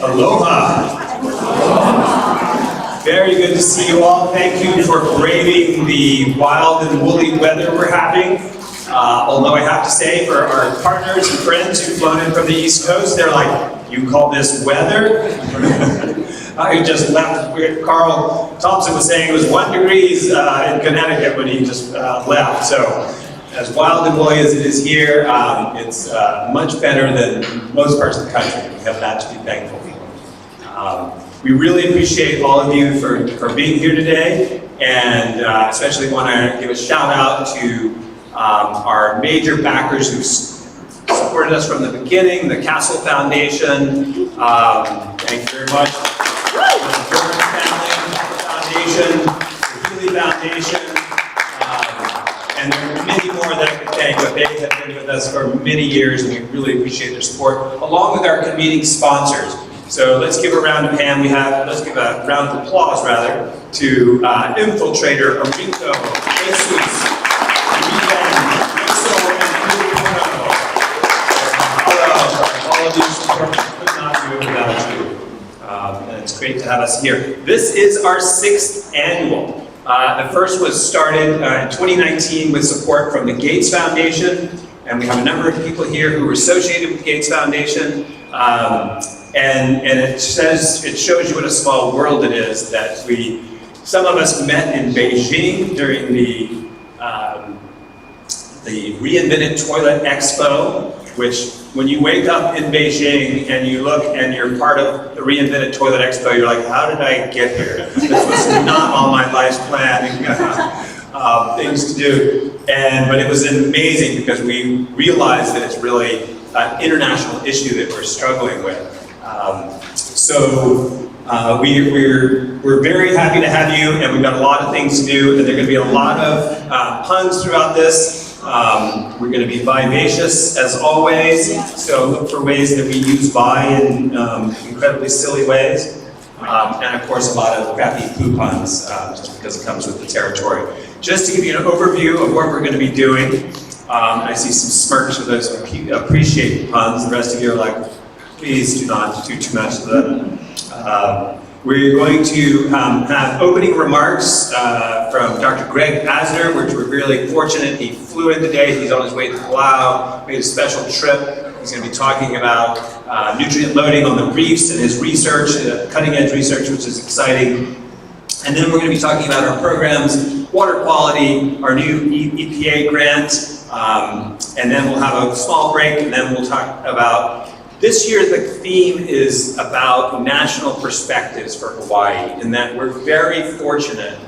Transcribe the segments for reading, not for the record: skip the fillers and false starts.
Aloha! Very good to see you all. Thank you for braving the wild and woolly weather we're having. Although I have to say, for our partners and friends who've flown in from the East Coast, they're like, you call this weather? I just left. Carl Thompson was saying it was 1 degree in Connecticut when he just left. So, as wild and woolly as it is here, it's much better than most parts of the country. We have that to be thankful for. We really appreciate all of you for being here today, and especially want to give a shout out to our major backers who supported us from the beginning, the Castle Foundation. Thank you very much. The Burns Family Foundation, the Healy Foundation, and there are many more that I could thank, but they have been with us for many years, and we really appreciate their support, along with our convening sponsors. So let's give a round of let's give a round of applause rather to Infiltrator, Arinco, Jesus, all of you support could not do it without you. And it's great to have us here. This is our 6th annual. The first was started in 2019 with support from the Gates Foundation, and we have a number of people here who are associated with the Gates Foundation. And it shows you what a small world it is that some of us met in Beijing during the Reinvented Toilet Expo, which when you wake up in Beijing and you look and you're part of the Reinvented Toilet Expo, you're like, how did I get here? This was not on my life's plan, things to do. But it was amazing because we realized that it's really an international issue that we're struggling with. We're very happy to have you, and we've got a lot of things to do, and there are going to be a lot of puns throughout this. We're going to be vivacious as always, so look for ways that we use vi in incredibly silly ways. And of course a lot of crappy poo puns, just because it comes with the territory. Just to give you an overview of what we're going to be doing, I see some smirks for those who appreciate puns. The rest of you are like, please do not do too much of that. We're going to have opening remarks from Dr. Greg Asner, which we're really fortunate. He flew in today. He's on his way to Palau, made a special trip. He's going to be talking about nutrient loading on the reefs and his research, cutting edge research, which is exciting. And then we're going to be talking about our programs, water quality, our new EPA grant, and then we'll have a small break, and then we'll talk about this year. The theme is about national perspectives for Hawaii, in that we're very fortunate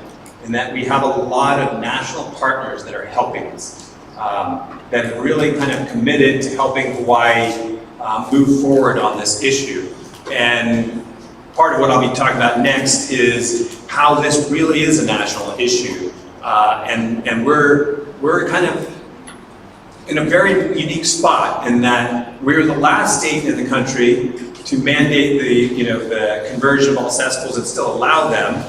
in that we have a lot of national partners that are helping us, that have really kind of committed to helping Hawaii move forward on this issue. And part of what I'll be talking about next is how this really is a national issue. And we're kind of in a very unique spot in that we're the last state in the country to mandate the conversion of all cesspools and still allow them.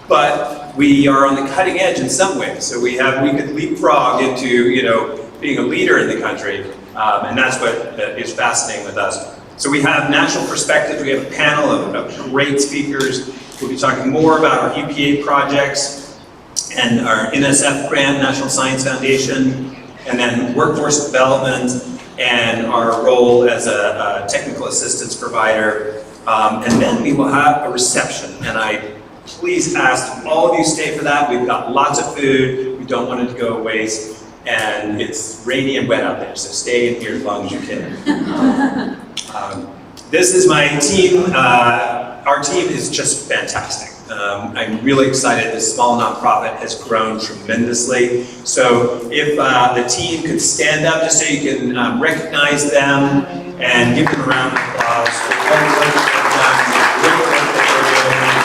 But we are on the cutting edge in some ways. So we could leapfrog into being a leader in the country, and that's what is fascinating with us. So we have national perspectives. We have a panel of great speakers. We'll be talking more about our EPA projects and our NSF grant, National Science Foundation, and then workforce development and our role as a technical assistance provider. And then we will have a reception, and I please ask all of you stay for that. We've got lots of food. We don't want it to go to waste, and it's rainy and wet out there, so stay in here as long as you can. This is my team. Our team is just fantastic. I'm really excited. This small nonprofit has grown tremendously. So if the team could stand up just so you can recognize them and give them a round of applause for all the work they've done, the great work that they're doing.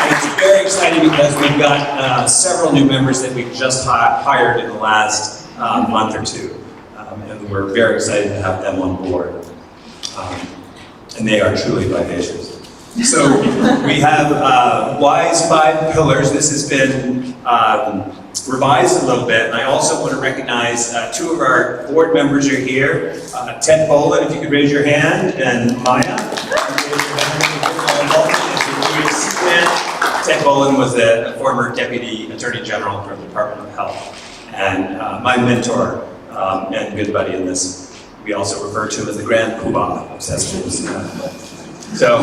And it's very exciting because we've got several new members that we've just hired in the last month or two. And we're very excited to have them on board. And they are truly vivacious. So we have WAI's 5 pillars. This has been revised a little bit, and I also want to recognize two of our board members are here. Ted Boland, if you could raise your hand, and Maya. Ted Boland was a former Deputy Attorney General for the Department of Health, and my mentor and good buddy in this. We also refer to him as the Grand Poobah of cesspools. So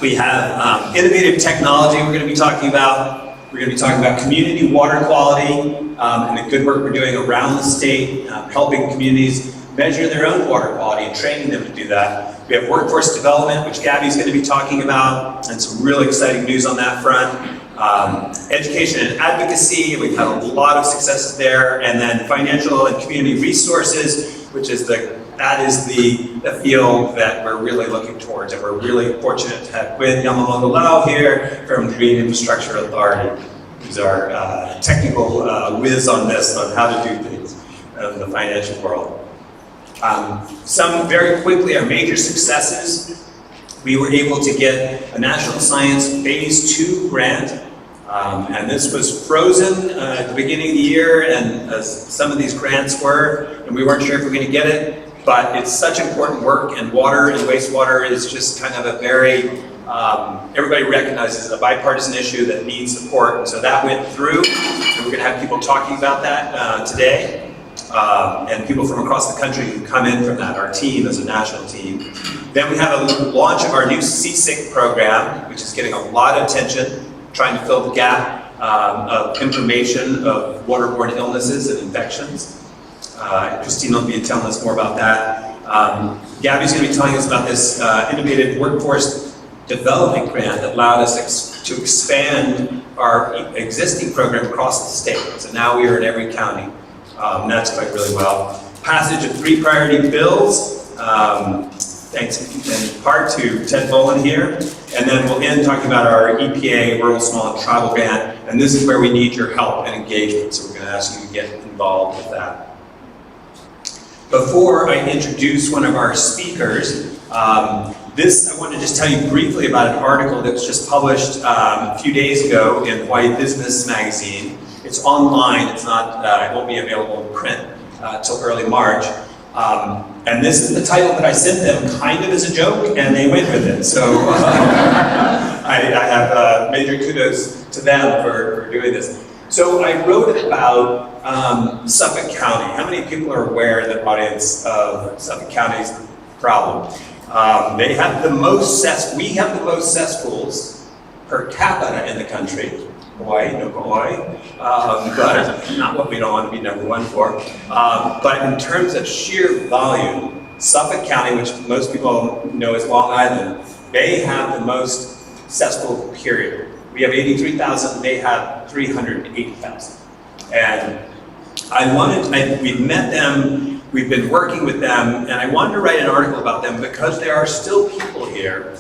we have innovative technology we're going to be talking about. We're going to be talking about community water quality and the good work we're doing around the state, helping communities measure their own water quality and training them to do that. We have workforce development, which Gabby's going to be talking about, and some really exciting news on that front. Education and advocacy, we've had a lot of successes there, and then financial and community resources, which is the field that we're really looking towards, and we're really fortunate to have Gwyn Yamamoto Lau here from the Green Infrastructure Authority, who's our technical whiz on this, on how to do things in the financial world. Some very quickly are major successes. We were able to get a National Science Phase 2 grant, and this was frozen at the beginning of the year, and as some of these grants were, and we weren't sure if we were going to get it, but it's such important work, and water and wastewater is just kind of a very, everybody recognizes a bipartisan issue that needs support, and so that went through, and we're going to have people talking about that today. And people from across the country who come in from that, our team as a national team. Then we have a launch of our new Seasick program, which is getting a lot of attention, trying to fill the gap of information of waterborne illnesses and infections. Christine will be telling us more about that. Gabby's going to be telling us about this innovative workforce development grant that allowed us to expand our existing program across the state. So now we are in every county. That's going really well. Passage of 3 priority bills, thanks in part to Ted Boland here. And then we'll end talking about our EPA Rural Small and Tribal Grant, and this is where we need your help and engagement, so we're going to ask you to get involved with that. Before I introduce one of our speakers, I want to just tell you briefly about an article that was just published a few days ago in Hawaii Business Magazine. It's online, it's not, it won't be available in print until early March. And this is the title that I sent them kind of as a joke, and they went with it. So I have major kudos to them for doing this. So I wrote about Suffolk County. How many people are aware in the audience of Suffolk County's problem? They have the most we have the most cesspools per capita in the country. Hawaii, no Hawaii, but not what we don't want to be number one for. But in terms of sheer volume, Suffolk County, which most people know as Long Island, they have the most cesspool, period. We have 83,000, they have 380,000. And we've met them, we've been working with them, and I wanted to write an article about them because there are still people here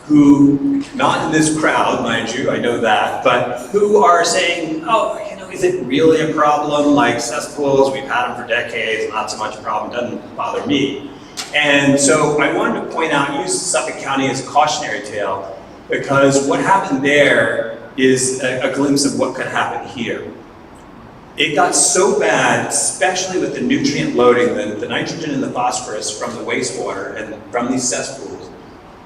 who, not in this crowd, mind you, I know that, but who are saying, oh, is it really a problem? Like cesspools, we've had them for decades, not so much a problem, doesn't bother me. And so I wanted to point out, use Suffolk County as a cautionary tale, because what happened there is a glimpse of what could happen here. It got so bad, especially with the nutrient loading, the nitrogen and the phosphorus from the wastewater and from these cesspools,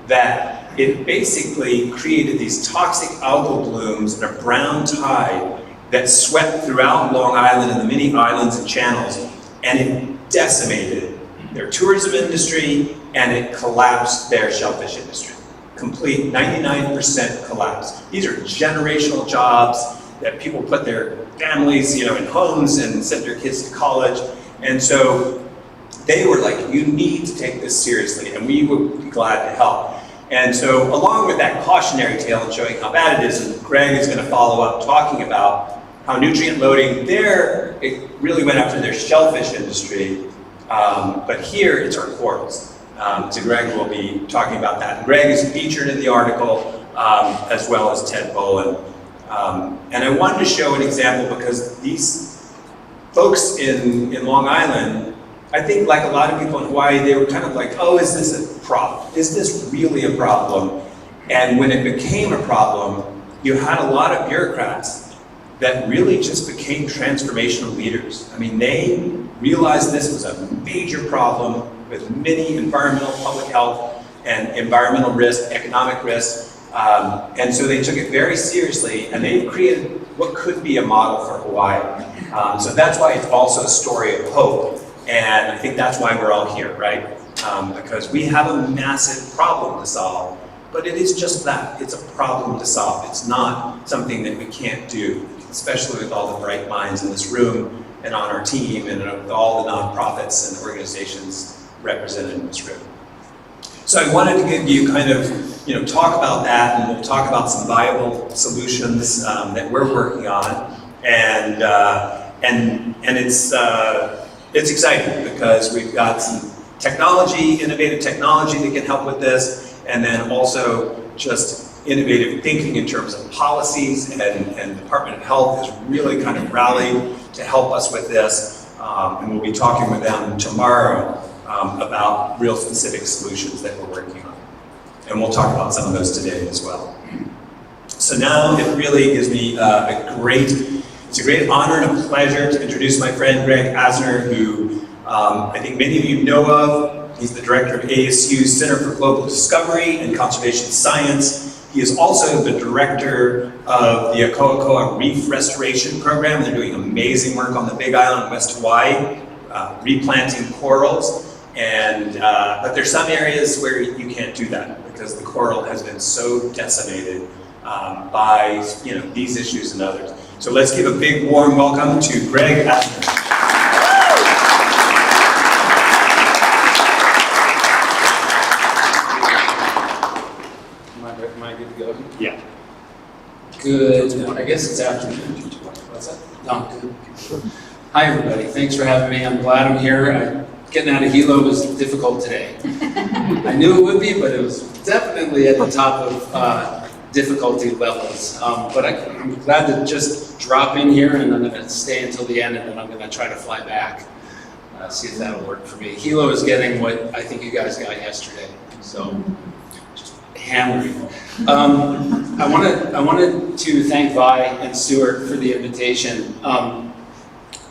that it basically created these toxic algal blooms and a brown tide that swept throughout Long Island and the many islands and channels, and it decimated their tourism industry, and it collapsed their shellfish industry. Complete 99% collapse. These are generational jobs that people put their families, in homes and sent their kids to college. And so they were like, you need to take this seriously, and we would be glad to help. And so along with that cautionary tale and showing how bad it is, and Greg is going to follow up talking about how nutrient loading there, it really went after their shellfish industry, but here it's our corals. So Greg will be talking about that. And Greg is featured in the article, as well as Ted Boland. And I wanted to show an example because these folks in Long Island, I think like a lot of people in Hawaii, they were kind of like, oh, is this a problem? Is this really a problem? And when it became a problem, you had a lot of bureaucrats that really just became transformational leaders. I mean, they realized this was a major problem with many environmental, public health, and environmental risk, economic risk. And so they took it very seriously, and they created what could be a model for Hawaii. So that's why it's also a story of hope. And I think that's why we're all here, right? Because we have a massive problem to solve, but it is just that. It's a problem to solve. It's not something that we can't do, especially with all the bright minds in this room and on our team and with all the nonprofits and organizations represented in this room. So I wanted to give you kind of, talk about that, and we'll talk about some viable solutions that we're working on. And it's exciting because we've got some technology, innovative technology that can help with this, and then also just innovative thinking in terms of policies, and Department of Health has really kind of rallied to help us with this, and we'll be talking with them tomorrow about real specific solutions that we're working on. And we'll talk about some of those today as well. So now it really gives me it's a great honor and a pleasure to introduce my friend Greg Asner, who I think many of you know of. He's the director of ASU's Center for Global Discovery and Conservation Science. He is also the director of the Akoakoa Reef Restoration Program. They're doing amazing work on the Big Island, West Hawaii, replanting corals. But there's some areas where you can't do that because the coral has been so decimated by these issues and others. So let's give a big warm welcome to Greg Asner. Am I good to go? Yeah. Good. I guess it's afternoon. What's that? No, good. Hi, everybody. Thanks for having me. I'm glad I'm here. Getting out of Hilo was difficult today. I knew it would be, but it was definitely at the top of difficulty levels. But I'm glad to just drop in here, and I'm going to stay until the end, and then I'm going to try to fly back. See if that'll work for me. Hilo is getting what I think you guys got yesterday. So just hammering. I wanted to thank Vi and Stuart for the invitation.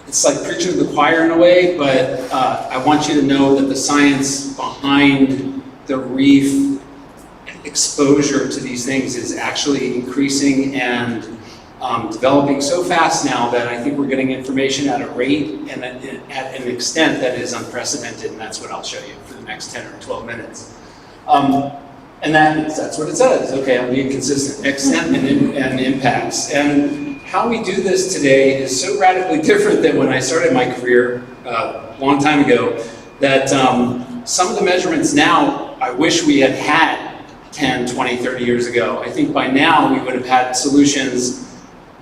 It's like preaching to the choir in a way, but I want you to know that the science behind the reef exposure to these things is actually increasing and developing so fast now that I think we're getting information at a rate and at an extent that is unprecedented, and that's what I'll show you for the next 10 or 12 minutes. And that's what it says. Okay, I'm being consistent. Extent and impacts. And how we do this today is so radically different than when I started my career a long time ago that some of the measurements now I wish we had had 10, 20, 30 years ago. I think by now we would have had solutions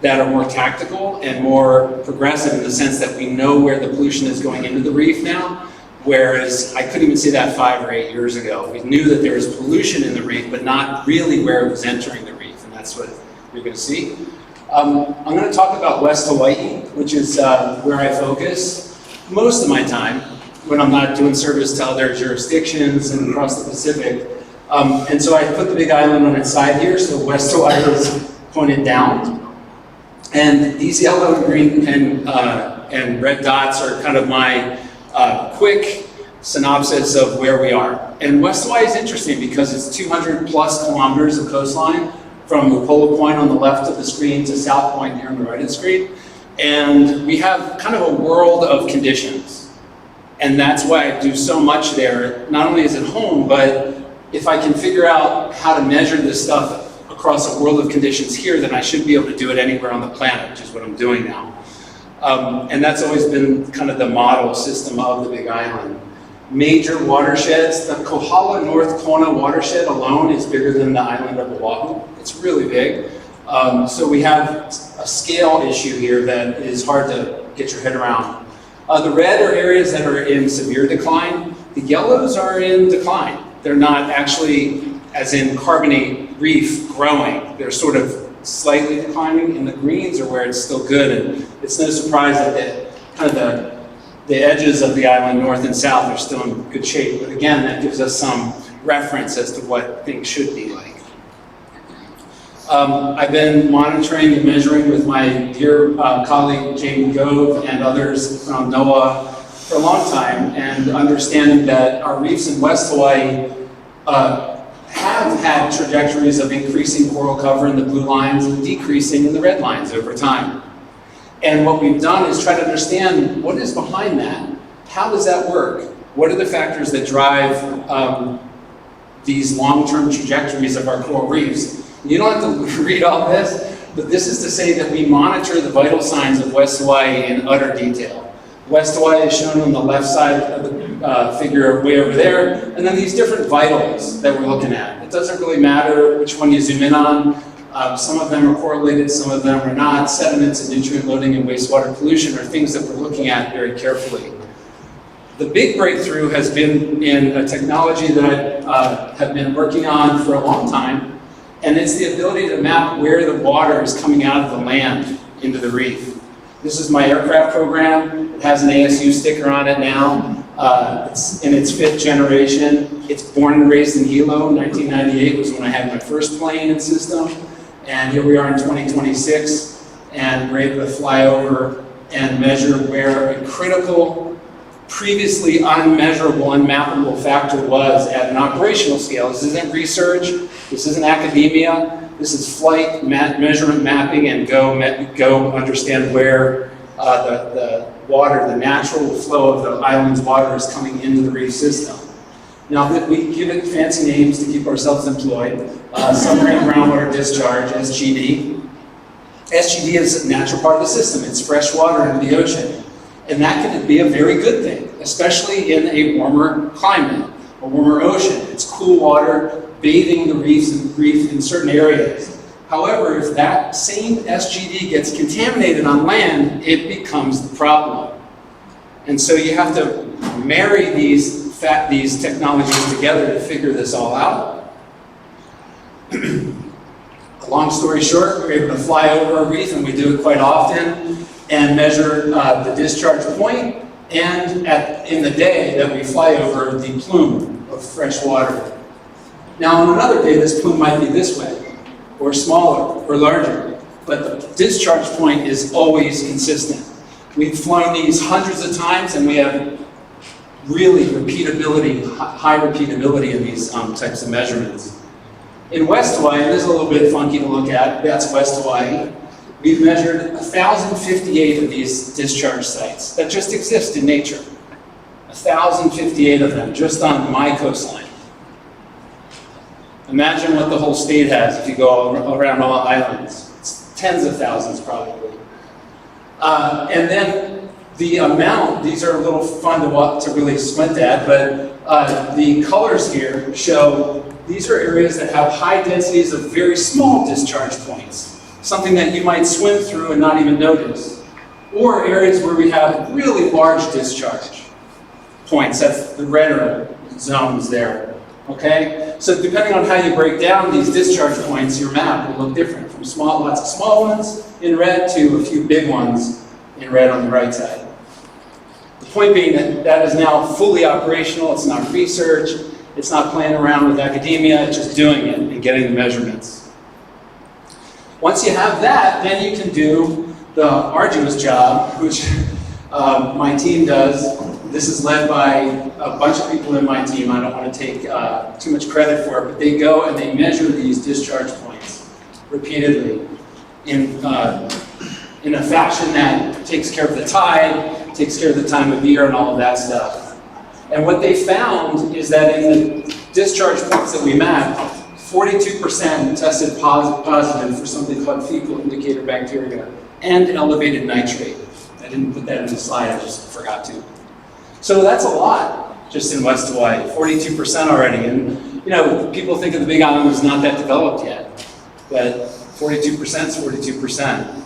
that are more tactical and more progressive in the sense that we know where the pollution is going into the reef now, whereas I couldn't even see that 5 or 8 years ago. We knew that there was pollution in the reef, but not really where it was entering the reef, and that's what you're going to see. I'm going to talk about West Hawaii, which is where I focus most of my time when I'm not doing service to other jurisdictions and across the Pacific. And so I put the Big Island on its side here, so West Hawaii is pointed down. And these yellow, green, and red dots are kind of my quick synopsis of where we are. And West Hawaii is interesting because it's 200 plus kilometers of coastline from Upolu Point on the left of the screen to South Point here on the right of the screen. And we have kind of a world of conditions. And that's why I do so much there. Not only is it home, but if I can figure out how to measure this stuff across a world of conditions here, then I should be able to do it anywhere on the planet, which is what I'm doing now. And that's always been kind of the model system of the Big Island. Major watersheds, the Kohala North Kona watershed alone is bigger than the island of Oahu. It's really big. So we have a scale issue here that is hard to get your head around. The red are areas that are in severe decline. The yellows are in decline. They're not actually, as in carbonate reef, growing. They're sort of slightly declining, and the greens are where it's still good. And it's no surprise that the edges of the island, north and south, are still in good shape. But again, that gives us some reference as to what things should be like. I've been monitoring and measuring with my dear colleague Jamie Gove and others from NOAA for a long time, and understanding that our reefs in West Hawaii have had trajectories of increasing coral cover in the blue lines and decreasing in the red lines over time. And what we've done is try to understand what is behind that. How does that work? What are the factors that drive these long-term trajectories of our coral reefs? You don't have to read all this, but this is to say that we monitor the vital signs of West Hawaii in utter detail. West Hawaii is shown on the left side of the figure way over there, and then these different vitals that we're looking at. It doesn't really matter which one you zoom in on. Some of them are correlated, some of them are not. Sediments and nutrient loading and wastewater pollution are things that we're looking at very carefully. The big breakthrough has been in a technology that I have been working on for a long time, and it's the ability to map where the water is coming out of the land into the reef. This is my aircraft program. It has an ASU sticker on it now. It's in its 5th generation. It's born and raised in Hilo. 1998 was when I had my first plane and system. And here we are in 2026, and we're able to fly over and measure where a critical, previously unmeasurable, unmappable factor was at an operational scale. This isn't research. This isn't academia. This is flight, measurement mapping, and go understand where the water, the natural flow of the island's water is coming into the reef system. Now, we give it fancy names to keep ourselves employed. Submarine groundwater discharge, SGD. SGD is a natural part of the system. It's fresh water into the ocean. And that can be a very good thing, especially in a warmer climate, a warmer ocean. It's cool water bathing the reef in certain areas. However, if that same SGD gets contaminated on land, it becomes the problem. And so you have to marry these technologies together to figure this all out. Long story short, we're able to fly over a reef, and we do it quite often, and measure the discharge point, and in the day that we fly over, the plume of fresh water. Now, on another day, this plume might be this way, or smaller, or larger, but the discharge point is always consistent. We've flown these hundreds of times, and we have really high repeatability in these types of measurements. In West Hawaii, and this is a little bit funky to look at, that's West Hawaii, we've measured 1,058 of these discharge sites that just exist in nature. 1,058 of them, just on my coastline. Imagine what the whole state has if you go all around all the islands. It's tens of thousands, probably. And then the amount, these are a little fun to really squint at, but the colors here show these are areas that have high densities of very small discharge points, something that you might swim through and not even notice. Or areas where we have really large discharge points, that's the redder zones there. Okay? So depending on how you break down these discharge points, your map will look different, from lots of small ones in red to a few big ones in red on the right side. The point being that that is now fully operational. It's not research. It's not playing around with academia. It's just doing it and getting the measurements. Once you have that, then you can do the arduous job, which my team does. This is led by a bunch of people in my team. I don't want to take too much credit for it, but they go and they measure these discharge points repeatedly in a fashion that takes care of the tide, takes care of the time of year, and all of that stuff. And what they found is that in the discharge points that we mapped, 42% tested positive for something called fecal indicator bacteria and elevated nitrate. I didn't put that in the slide, I just forgot to. So that's a lot, just in West Hawaii, 42% already. And people think of the Big Island as not that developed yet, but 42% is 42%.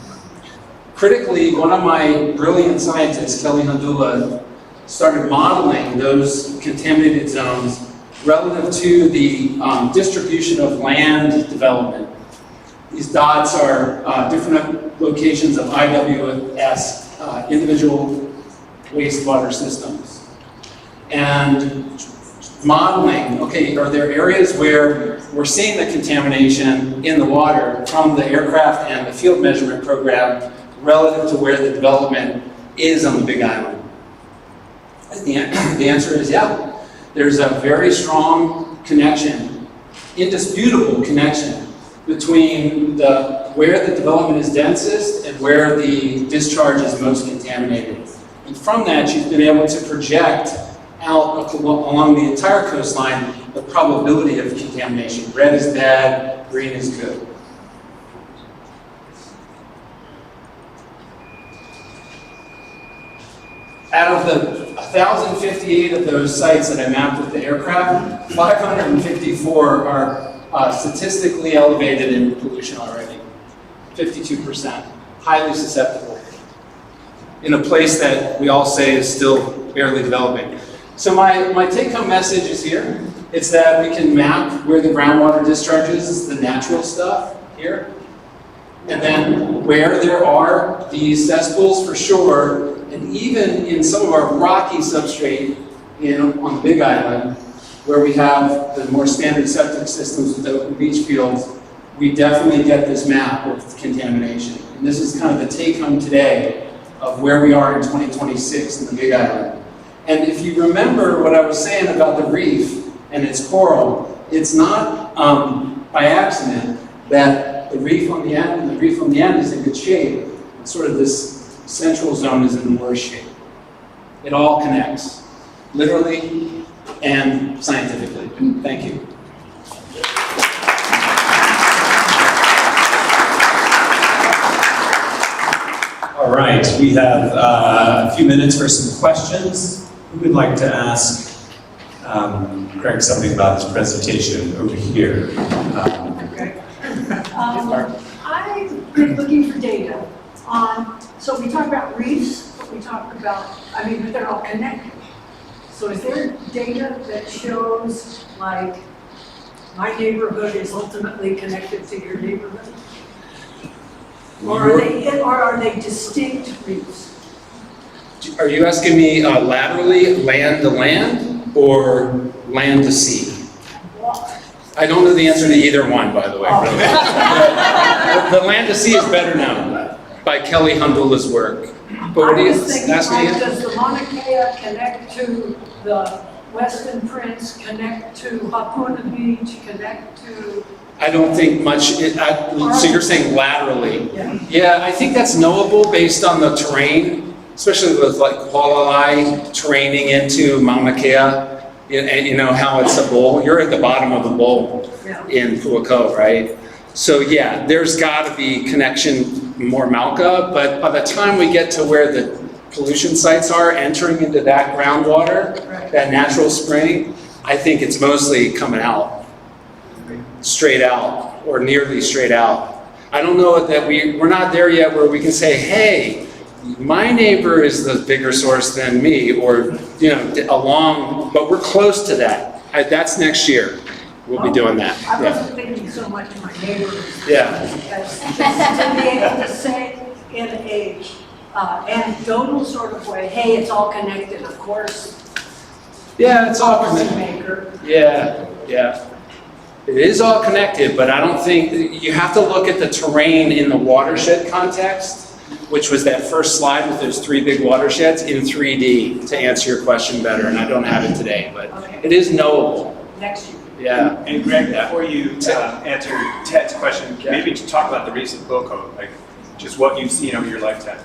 Critically, one of my brilliant scientists, Kelly Handula, started modeling those contaminated zones relative to the distribution of land development. These dots are different locations of IWS, individual wastewater systems. And modeling, okay, are there areas where we're seeing the contamination in the water from the aircraft and the field measurement program relative to where the development is on the Big Island? The answer is yeah. There's a very strong connection, indisputable connection, between where the development is densest and where the discharge is most contaminated. And from that, she's been able to project out along the entire coastline the probability of contamination. Red is bad, green is good. Out of the 1,058 of those sites that I mapped with the aircraft, 554 are statistically elevated in pollution already. 52%, highly susceptible. In a place that we all say is still barely developing. So my take-home message is here. It's that we can map where the groundwater discharges, the natural stuff here. And then where there are these cesspools for sure, and even in some of our rocky substrate on the Big Island, where we have the more standard septic systems with open beach fields, we definitely get this map of contamination. And this is kind of the take-home today of where we are in 2026 in the Big Island. And if you remember what I was saying about the reef and its coral, it's not by accident that the reef on the end and the reef on the end is in good shape. It's sort of this central zone is in the worst shape. It all connects, literally and scientifically. Thank you. All right, we have a few minutes for some questions. Who would like to ask Craig something about his presentation over here? Okay. I'm looking for data on, so we talk about reefs, but we talk about, but they're all connected. So is there data that shows, like, my neighborhood is ultimately connected to your neighborhood? Or are they distinct reefs? Are you asking me laterally, land to land, or land to sea? I don't know the answer to either one, by the way. Oh. Really. The land to sea is better known by Kelly Hundula's work. But what do you ask me? Does the Mauna Kea connect to the Weston Prince, connect to Hapuna Beach, connect to? I don't think much, so you're saying laterally. Yeah. Yeah, I think that's knowable based on the terrain, especially with like Hualalai terraining into Mauna Kea, and you know how it's a bowl. You're at the bottom of the bowl in Puako, right? So yeah, there's gotta be connection more Mauka, but by the time we get to where the pollution sites are entering into that groundwater, that natural spring, I think it's mostly coming out. Straight out, or nearly straight out. I don't know that we're not there yet where we can say, hey, my neighbor is the bigger source than me, or, you know, but we're close to that. That's next year. We'll be doing that. I wasn't thinking so much of my neighbors. Yeah. As to be able to say in a anecdotal sort of way, hey, it's all connected, of course. Yeah, it's all connected. Maker. Yeah. It is all connected, but I don't think, you have to look at the terrain in the watershed context, which was that first slide with those 3 big watersheds in 3D to answer your question better, and I don't have it today, but it is knowable. Next year. Yeah. And Greg, before you answer Ted's question, maybe to talk about the reefs of Puako, like just what you've seen over your lifetime.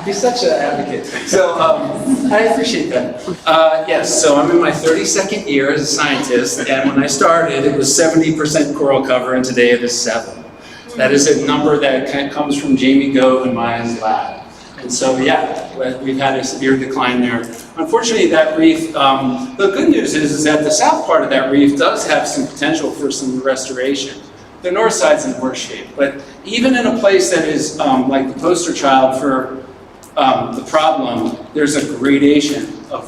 He's such an advocate. So I appreciate that. Yes, so I'm in my 32nd year as a scientist, and when I started, it was 70% coral cover, and today it is 7. That is a number that comes from Jamie Gove and Maya's lab. And so, yeah, we've had a severe decline there. Unfortunately, that reef, the good news is that the south part of that reef does have some potential for some restoration. The north side's in worse shape, but even in a place that is like the poster child for the problem, there's a gradation of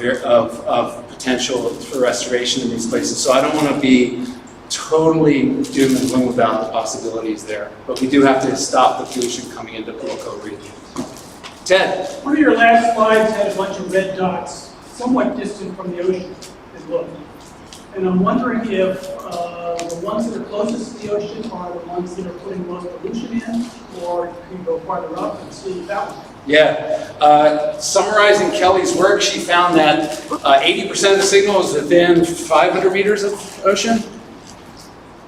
potential for restoration in these places. So I don't want to be totally doom and gloom about the possibilities there, but we do have to stop the pollution coming into Puako Reef. Ted? One of your last slides had a bunch of red dots somewhat distant from the ocean, it looked. And I'm wondering if the ones that are closest to the ocean are the ones that are putting most pollution in, or can you go farther up and see that one? Yeah, summarizing Kelly's work, she found that 80% of the signal is within 500 meters of ocean.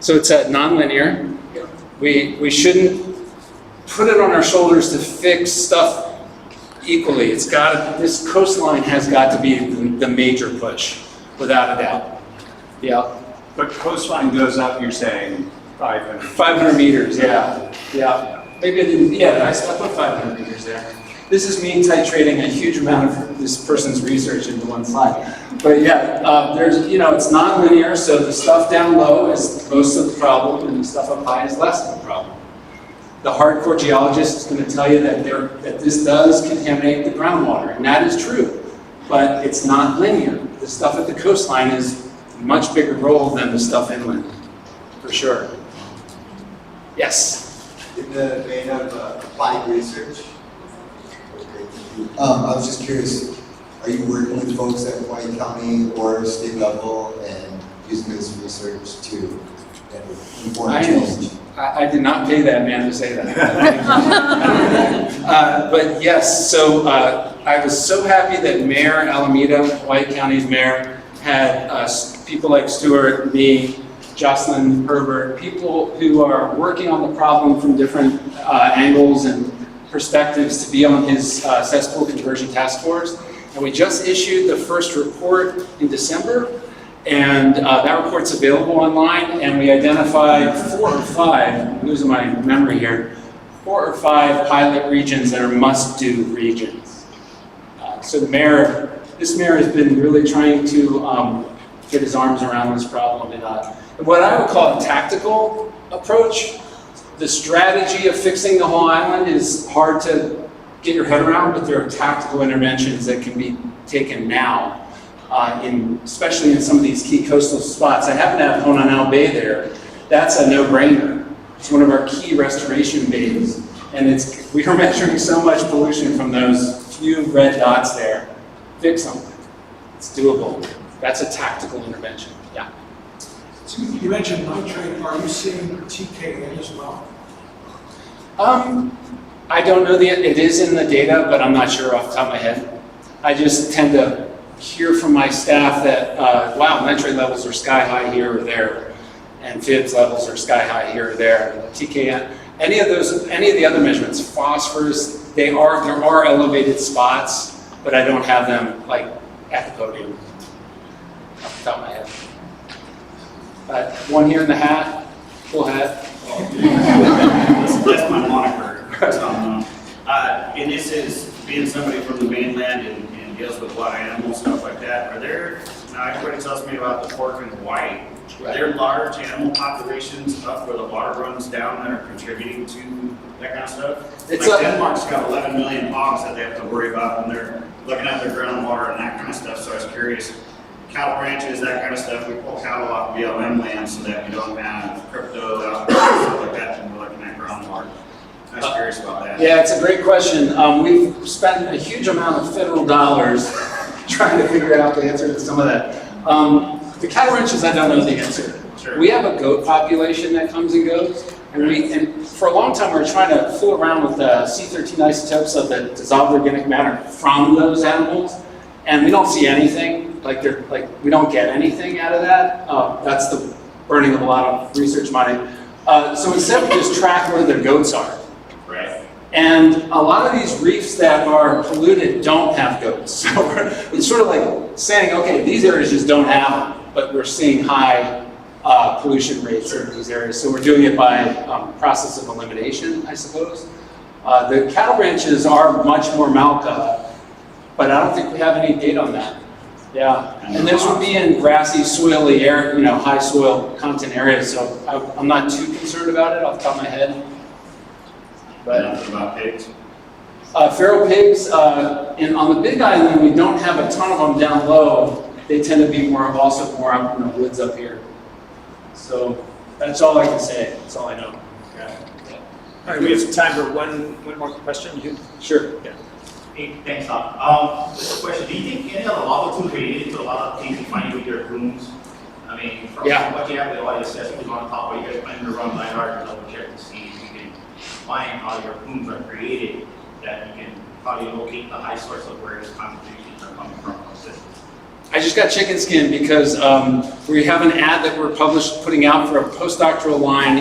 So it's nonlinear. We shouldn't put it on our shoulders to fix stuff equally. This coastline has got to be the major push, without a doubt. Yeah. But coastline goes up, you're saying 500? 500 meters, yeah. Yeah. Maybe I didn't, yeah, I put 500 meters there. This is me titrating a huge amount of this person's research into one slide. But yeah, it's non-linear, so the stuff down low is most of the problem, and the stuff up high is less of the problem. The hardcore geologist is going to tell you that this does contaminate the groundwater, and that is true, but it's not linear. The stuff at the coastline is a much bigger role than the stuff inland, for sure. Yes? In the vein of applied research, I was just curious, are you working with folks at WAI County or state level and using this research to inform change? I did not pay that man to say that. But yes, so I was so happy that Mayor Alameda, WAI County's mayor, had people like Stuart, me, Jocelyn Herbert, people who are working on the problem from different angles and perspectives to be on his cesspool conversion task force. And we just issued the first report in December, and that report's available online, and we identified 4 or 5, I'm losing my memory here, 4 or 5 pilot regions that are must-do regions. So this mayor has been really trying to get his arms around this problem in what I would call a tactical approach. The strategy of fixing the whole island is hard to get your head around, but there are tactical interventions that can be taken now, especially in some of these key coastal spots. I happen to have Honanao Bay there. That's a no-brainer. It's one of our key restoration bays, and we are measuring so much pollution from those few red dots there. Fix them. It's doable. That's a tactical intervention. Yeah. So you mentioned nitrate. Are you seeing TKN as well? I don't know it is in the data, but I'm not sure off the top of my head. I just tend to hear from my staff that, wow, nitrate levels are sky high here or there, and FIBS levels are sky high here or there. TKN, any of the other measurements, phosphorus, there are elevated spots, but I don't have them like at the podium off the top of my head. One here in the hat, full hat. That's my moniker. And this is being somebody from the mainland and deals with wild animal stuff like that. Now everybody tells me about the pork and white. Are there large animal populations up where the water runs down that are contributing to that kind of stuff? Denmark's got 11 million hogs that they have to worry about when they're looking at their groundwater and that kind of stuff. So I was curious, cattle ranches, that kind of stuff, we pull cattle off BLM land so that we don't have crypto out there and stuff like that when we're looking at groundwater. I was curious about that. Yeah, it's a great question. We've spent a huge amount of federal dollars trying to figure out the answer to some of that. The cattle ranches, I don't know the answer. Sure. We have a goat population that comes and goes, and for a long time we were trying to fool around with the C13 isotopes of the dissolved organic matter from those animals, and we don't see anything. We don't get anything out of that. That's the burning of a lot of research money. So instead we just track where the goats are. Right. And a lot of these reefs that are polluted don't have goats. So it's sort of like saying, okay, these areas just don't have them, but we're seeing high pollution rates in these areas. So we're doing it by process of elimination, I suppose. The cattle ranches are much more Malca, but I don't think we have any data on that. Yeah, and this would be in grassy, soily area, high soil content areas, so I'm not too concerned about it off the top of my head. But nothing about pigs? Feral pigs, on the Big Island, we don't have a ton of them down low. They tend to be also more out in the woods up here. So that's all I can say. That's all I know. All right, we have some time for one more question. Sure. Yeah. Hey, thanks, Doc. Just a question, do you think any of the lava tools related to a lot of things you find with your plumes? I mean, from Yeah. what you have with all your assessments on top, are you guys planning to run LiDAR to double check to see if you can find how your plumes are created, that you can probably locate the high source of where this concentrations are coming from? I just got chicken skin because we have an ad that we're putting out for a postdoctoral line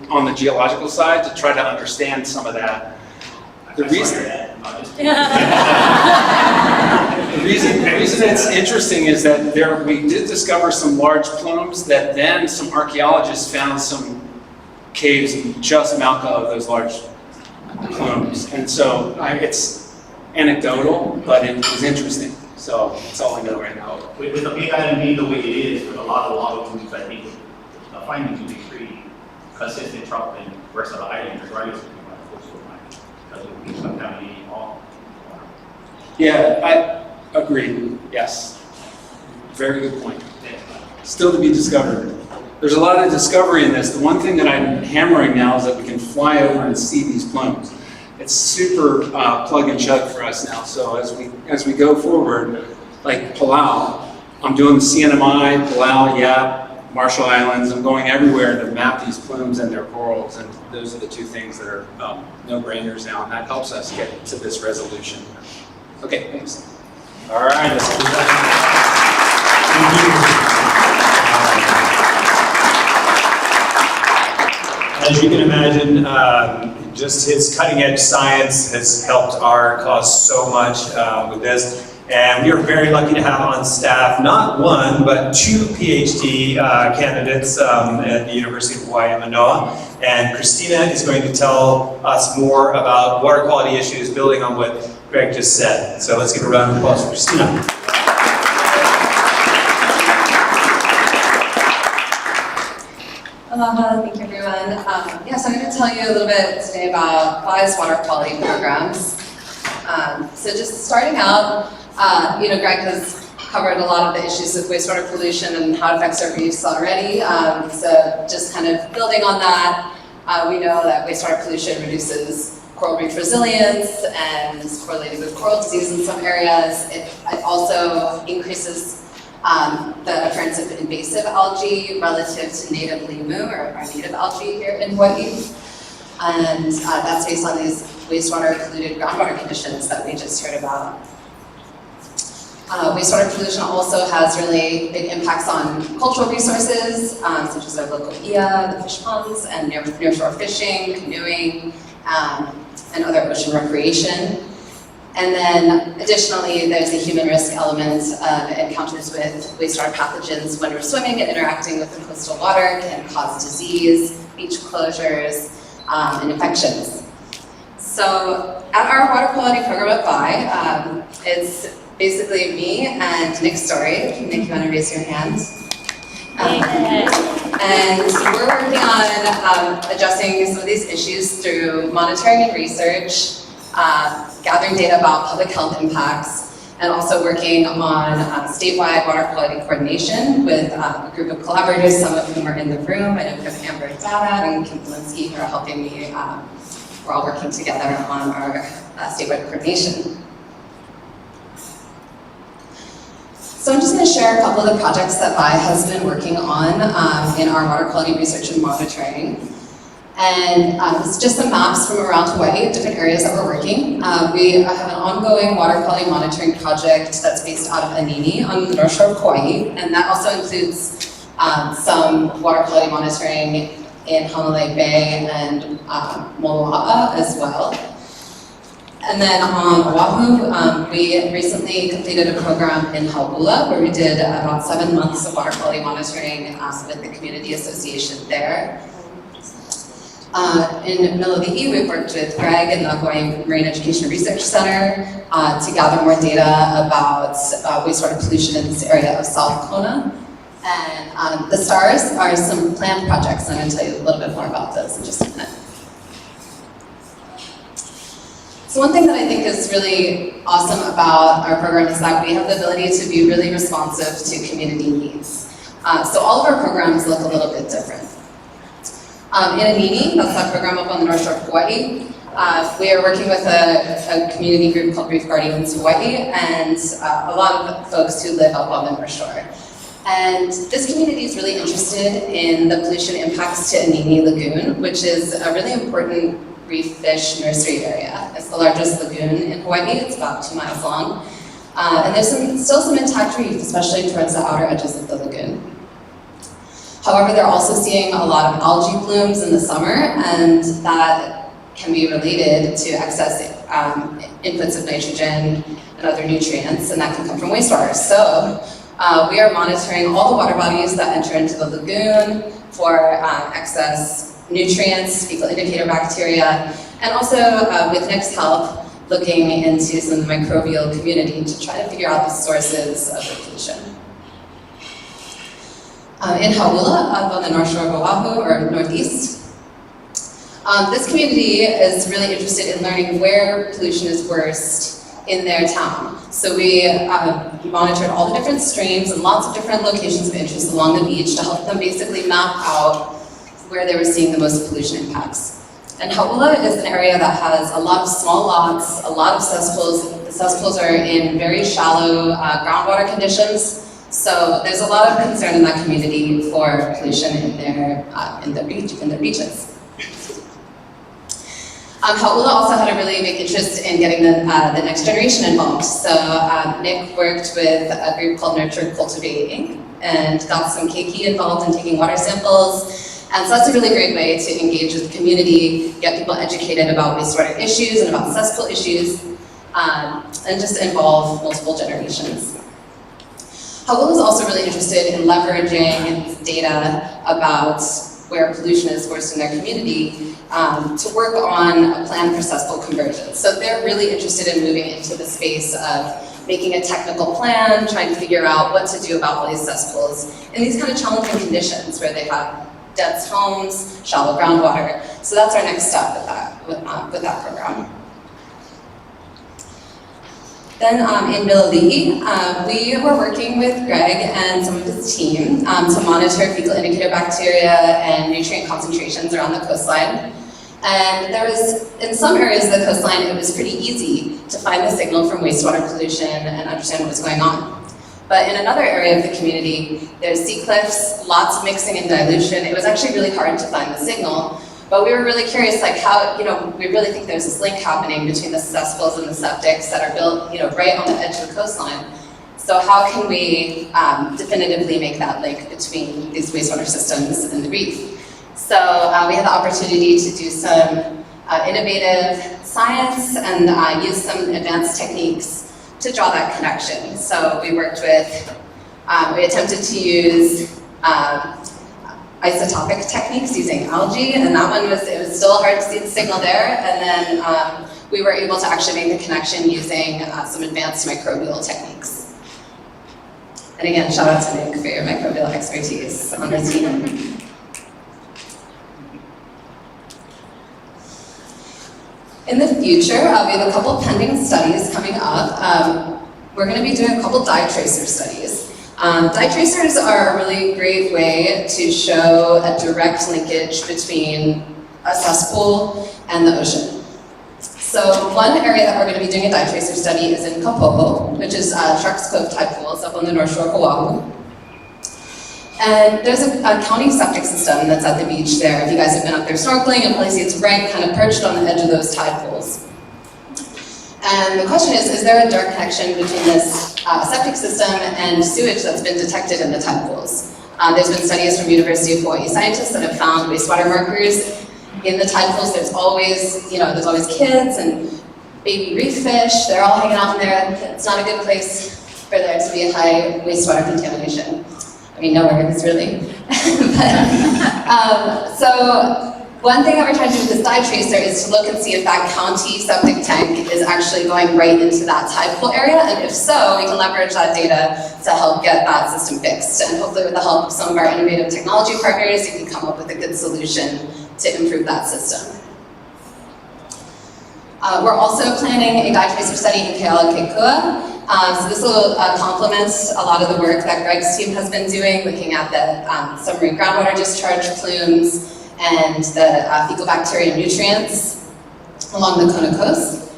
on the geological side to try to understand some of that. The reason it's interesting is that we did discover some large plumes that then some archaeologists found some caves just Malca of those large plumes. And so it's anecdotal, but it was interesting. So that's all I know right now. With the big island being the way it is, with a lot of lava plumes, I think the findings will be pretty consistent throughout the rest of the island, regardless of the coastal line, because it will be contaminating all. Yeah, I agree. Yes. Very good point. Still to be discovered. There's a lot of discovery in this. The one thing that I'm hammering now is that we can fly over and see these plumes. It's super plug and chug for us now. So as we go forward, like Palau, I'm doing the CNMI, Palau, Yap, Marshall Islands. I'm going everywhere to map these plumes and their corals, and those are the two things that are no-brainers now, and that helps us get to this resolution. Okay, thanks. All right, let's do that. As you can imagine, just his cutting edge science has helped our cause so much with this. And we are very lucky to have on staff not one, but two PhD candidates at the University of Hawaii at Manoa. And Christina is going to tell us more about water quality issues, building on what Greg just said. So let's give a round of applause for Christina. Aloha, thank you everyone. So I'm going to tell you a little bit today about WAI's water quality programs. So just starting out, Greg has covered a lot of the issues with wastewater pollution and how it affects our reefs already. So just kind of building on that, we know that wastewater pollution reduces coral reef resilience and is correlated with coral disease in some areas. It also increases the occurrence of invasive algae relative to native limu, or our native algae here in Hawaii. And that's based on these wastewater polluted groundwater conditions that we just heard about. Wastewater pollution also has really big impacts on cultural resources, such as our local ia, the fish ponds, and nearshore fishing, canoeing, and other ocean recreation. And then additionally, there's a human risk element of encounters with wastewater pathogens when we're swimming and interacting with the coastal water can cause disease, beach closures, and infections. So at our water quality program at WAI, it's basically me and Nick Story. Nick, you want to raise your hand? And we're working on addressing some of these issues through monitoring and research, gathering data about public health impacts, and also working on statewide water quality coordination with a group of collaborators, some of whom are in the room. I know we have Amber Data and Kim Polinsky who are helping me. We're all working together on our statewide coordination. So I'm just going to share a couple of the projects that WAI has been working on in our water quality research and monitoring. And it's just some maps from around Hawaii, different areas that we're working. We have an ongoing water quality monitoring project that's based out of Anini on the North Shore of Kauai, and that also includes some water quality monitoring in Honolulu Bay and Moloa'a as well. And then on Oahu, we recently completed a program in Haula where we did about 7 months of water quality monitoring with the community association there. In Mililii, we've worked with Greg and the Hawaii Marine Education Research Center to gather more data about wastewater pollution in this area of South Kona. And the stars are some planned projects, and I'm going to tell you a little bit more about those in just a minute. So one thing that I think is really awesome about our program is that we have the ability to be really responsive to community needs. So all of our programs look a little bit different. In Anini, that's that program up on the North Shore of Hawaii, we are working with a community group called Reef Guardians Hawaii, and a lot of folks who live up on the North Shore. And this community is really interested in the pollution impacts to Anini Lagoon, which is a really important reef fish nursery area. It's the largest lagoon in Hawaii. It's about 2 miles long. And there's still some intact reef, especially towards the outer edges of the lagoon. However, they're also seeing a lot of algae blooms in the summer, and that can be related to excess inputs of nitrogen and other nutrients, and that can come from wastewater. So we are monitoring all the water bodies that enter into the lagoon for excess nutrients, fecal indicator bacteria, and also with Nick's help, looking into some of the microbial community to try to figure out the sources of the pollution. In Haula, up on the North Shore of Oahu, or Northeast, this community is really interested in learning where pollution is worst in their town. So we monitored all the different streams and lots of different locations of interest along the beach to help them basically map out where they were seeing the most pollution impacts. And Haula is an area that has a lot of small lots, a lot of cesspools. The cesspools are in very shallow groundwater conditions. So there's a lot of concern in that community for pollution in their beaches. Haula also had a really big interest in getting the next generation involved. So Nick worked with a group called Nurture Cultivating and got some keiki involved in taking water samples. And so that's a really great way to engage with the community, get people educated about wastewater issues and about cesspool issues, and just involve multiple generations. Haula is also really interested in leveraging data about where pollution is worst in their community to work on a plan for cesspool conversion. So they're really interested in moving into the space of making a technical plan, trying to figure out what to do about all these cesspools in these kind of challenging conditions where they have dense homes, shallow groundwater. So that's our next step with that program. Then in Mililii, we were working with Greg and some of his team to monitor fecal indicator bacteria and nutrient concentrations around the coastline. And there was, in some areas of the coastline, it was pretty easy to find the signal from wastewater pollution and understand what was going on. But in another area of the community, there's sea cliffs, lots of mixing and dilution. It was actually really hard to find the signal. But we were really curious, like how, we really think there's this link happening between the cesspools and the septics that are built, right on the edge of the coastline. So how can we definitively make that link between these wastewater systems and the reef? So we had the opportunity to do some innovative science and use some advanced techniques to draw that connection. So we worked with, we attempted to use isotopic techniques using algae, and that one it was still hard to see the signal there, and then we were able to actually make the connection using some advanced microbial techniques. And again, shout out to Nick for your microbial expertise on the team. In the future, we have a couple pending studies coming up. We're going to be doing a couple dye tracer studies. Dye tracers are a really great way to show a direct linkage between a cesspool and the ocean. So one area that we're going to be doing a dye tracer study is in Kapoho, which is Sharks Cove tide pools up on the North Shore of Oahu. And there's a county septic system that's at the beach there. If you guys have been up there snorkeling, you'll probably see it's right kind of perched on the edge of those tide pools. And the question is there a direct connection between this septic system and sewage that's been detected in the tide pools? There's been studies from University of Hawaii scientists that have found wastewater markers in the tide pools. There's always, there's always kids and baby reef fish. They're all hanging out in there. It's not a good place for there to be a high wastewater contamination. I mean, nowhere is really. So one thing that we're trying to do with this dye tracer is to look and see if that county septic tank is actually going right into that tide pool area, and if so, we can leverage that data to help get that system fixed. And hopefully with the help of some of our innovative technology partners, we can come up with a good solution to improve that system. We're also planning a dye tracer study in Kealakekua. So this will complement a lot of the work that Greg's team has been doing, looking at the submarine groundwater discharge plumes and the fecal bacteria nutrients. along the Kona coast.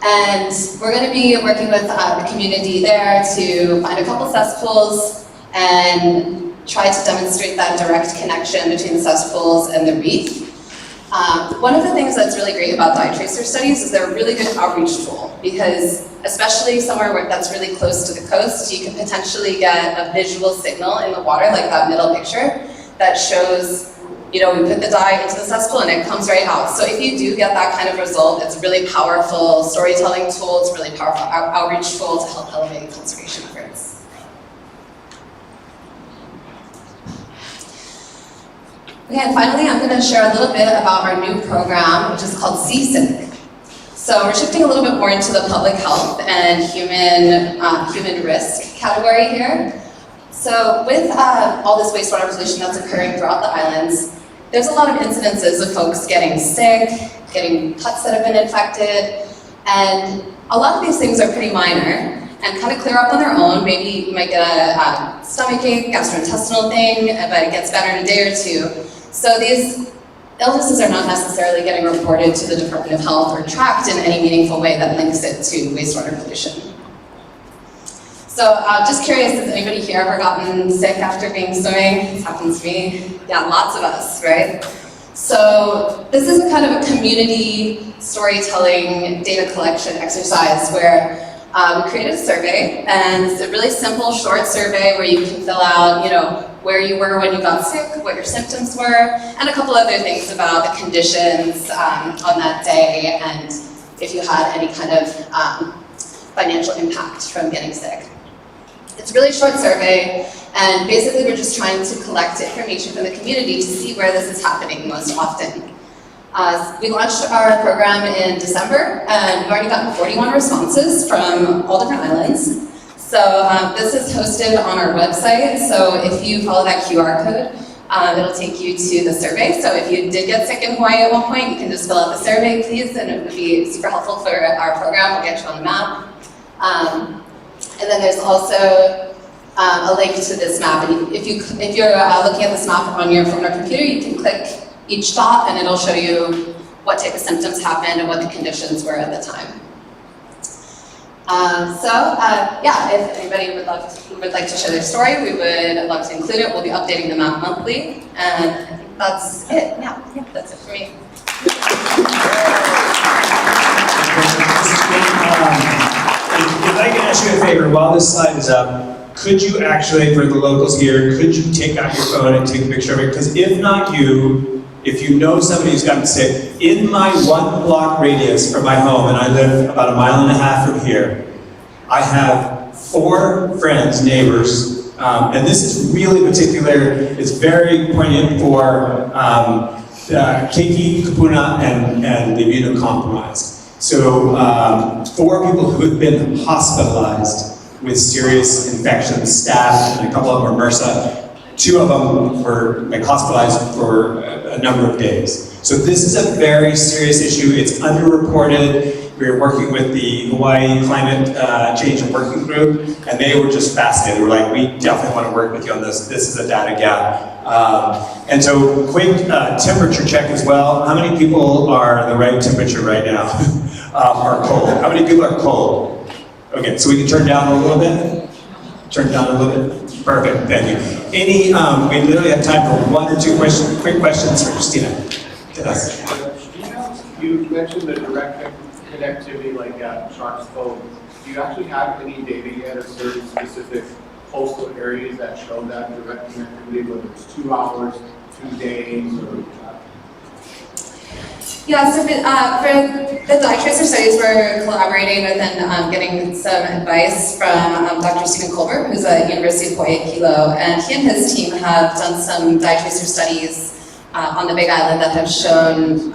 And we're going to be working with the community there to find a couple cesspools and try to demonstrate that direct connection between the cesspools and the reef. One of the things that's really great about dye tracer studies is they're a really good outreach tool, because especially somewhere where that's really close to the coast, you can potentially get a visual signal in the water, like that middle picture, that shows, you know, we put the dye into the cesspool and it comes right out. So if you do get that kind of result, it's a really powerful storytelling tool, it's a really powerful outreach tool to help elevate conservation efforts. Okay, and finally, I'm going to share a little bit about our new program, which is called CSync. So we're shifting a little bit more into the public health and human risk category here. So with all this wastewater pollution that's occurring throughout the islands, there's a lot of incidences of folks getting sick, getting cuts that have been infected, and a lot of these things are pretty minor and kind of clear up on their own. Maybe you might get a stomachache, gastrointestinal thing, but it gets better in a day or two. So these illnesses are not necessarily getting reported to the Department of Health or tracked in any meaningful way that links it to wastewater pollution. So just curious, has anybody here ever gotten sick after being swimming? This happens to me. Yeah, lots of us, right? So this is a kind of a community storytelling data collection exercise where we created a survey, and it's a really simple, short survey where you can fill out, you know, where you were when you got sick, what your symptoms were, and a couple other things about the conditions on that day, and if you had any kind of financial impact from getting sick. It's a really short survey, and basically we're just trying to collect information from the community to see where this is happening most often. We launched our program in December, and we've already gotten 41 responses from all different islands. So this is hosted on our website, so if you follow that QR code, it'll take you to the survey. So if you did get sick in Hawaii at one point, you can just fill out the survey, please, and it would be super helpful for our program. We'll get you on the map. And then there's also a link to this map. And if you're looking at this map on your phone or computer, you can click each dot and it'll show you what type of symptoms happened and what the conditions were at the time. Yeah, if anybody would like to share their story, we would love to include it. We'll be updating the map monthly, and I think that's it. Yeah, that's it for me. If I can ask you a favor, while this slide is up, could you actually, for the locals here, could you take out your phone and take a picture of it? Because if not you, if you know somebody who's gotten sick, in my 1 block radius from my home, and I live about 1.5 miles from here, I have 4 friends, neighbors, and this is really particular, it's very poignant for Keiki, Kapuna, and the immunocompromised. So 4 people who have been hospitalized with serious infections, staph, and a couple of them were MRSA. 2 of them were hospitalized for a number of days. So this is a very serious issue. It's underreported. We're working with the Hawaii Climate Change and Working Group, and they were just fascinated. They were like, we definitely want to work with you on this. This is a data gap. And so quick temperature check as well. How many people are the right temperature right now? Are cold? How many people are cold? Okay, so we can turn down a little bit? Turn down a little bit? Perfect, thank you. We literally have time for 1 or 2 quick questions for Christina. Yes. You mentioned the direct connectivity like Shark's Cove. Do you actually have any data yet of certain specific coastal areas that show that direct connectivity, whether it's 2 hours, 2 days, or Yeah, so for the dye tracer studies, we're collaborating with and getting some advice from Dr. Stephen Colbert, who's at University of Hawaii at Hilo, and he and his team have done some dye tracer studies on the Big Island that have shown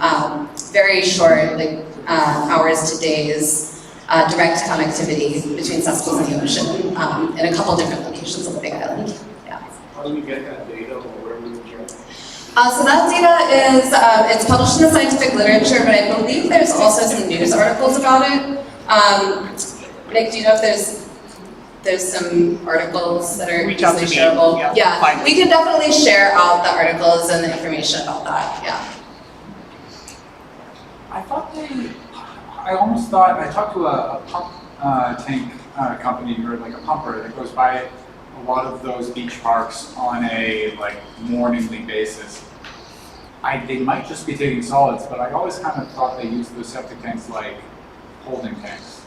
very short, like hours to days, direct connectivity between cesspools and the ocean in a couple different locations on the Big Island. Yeah. how do we get that data, or where we get it? So that data is, it's published in the scientific literature, but I believe there's also some news articles about it. Nick, do you know if there's some articles that are Reach out easily to me. shareable? Yeah, fine. We can definitely share out the articles and the information about that, yeah. I thought they I almost thought, I talked to a pump tank company, or like a pumper that goes by a lot of those beach parks on a like morningly basis. They might just be taking solids, but I always kind of thought they used those septic tanks like holding tanks.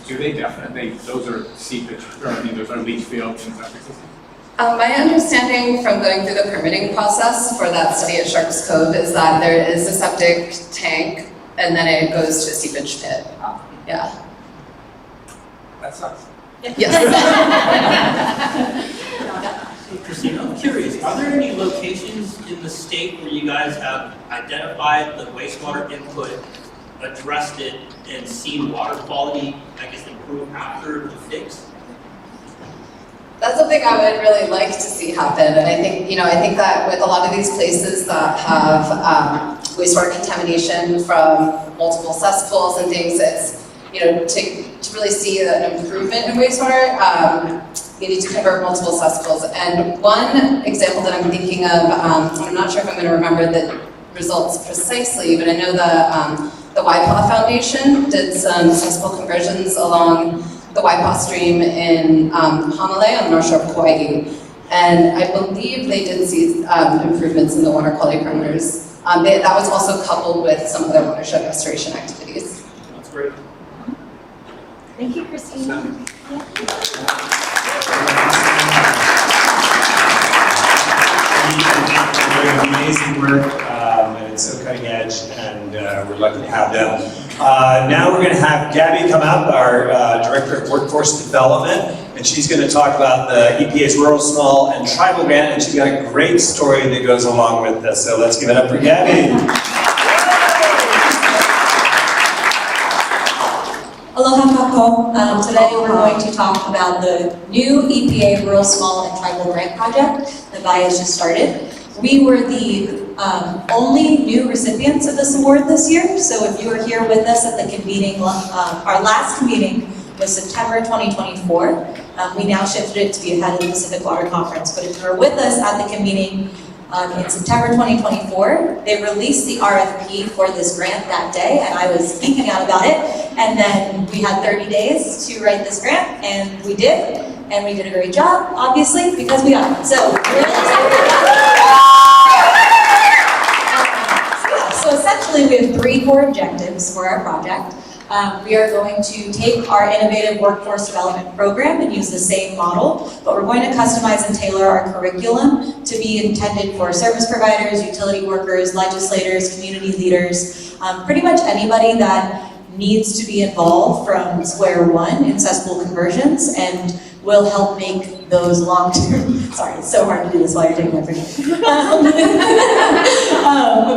Do they definitely, those are seepage, or I mean, those are leach fields and septic systems? My understanding from going through the permitting process for that study at Sharks Cove is that there is a septic tank and then it goes to a seepage pit. Yeah. That sucks. Yes. Christina, I'm curious, are there any locations in the state where you guys have identified the wastewater input, addressed it, and seen water quality, I guess, improve after the fix? That's something I would really like to see happen, and I think that with a lot of these places that have wastewater contamination from multiple cesspools and things, it's, to really see an improvement in wastewater, you need to convert multiple cesspools. And one example that I'm thinking of, I'm not sure if I'm going to remember the results precisely, but I know the WAI Foundation did some cesspool conversions along the Waipaw stream in Hanalei on the North Shore of Hawaii. And I believe they did see improvements in the water quality parameters. That was also coupled with some other watershed restoration activities. That's great. Thank you, Christina. You're doing amazing work, and it's so cutting edge, and we're lucky to have them. Now we're going to have Gabby come up, our Director of Workforce Development, and she's going to talk about the EPA's Rural, Small, and Tribal Grant, and she's got a great story that goes along with this. So let's give it up for Gabby. Aloha kako. Today we're going to talk about the new EPA Rural, Small, and Tribal Grant project that WAI has just started. We were the only new recipients of this award this year, so if you were here with us at the convening, our last convening was September 2024. We now shifted it to be ahead of the Pacific Water Conference, but if you were with us at the convening in September 2024, they released the RFP for this grant that day, and I was geeking out about it. And then we had 30 days to write this grant, and we did. And we did a great job, obviously, because we got it. So, so essentially, we have 3 core objectives for our project. We are going to take our innovative workforce development program and use the same model, but we're going to customize and tailor our curriculum to be intended for service providers, utility workers, legislators, community leaders, pretty much anybody that needs to be involved from square one in cesspool conversions, and will help make those long-term, sorry, it's so hard to do this while you're taking my break.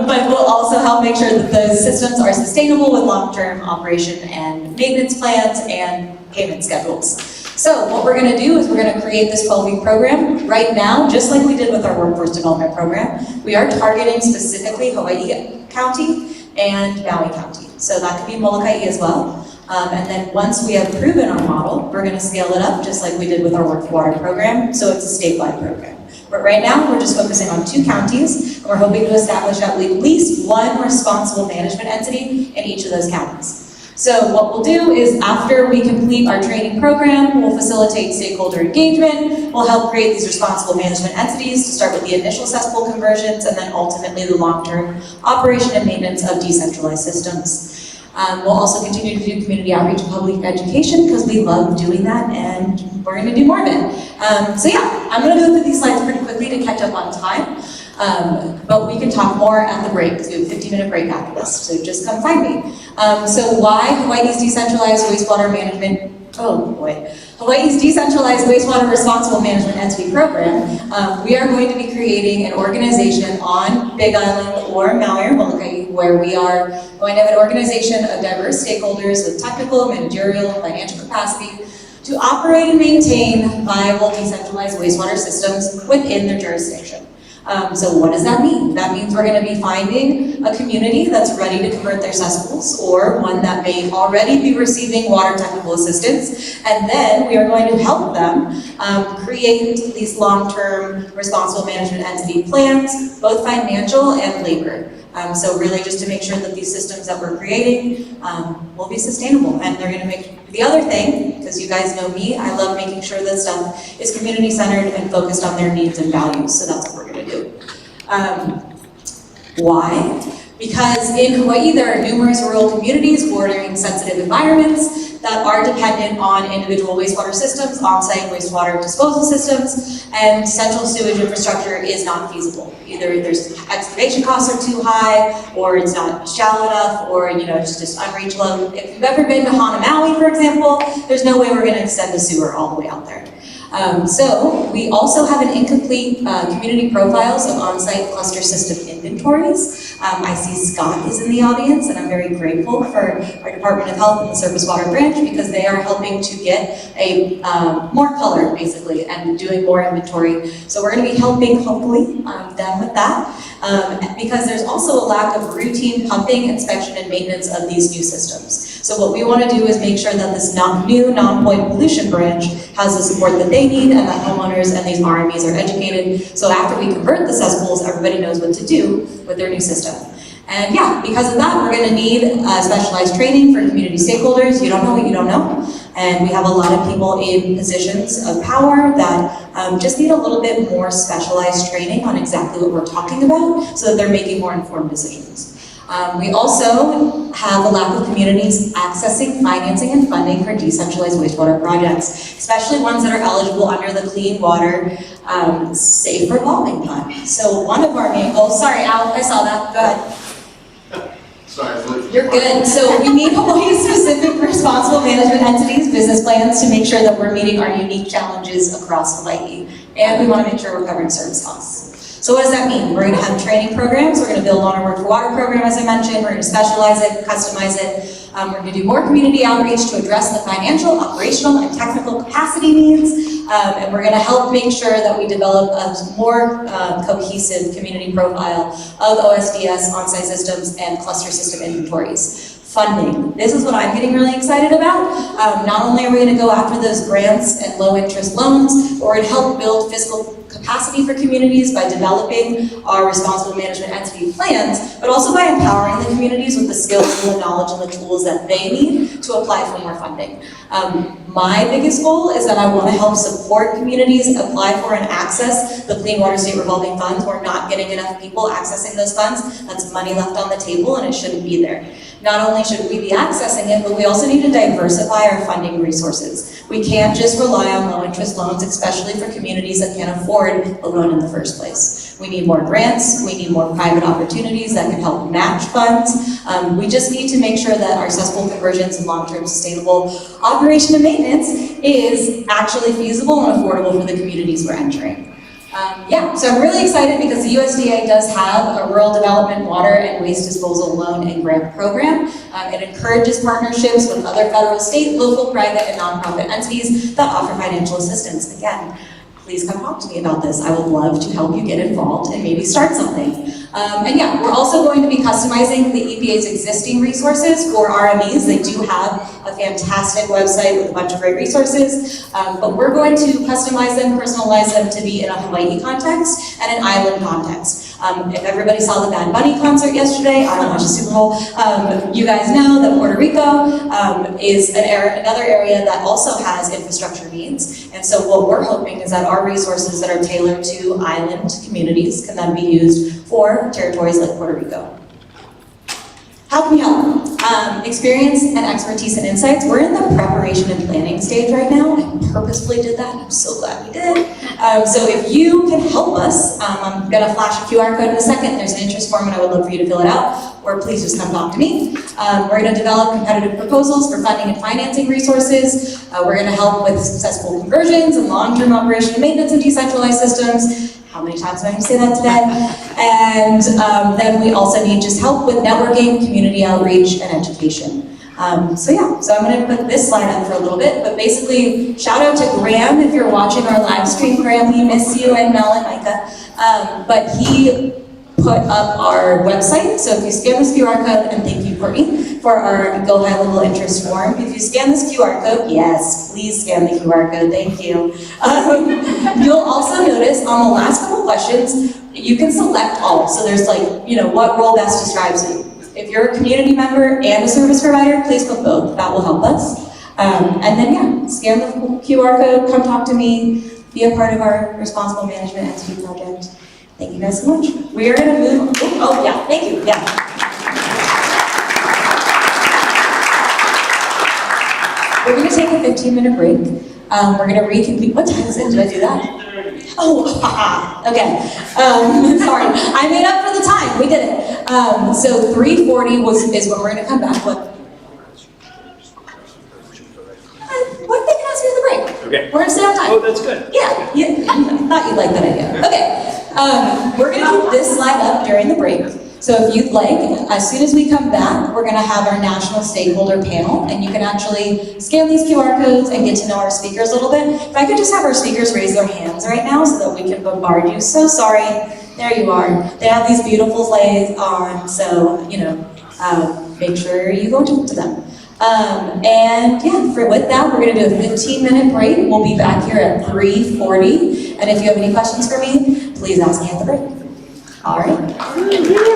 But we'll also help make sure that the systems are sustainable with long-term operation and maintenance plans and payment schedules. So what we're gonna do is we're gonna create this 12-week program. Right now, just like we did with our workforce development program, we are targeting specifically Hawaii County and Maui County. So that could be Molokai as well. And then once we have proven our model, we're going to scale it up just like we did with our Wastewater program, so it's a statewide program. But right now, we're just focusing on 2 counties, and we're hoping to establish at least 1 responsible management entity in each of those counties. So what we'll do is after we complete our training program, we'll facilitate stakeholder engagement, we'll help create these responsible management entities to start with the initial cesspool conversions and then ultimately the long-term operation and maintenance of decentralized systems. We'll also continue to do community outreach and public education because we love doing that and we're going to do more of it. So yeah, I'm going to go through these slides pretty quickly to catch up on time. But we can talk more at the break, because we have a 15-minute break after this, so just come find me. So why Hawaii's decentralized wastewater management, Hawaii's decentralized wastewater responsible management entity program. We are going to be creating an organization on Big Island or Maui or Molokai, where we are going to have an organization of diverse stakeholders with technical, managerial, and financial capacity to operate and maintain viable decentralized wastewater systems within their jurisdiction. So what does that mean? That means we're going to be finding a community that's ready to convert their cesspools, or one that may already be receiving water technical assistance, and then we are going to help them create these long-term responsible management entity plans, both financial and labor. So really just to make sure that these systems that we're creating will be sustainable, and they're gonna make, the other thing, because you guys know me, I love making sure that stuff is community-centered and focused on their needs and values, so that's what we're gonna do. Why? Because in Hawaii, there are numerous rural communities bordering sensitive environments that are dependent on individual wastewater systems, on-site wastewater disposal systems, and central sewage infrastructure is not feasible. Either there's excavation costs are too high, or it's not shallow enough, or it's just unreachable. If you've ever been to Hanamaui, for example, there's no way we're gonna extend the sewer all the way out there. So we also have an incomplete community profiles of on-site cluster system inventories. I see Scott is in the audience, and I'm very grateful for our Department of Health and the Surface Water Branch because they are helping to get a more color, basically, and doing more inventory. So we're going to be helping, hopefully, them with that, because there's also a lack of routine pumping, inspection, and maintenance of these new systems. So what we want to do is make sure that this new non-point pollution branch has the support that they need and that homeowners and these RMEs are educated. So after we convert the cesspools, everybody knows what to do with their new system. And yeah, because of that, we're going to need specialized training for community stakeholders. You don't know what you don't know. And we have a lot of people in positions of power that just need a little bit more specialized training on exactly what we're talking about so that they're making more informed decisions. We also have a lack of communities accessing financing and funding for decentralized wastewater projects, especially ones that are eligible under the Clean Water Safe Revolving Fund. So one of our main goals, sorry Al, I saw that, go ahead. Sorry, you're good. So we need Hawaii-specific responsible management entities, business plans to make sure that we're meeting our unique challenges across Hawaii. And we want to make sure we're covering service costs. So what does that mean? We're going to have training programs. We're going to build on our Work for Water program, as I mentioned. We're going to specialize it, customize it. We're going to do more community outreach to address the financial, operational, and technical capacity needs. And we're going to help make sure that we develop a more cohesive community profile of OSDS, on-site systems, and cluster system inventories. Funding. This is what I'm getting really excited about. Not only are we going to go after those grants and low interest loans, but we're going to help build fiscal capacity for communities by developing our responsible management entity plans, but also by empowering the communities with the skills and the knowledge and the tools that they need to apply for more funding. My biggest goal is that I want to help support communities apply for and access the Clean Water State Revolving Funds. We're not getting enough people accessing those funds. That's money left on the table and it shouldn't be there. Not only should we be accessing it, but we also need to diversify our funding resources. We can't just rely on low interest loans, especially for communities that can't afford a loan in the first place. We need more grants, we need more private opportunities that can help match funds. We just need to make sure that our cesspool conversions and long-term sustainable operation and maintenance is actually feasible and affordable for the communities we're entering. So I'm really excited because the USDA does have a Rural Development Water and Waste Disposal Loan and Grant Program. It encourages partnerships with other federal, state, local, private, and nonprofit entities that offer financial assistance. Again, please come talk to me about this. I would love to help you get involved and maybe start something. We're also going to be customizing the EPA's existing resources for RMEs. They do have a fantastic website with a bunch of great resources, but we're going to customize them, personalize them to be in a Hawaii context and an island context. If everybody saw the Bad Bunny concert yesterday, I don't watch the Super Bowl, you guys know that Puerto Rico is another area that also has infrastructure needs. And so what we're hoping is that our resources that are tailored to island communities can then be used for territories like Puerto Rico. How can we help? Experience and expertise and insights. We're in the preparation and planning stage right now. I purposefully did that, and I'm so glad we did. So if you can help us, I'm gonna flash a QR code in a second. There's an interest form and I would love for you to fill it out, or please just come talk to me. We're gonna develop competitive proposals for funding and financing resources. We're gonna help with successful conversions and long-term operation and maintenance of decentralized systems. How many times am I going to say that today? And then we also need just help with networking, community outreach, and education. So I'm going to put this slide up for a little bit, but basically, shout out to Graham if you're watching our live stream. Graham, we miss you, and Mel and Micah. But he put up our website. So if you scan this QR code, and thank you, Courtney, for our Go High Level Interest form. If you scan this QR code, yes, please scan the QR code, thank you. You'll also notice on the last couple questions, you can select all. So there's like, what role best describes you. If you're a community member and a service provider, please put both. That will help us. And then, scan the QR code, come talk to me, be a part of our responsible management entity project. Thank you guys so much. We are gonna move, thank you, We're gonna take a 15-minute break. We're gonna reconvene, what time is it? Did I do that? Oh, okay. Sorry, I made up for the time, we did it. So 3:40 is when we're gonna come back. What they can ask me in the break. Okay. We're gonna stay on time. Oh, that's good. Yeah, I thought you'd like that idea. Okay, we're gonna keep this slide up during the break. So if you'd like, as soon as we come back, we're gonna have our national stakeholder panel, and you can actually scan these QR codes and get to know our speakers a little bit. If I could just have our speakers raise their hands right now so that we can bombard you. So sorry, there you are. They have these beautiful sleighs on, so, make sure you go talk to them. With that, we're gonna do a 15-minute break. We'll be back here at 3:40. And if you have any questions for me, please ask me at the break. All right. 9 minutes.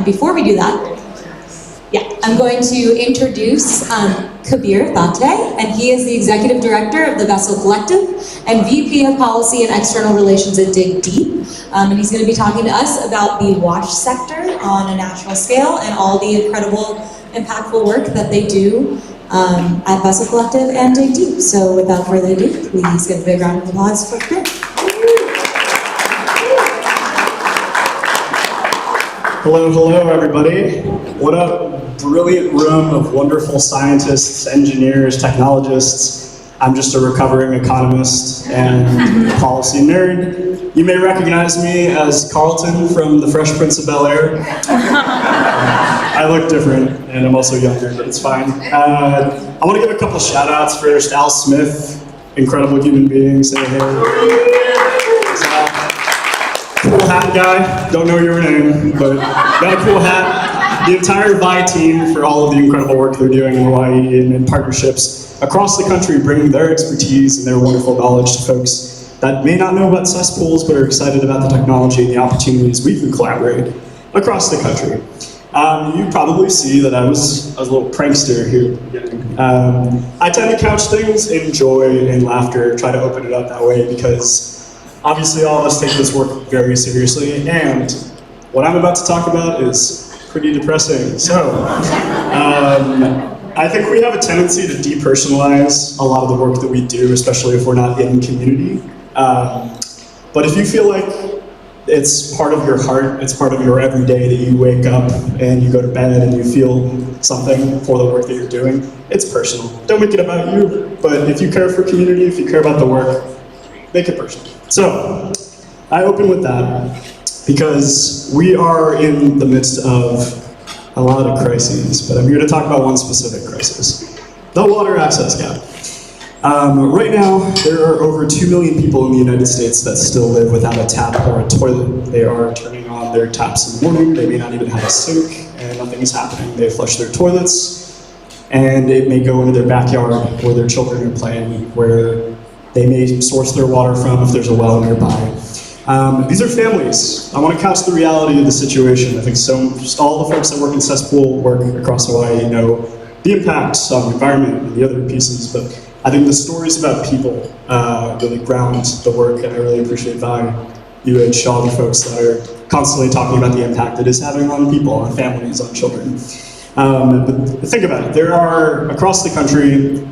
before we do that, I'm going to introduce Kabir Thante, and he is the Executive Director of the Vessel Collective and VP of Policy and External Relations at Dig Deep. And he's going to be talking to us about the wash sector on a national scale and all the incredible, impactful work that they do at Vessel Collective and Dig Deep. So without further ado, please give a big round of applause for Kabir. Hello, everybody. What a brilliant room of wonderful scientists, engineers, technologists. I'm just a recovering economist and policy nerd. You may recognize me as Carlton from The Fresh Prince of Bel-Air. I look different, and I'm also younger, but it's fine. I want to give a couple shout outs first. Al Smith, incredible human being, say hey. Cool hat guy, don't know your name, but got a cool hat. The entire WAI team for all of the incredible work they're doing in Hawaii and in partnerships across the country, bringing their expertise and their wonderful knowledge to folks that may not know about cesspools but are excited about the technology and the opportunities we can collaborate across the country. You probably see that I was a little prankster here at the beginning. I tend to couch things in joy and laughter, try to open it up that way because obviously all of us take this work very seriously, and what I'm about to talk about is pretty depressing. So, I think we have a tendency to depersonalize a lot of the work that we do, especially if we're not in community. But if you feel like it's part of your heart, it's part of your everyday that you wake up and you go to bed and you feel something for the work that you're doing, it's personal. Don't make it about you, but if you care for community, if you care about the work, make it personal. So, I open with that because we are in the midst of a lot of crises, but I'm here to talk about one specific crisis, the water access gap. Right now, there are over 2 million people in the United States that still live without a tap or a toilet. They are turning on their taps in the morning, they may not even have a sink, and nothing is happening. They flush their toilets, and it may go into their backyard where their children are playing, where they may source their water from if there's a well nearby. These are families. I want to couch the reality of the situation. I think all the folks that work in cesspool work across Hawaii know the impacts on the environment and the other pieces, but I think the stories about people really ground the work, and I really appreciate you and all the folks that are constantly talking about the impact it is having on people, on families, on children. But think about it. There are, across the country,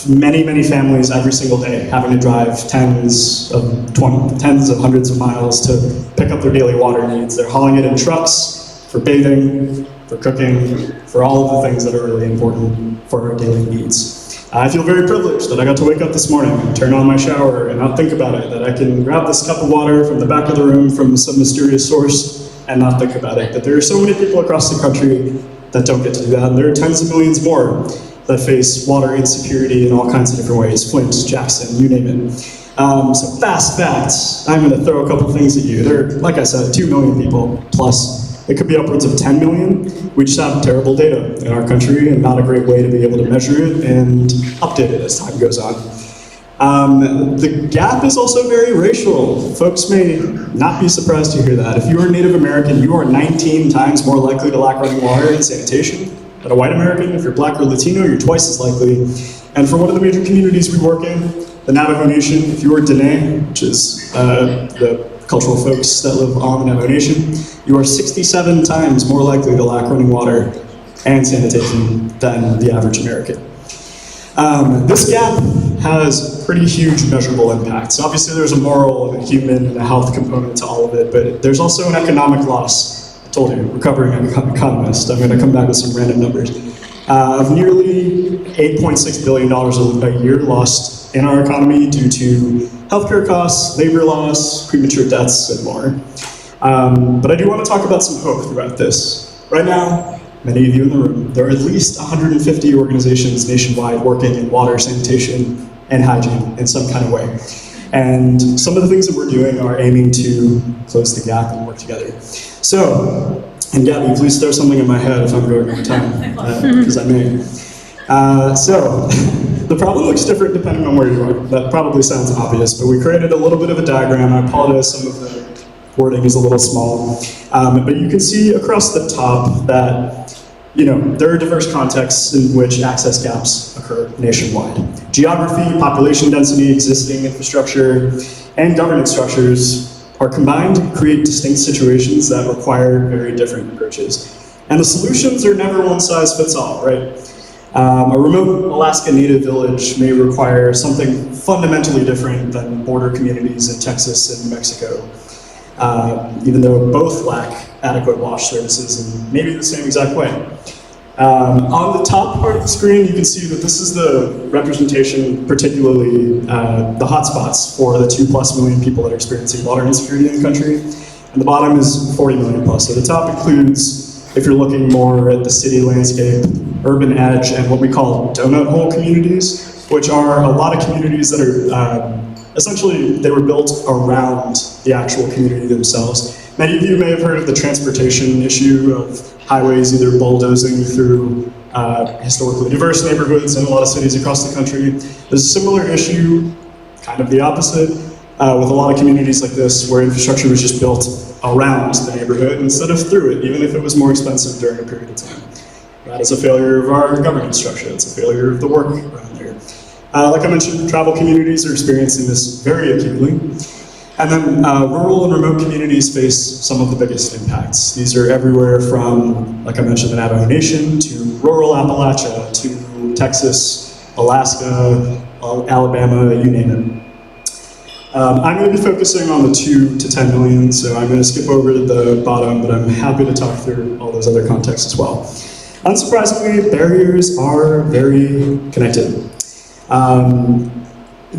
many families every single day having to drive tens of hundreds of miles to pick up their daily water needs. They're hauling it in trucks for bathing, for cooking, for all of the things that are really important for our daily needs. I feel very privileged that I got to wake up this morning and turn on my shower and not think about it, that I can grab this cup of water from the back of the room from some mysterious source and not think about it. That there are so many people across the country that don't get to do that, and there are tens of millions more that face water insecurity in all kinds of different ways. Flint, Jackson, you name it. So fast facts, I'm gonna throw a couple things at you. There are, like I said, 2 million people plus. It could be upwards of 10 million. We just have terrible data in our country and not a great way to be able to measure it and update it as time goes on. The gap is also very racial. Folks may not be surprised to hear that. If you are Native American, you are 19 times more likely to lack running water and sanitation than a white American. If you're Black or Latino, you're twice as likely. And for one of the major communities we work in, the Navajo Nation, if you are Dene, which is the cultural folks that live on the Navajo Nation, you are 67 times more likely to lack running water and sanitation than the average American. This gap has pretty huge measurable impacts. Obviously there's a moral and a human and a health component to all of it, but there's also an economic loss. I told you, recovering economist, I'm gonna come back with some random numbers. Of nearly $8.6 billion a year lost in our economy due to healthcare costs, labor loss, premature deaths, and more. But I do want to talk about some hope throughout this. Right now, many of you in the room, there are at least 150 organizations nationwide working in water, sanitation, and hygiene in some kind of way. And some of the things that we're doing are aiming to close the gap and work together. So, and Gabby, please throw something in my head if I'm going over time, because I may. So, the problem looks different depending on where you are. That probably sounds obvious, but we created a little bit of a diagram. I apologize, some of the wording is a little small. But you can see across the top that there are diverse contexts in which access gaps occur nationwide. Geography, population density, existing infrastructure, and governance structures are combined to create distinct situations that require very different approaches. And the solutions are never one size fits all, right? A remote Alaska Native village may require something fundamentally different than border communities in Texas and New Mexico, even though both lack adequate wash services in maybe the same exact way. On the top part of the screen, you can see that this is the representation, particularly the hotspots for the 2+ million people that are experiencing water insecurity in the country. And the bottom is 40 million plus. So the top includes, if you're looking more at the city landscape, urban edge, and what we call donut hole communities, which are a lot of communities that are essentially, they were built around the actual community themselves. Many of you may have heard of the transportation issue of highways either bulldozing through historically diverse neighborhoods in a lot of cities across the country. There's a similar issue, kind of the opposite, with a lot of communities like this where infrastructure was just built around the neighborhood instead of through it, even if it was more expensive during a period of time. That is a failure of our governance structure. It's a failure of the work around there. Like I mentioned, travel communities are experiencing this very acutely. And then rural and remote communities face some of the biggest impacts. These are everywhere from, like I mentioned, the Navajo Nation, to rural Appalachia, to Texas, Alaska, Alabama, you name it. I'm going to be focusing on the 2 to 10 million, so I'm going to skip over to the bottom, but I'm happy to talk through all those other contexts as well. Unsurprisingly, barriers are very connected.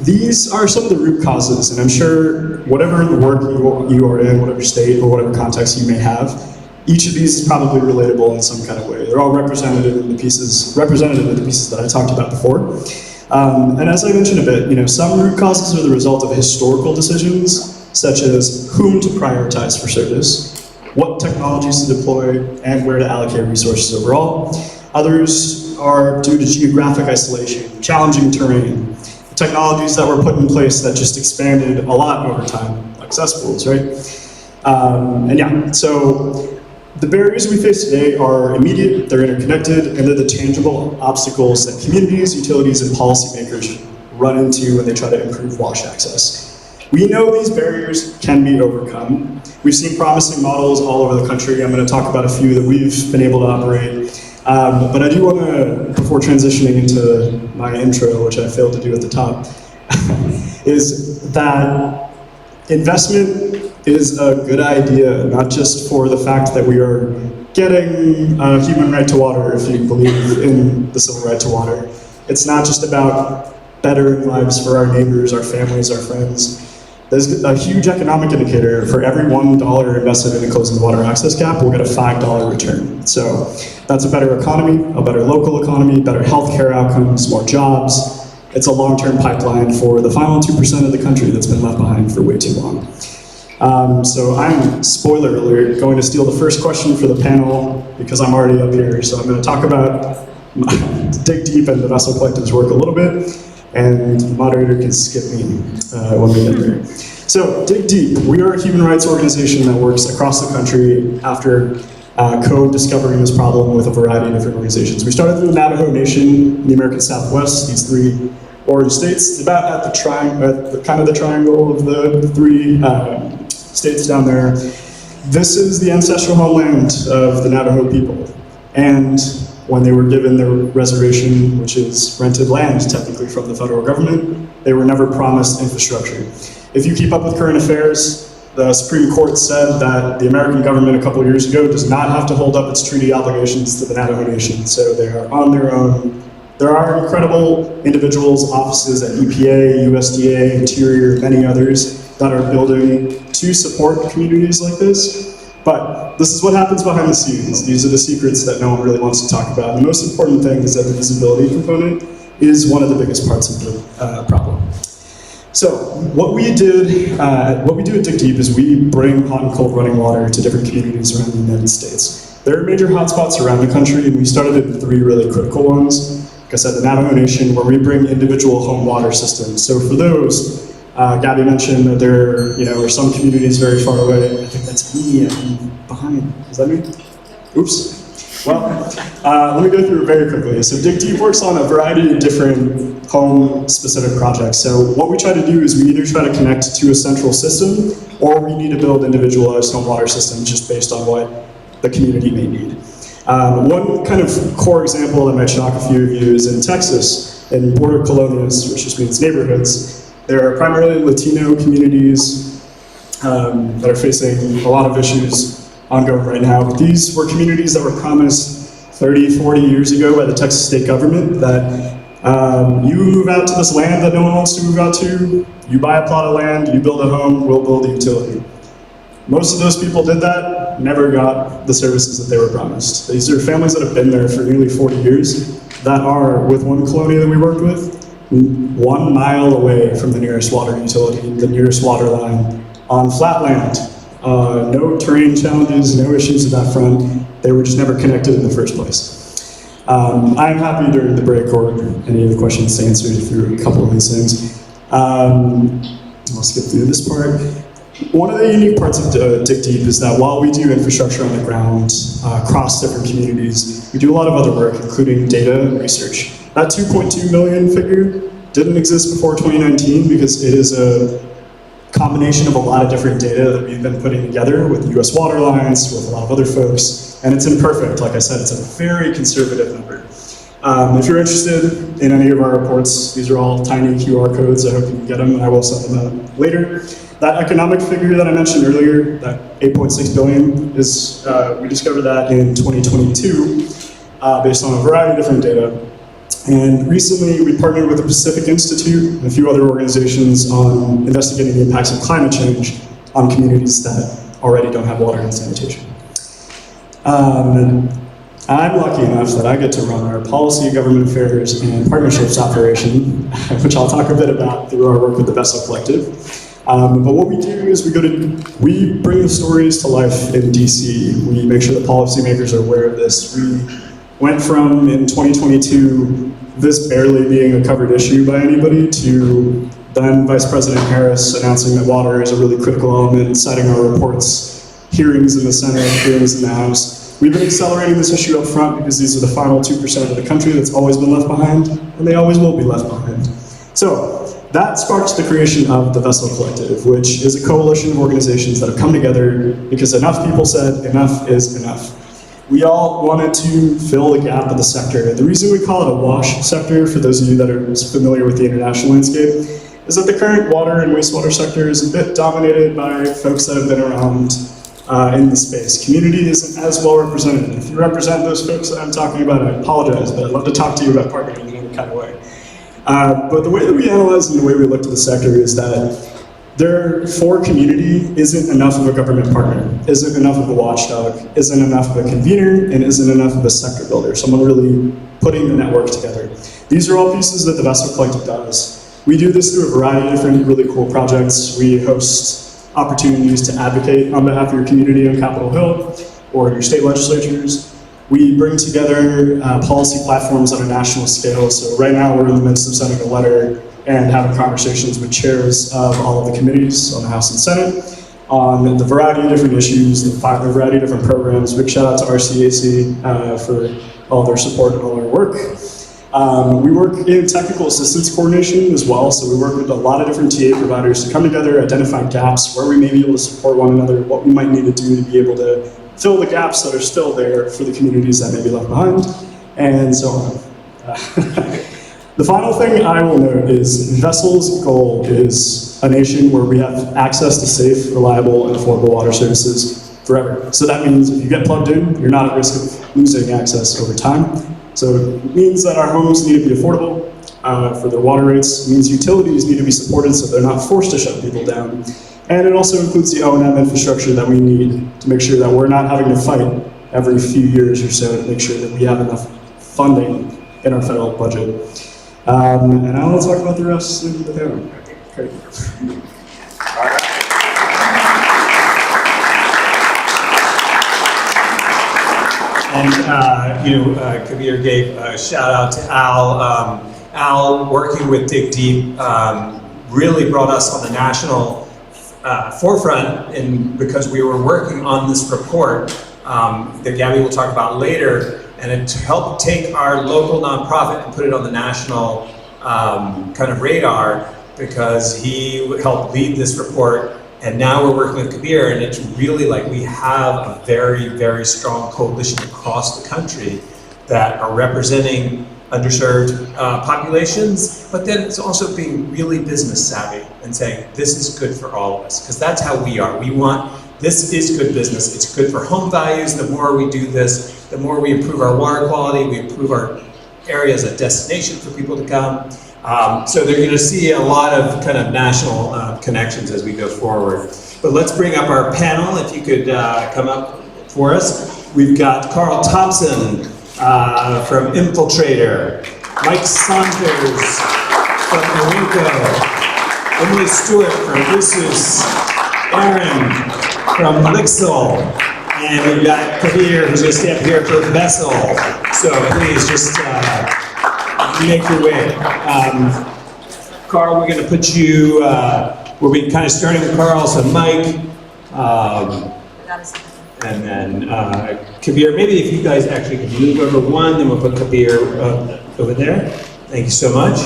These are some of the root causes, and I'm sure whatever the work you are in, whatever state or whatever context you may have, each of these is probably relatable in some kind of way. They're all representative of the pieces that I talked about before. And as I mentioned a bit, some root causes are the result of historical decisions, such as whom to prioritize for service, what technologies to deploy, and where to allocate resources overall. Others are due to geographic isolation, challenging terrain, technologies that were put in place that just expanded a lot over time, like cesspools, right? So the barriers we face today are immediate, they're interconnected, and they're the tangible obstacles that communities, utilities, and policymakers run into when they try to improve wash access. We know these barriers can be overcome. We've seen promising models all over the country. I'm going to talk about a few that we've been able to operate. But I do want to, before transitioning into my intro, which I failed to do at the top, is that investment is a good idea, not just for the fact that we are getting a human right to water, if you believe in the civil right to water. It's not just about bettering lives for our neighbors, our families, our friends. There's a huge economic indicator. For every $1 invested in closing the water access gap, we'll get a $5 return. So that's a better economy, a better local economy, better healthcare outcomes, more jobs. It's a long-term pipeline for the final 2% of the country that's been left behind for way too long. So I'm, spoiler alert, going to steal the first question for the panel because I'm already up here. So I'm going to talk about, dig deep into Vessel Collective's work a little bit, and the moderator can skip me when we get there. So, Dig Deep. We are a human rights organization that works across the country after co-discovering this problem with a variety of different organizations. We started with the Navajo Nation in the American Southwest, these 3 orange states, about at the kind of the triangle of the 3 states down there. This is the ancestral homeland of the Navajo people. And when they were given their reservation, which is rented land technically from the federal government, they were never promised infrastructure. If you keep up with current affairs, the Supreme Court said that the American government a couple of years ago does not have to hold up its treaty obligations to the Navajo Nation, so they are on their own. There are incredible individuals, offices at EPA, USDA, Interior, many others that are building to support communities like this. But this is what happens behind the scenes. These are the secrets that no one really wants to talk about. And the most important thing is that the visibility component is one of the biggest parts of the problem. So what we do at Dig Deep is we bring hot and cold running water to different communities around the United States. There are major hotspots around the country, and we started at 3 really critical ones. Like I said, the Navajo Nation, where we bring individual home water systems. So for those, Gabby mentioned that there, are some communities very far away. I think that's me. I'm behind. Is that me? Oops. Well, let me go through it very quickly. So Dig Deep works on a variety of different home-specific projects. So what we try to do is we either try to connect to a central system, or we need to build individualized home water systems just based on what the community may need. One kind of core example that might shock a few of you is in Texas, in border colonias, which just means neighborhoods. There are primarily Latino communities that are facing a lot of issues ongoing right now. But these were communities that were promised 30, 40 years ago by the Texas state government that you move out to this land that no one wants to move out to, you buy a plot of land, you build a home, we'll build a utility. Most of those people did that, never got the services that they were promised. These are families that have been there for nearly 40 years that are, with one colonia that we worked with, 1 mile away from the nearest water utility, the nearest water line, on flat land. No terrain challenges, no issues at that front. They were just never connected in the first place. I'm happy during the break or any of the questions to answer through a couple of these things. I'll skip through this part. One of the unique parts of Dig Deep is that while we do infrastructure on the ground across different communities, we do a lot of other work, including data and research. That 2.2 million figure didn't exist before 2019 because it is a combination of a lot of different data that we've been putting together with US water lines, with a lot of other folks, and it's imperfect. Like I said, it's a very conservative number. If you're interested in any of our reports, these are all tiny QR codes. I hope you can get them, and I will send them out later. That economic figure that I mentioned earlier, that 8.6 billion, is we discovered that in 2022 based on a variety of different data. And recently, we partnered with the Pacific Institute and a few other organizations on investigating the impacts of climate change on communities that already don't have water and sanitation. I'm lucky enough that I get to run our policy, government affairs, and partnerships operation, which I'll talk a bit about through our work with the Vessel Collective. But what we do is we bring the stories to life in DC. We make sure the policymakers are aware of this. We went from, in 2022, this barely being a covered issue by anybody to then Vice President Harris announcing that water is a really critical element, citing our reports, hearings in the Senate, hearings in the House. We've been accelerating this issue up front because these are the final 2% of the country that's always been left behind, and they always will be left behind. So that sparks the creation of the Vessel Collective, which is a coalition of organizations that have come together because enough people said enough is enough. We all wanted to fill the gap of the sector. The reason we call it a WASH sector, for those of you that are familiar with the international landscape, is that the current water and wastewater sector is a bit dominated by folks that have been around in the space. Community isn't as well represented. If you represent those folks that I'm talking about, I apologize, but I'd love to talk to you about partnering in any kind of way. But the way that we analyze and the way we look to the sector is that for community isn't enough of a government partner, isn't enough of a watchdog, isn't enough of a convener, and isn't enough of a sector builder, someone really putting the network together. These are all pieces that the Vessel Collective does. We do this through a variety of different really cool projects. We host opportunities to advocate on behalf of your community on Capitol Hill or your state legislatures. We bring together policy platforms on a national scale. So right now we're in the midst of sending a letter and having conversations with chairs of all of the committees on the House and Senate on the variety of different issues, the variety of different programs. Big shout out to RCAC for all their support and all our work. We work in technical assistance coordination as well, so we work with a lot of different TA providers to come together, identify gaps, where we may be able to support one another, what we might need to do to be able to fill the gaps that are still there for the communities that may be left behind, and so on. The final thing I will note is Vessel's goal is a nation where we have access to safe, reliable, and affordable water services forever. So that means if you get plugged in, you're not at risk of losing access over time. So it means that our homes need to be affordable for their water rates. It means utilities need to be supported so they're not forced to shut people down. And it also includes the O&M infrastructure that we need to make sure that we're not having to fight every few years or so to make sure that we have enough funding in our federal budget. And I will talk about the rest of the panel. Great. And Kabir gave a shout out to Al. Al, working with Dig Deep, really brought us on the national forefront because we were working on this report that Gabby will talk about later, and it helped take our local nonprofit and put it on the national kind of radar, because he helped lead this report. And now we're working with Kabir, and it's really like we have a very, very strong coalition across the country that are representing underserved populations, but then it's also being really business savvy and saying, this is good for all of us, because that's how we are. We want, this is good business. It's good for home values. The more we do this, the more we improve our water quality, we improve our area as a destination for people to come. So they're going to see a lot of kind of national connections as we go forward. But let's bring up our panel, if you could come up for us. We've got Carl Thompson from Infiltrator, Mike Saunders from Arinco, Emily Stewart from Bruce's, Aaron from Lixil, and we've got Kabir, who's going to stay up here for Vessel. So please just make your way. Carl, we're going to put you, we'll be kind of starting with Carl, so Mike, and then Kabir. Maybe if you guys actually can move over one, then we'll put Kabir over there. Thank you so much.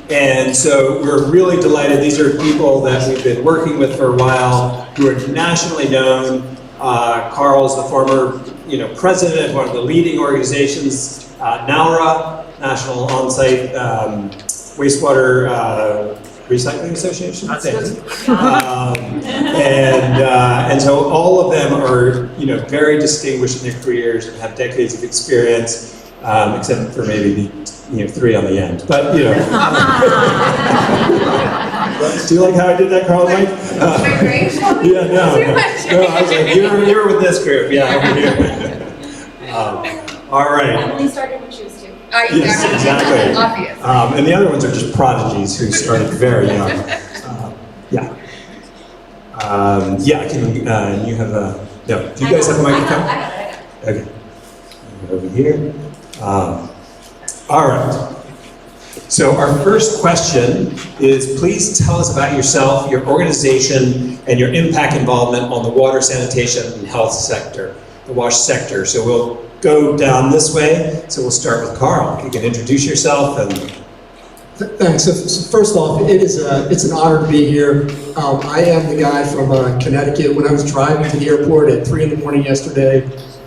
And so we're really delighted. These are people that we've been working with for a while, who are nationally known. Carl's the former, president of one of the leading organizations, NAURA, National On-Site Wastewater Recycling Association. And so all of them are, very distinguished in their careers and have decades of experience, except for maybe the, 3 on the end. But do you like how I did that, Carl? Mike? Yeah, no. I was like, you're with this group, yeah, over here. All right. Emily started when she was 2. Yes, exactly. Obvious. And the other ones are just prodigies who started very young. Yeah. Can you have a, no, do you guys have a microphone? Okay. Over here. All right. So our first question is, please tell us about yourself, your organization, and your impact involvement on the water, sanitation, and health sector, the WASH sector. So we'll go down this way. So we'll start with Carl. If you can introduce yourself and. Thanks. So first off, it's an honor to be here. I am the guy from Connecticut. When I was driving to the airport at 3 in the morning yesterday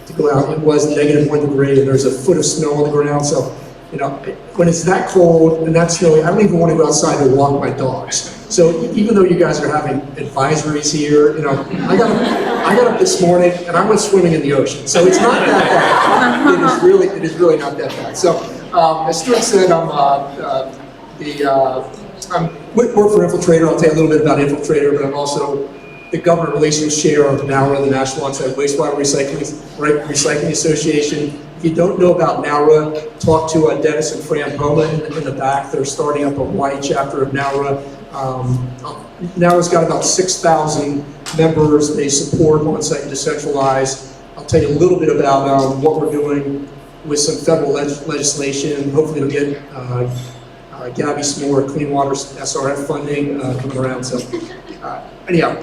to go out, it was -1 degree and there's a foot of snow on the ground. So, when it's that cold and that snowy, I don't even want to go outside to walk my dogs. So even though you guys are having advisories here, I got up this morning and I went swimming in the ocean. So it's not that bad. It is really not that bad. So as Stuart said, I work for Infiltrator. I'll tell you a little bit about Infiltrator, but I'm also the government relations chair of NAURA, the National On-Site Wastewater Recycling Association. If you don't know about NAURA, talk to Dennis and Fran Boma in the back. They're starting up a Hawaii chapter of NAURA. NAURA's got about 6,000 members. They support on-site and decentralized. I'll tell you a little bit about what we're doing with some federal legislation. Hopefully we'll get Gabby some more clean water SRF funding coming around. So anyhow,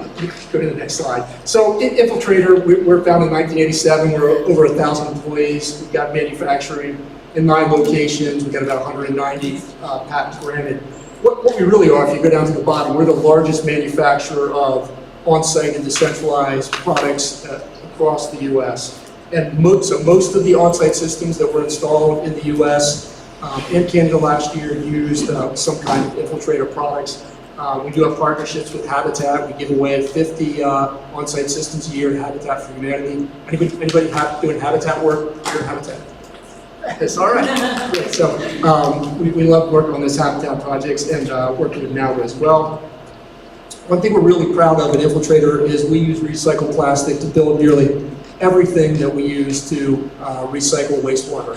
go to the next slide. So Infiltrator, we're founded in 1987. We're over 1,000 employees. We've got manufacturing in 9 locations. We've got about 190 patents granted. What we really are, if you go down to the bottom, we're the largest manufacturer of on-site and decentralized products across the U.S. And so most of the on-site systems that were installed in the U.S. And Canada last year used some kind of Infiltrator products. We do have partnerships with Habitat. We give away 50 on-site systems a year to Habitat for Humanity. Anybody doing Habitat work? Here at Habitat? Yes, all right. Great. So we love working on these Habitat projects and working with NAURA as well. One thing we're really proud of at Infiltrator is we use recycled plastic to build nearly everything that we use to recycle wastewater.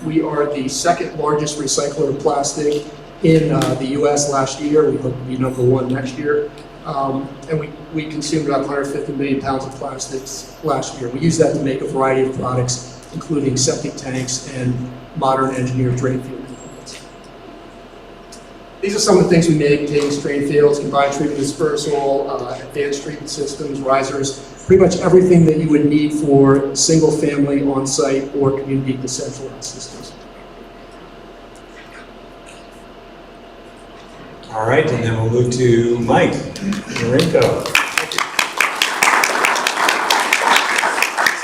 We are the second largest recycler of plastic in the U.S. last year. We hope to be number 1 next year. And we consumed about 150 million pounds of plastics last year. We use that to make a variety of products, including septic tanks and modern engineered drain field components. These are some of the things we make: tailings drain fields, combined treatment dispersal, advanced treatment systems, risers, pretty much everything that you would need for single-family on-site or community decentralized systems. All right, and then we'll move to Mike Marinko.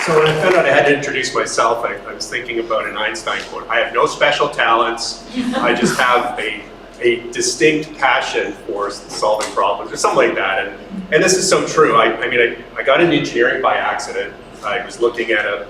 So when I found out I had to introduce myself, I was thinking about an Einstein quote. I have no special talents. I just have a distinct passion for solving problems, or something like that. And this is so true. I got into engineering by accident. I was looking at a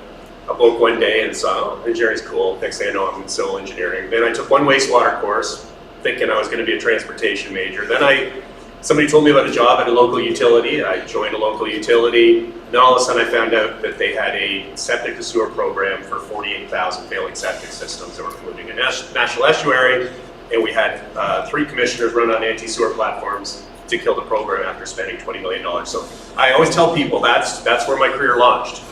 book one day and saw, oh, engineering's cool. Next thing I know, I'm in civil engineering. Then I took one wastewater course, thinking I was going to be a transportation major. Then somebody told me about a job at a local utility. I joined a local utility. Then all of a sudden I found out that they had a septic to sewer program for 48,000 failing septic systems that were polluting a national estuary. And we had 3 commissioners run on anti-sewer platforms to kill the program after spending $20 million. So I always tell people that's where my career launched,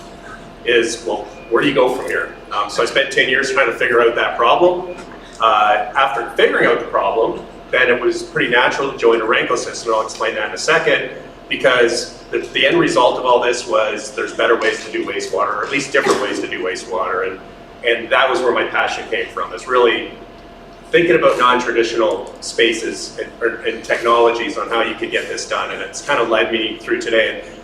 is, well, where do you go from here? So I spent 10 years trying to figure out that problem. After figuring out the problem, then it was pretty natural to join a Renko system, and I'll explain that in a second, because the end result of all this was there's better ways to do wastewater, or at least different ways to do wastewater, and that was where my passion came from. It's really thinking about non-traditional spaces and technologies on how you could get this done, and it's kind of led me through today. And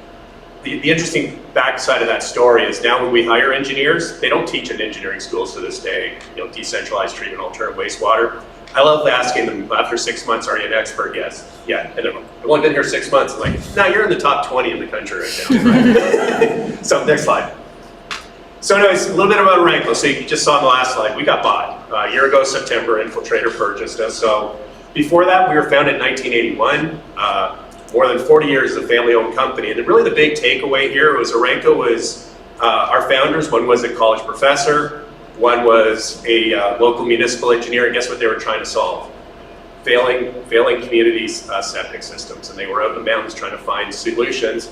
the interesting backside of that story is now when we hire engineers, they don't teach in engineering schools to this day, decentralized treatment, alternative wastewater. I love asking them after 6 months, are you an expert? Yes. Yeah, and I've only been here 6 months. I'm like, no, you're in the top 20 in the country right now. So next slide. So anyways, a little bit about Renko. So you just saw in the last slide, we got bought. A year ago, September, Infiltrator purchased us. So before that, we were founded in 1981. More than 40 years as a family-owned company. And really the big takeaway here was Renko was our founders. One was a college professor. One was a local municipal engineer. And guess what they were trying to solve? Failing communities' septic systems. And they were out in the mountains trying to find solutions.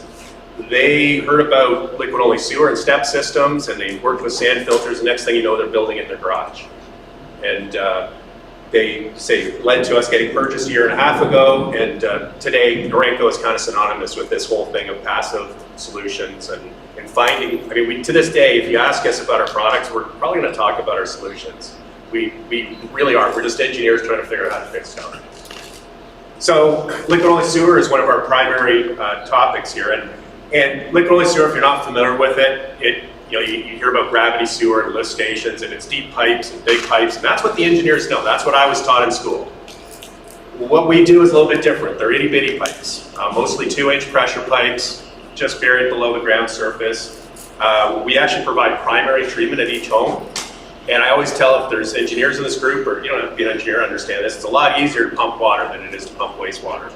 They heard about liquid-only sewer and step systems, and they worked with sand filters. The next thing you know, they're building it in their garage. And they led to us getting purchased a year and a half ago, and today Renko is kind of synonymous with this whole thing of passive solutions and finding, to this day, if you ask us about our products, we're probably going to talk about our solutions. We really are. We're just engineers trying to figure out how to fix stuff. So liquid-only sewer is one of our primary topics here, and liquid-only sewer, if you're not familiar with it, you hear about gravity sewer and lift stations, and it's deep pipes and big pipes, and that's what the engineers know. That's what I was taught in school. What we do is a little bit different. They're itty-bitty pipes, mostly 2-inch pressure pipes, just buried below the ground surface. We actually provide primary treatment at each home, and I always tell if there's engineers in this group, or you don't have to be an engineer to understand this, it's a lot easier to pump water than it is to pump wastewater.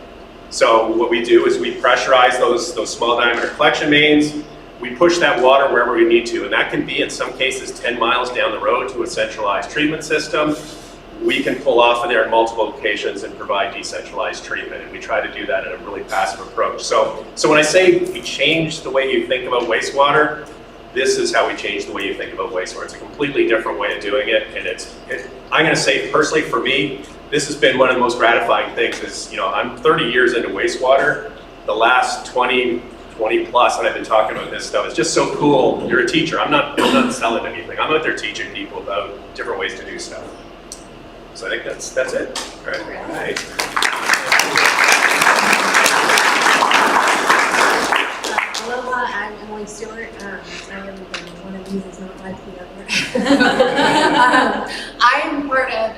So what we do is we pressurize those small diameter collection mains. We push that water wherever we need to, and that can be, in some cases, 10 miles down the road to a centralized treatment system. We can pull off of there in multiple locations and provide decentralized treatment, and we try to do that in a really passive approach. So when I say we change the way you think about wastewater, this is how we change the way you think about wastewater. It's a completely different way of doing it, and I'm going to say, personally, for me, this has been one of the most gratifying things. Is I'm 30 years into wastewater. The last 20 plus, and I've been talking about this stuff. It's just so cool. You're a teacher. I'm not selling anything. I'm out there teaching people about different ways to do stuff. So I think that's it. All right. Aloha, I'm Emily Stewart. I am one of these is not like the other. I'm part of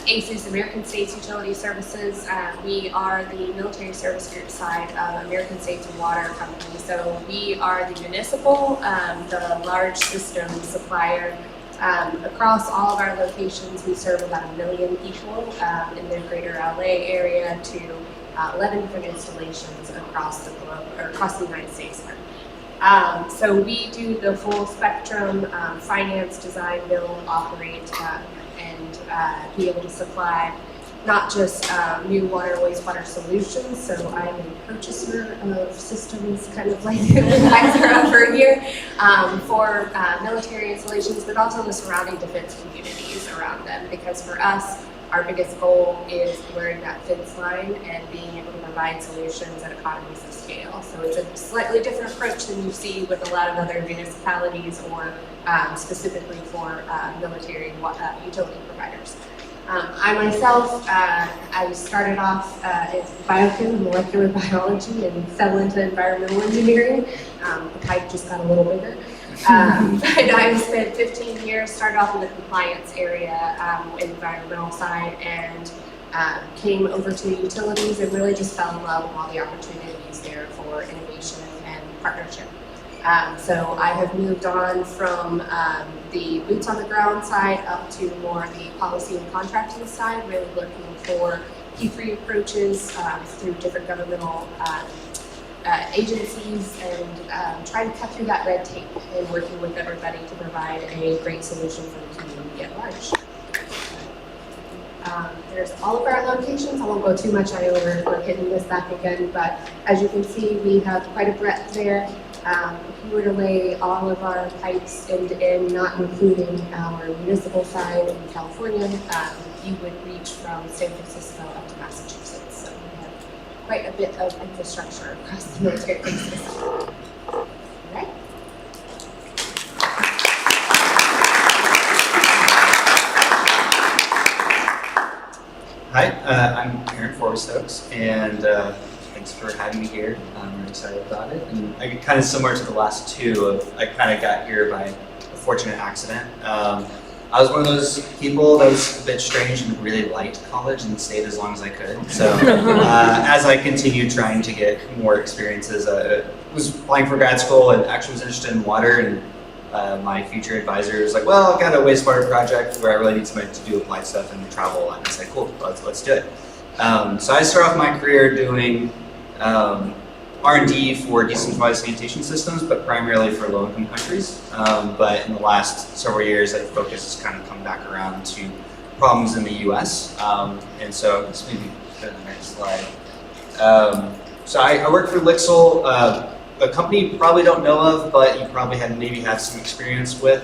ACES, American States Utility Services. We are the military service group side of American States Water Company. So we are the municipal, the large system supplier. Across all of our locations, we serve about 1 million people in the greater LA area to 11 different installations across the globe, or across the United States. So we do the full spectrum, finance, design, build, operate, and be able to supply not just new water, wastewater solutions. So I'm a purchaser of systems, kind of like the guys are over here, for military installations, but also the surrounding defense communities around them. Because for us, Our biggest goal is blurring that fence line and being able to provide solutions at economies of scale. So it's a slightly different approach than you see with a lot of other municipalities or specifically for military utility providers. I myself, I started off in biochem and molecular biology and fell into environmental engineering. The pipe just got a little bigger. But I spent 15 years, started off in the compliance area, environmental side, and came over to utilities and really just fell in love with all the opportunities there for innovation and partnership. So I have moved on from the boots on the ground side up to more the policy and contracting side, really looking for P3 approaches through different governmental agencies and trying to cut through that red tape and working with everybody to provide a great solution for the community at large. There's all of our locations. I won't go too much over. We're hitting this back again, but as you can see, we have quite a breadth there. If you were to lay all of our pipes end to end, not including our municipal side in California, you would reach from San Francisco up to Massachusetts. So we have quite a bit of infrastructure across the military bases. All right. Hi, I'm Aaron Forstokes, and thanks for having me here. I'm really excited about it. And I get kind of similar to the last two. I kind of got here by a fortunate accident. I was one of those people that was a bit strange and really liked college and stayed as long as I could. So as I continued trying to get more experiences, I was applying for grad school and actually was interested in water. And my future advisor was like, well, I've got a wastewater project where I really need somebody to do applied stuff and travel a lot. And I said, cool, let's do it. So I started off my career doing R&D for decentralized sanitation systems, but primarily for low-income countries. But in the last several years, that focus has kind of come back around to problems in the US. And so let's maybe go to the next slide. So I work for Lixil, a company you probably don't know of, but you probably maybe have some experience with.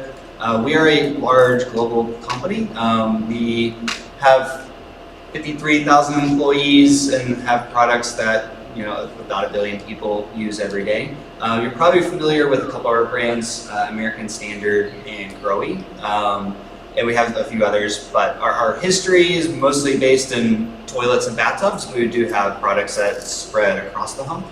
We are a large global company. We have 53,000 employees and have products that about 1 billion people use every day. You're probably familiar with a couple of our brands, American Standard and Growy, and we have a few others, but our history is mostly based in toilets and bathtubs. We do have products that spread across the home.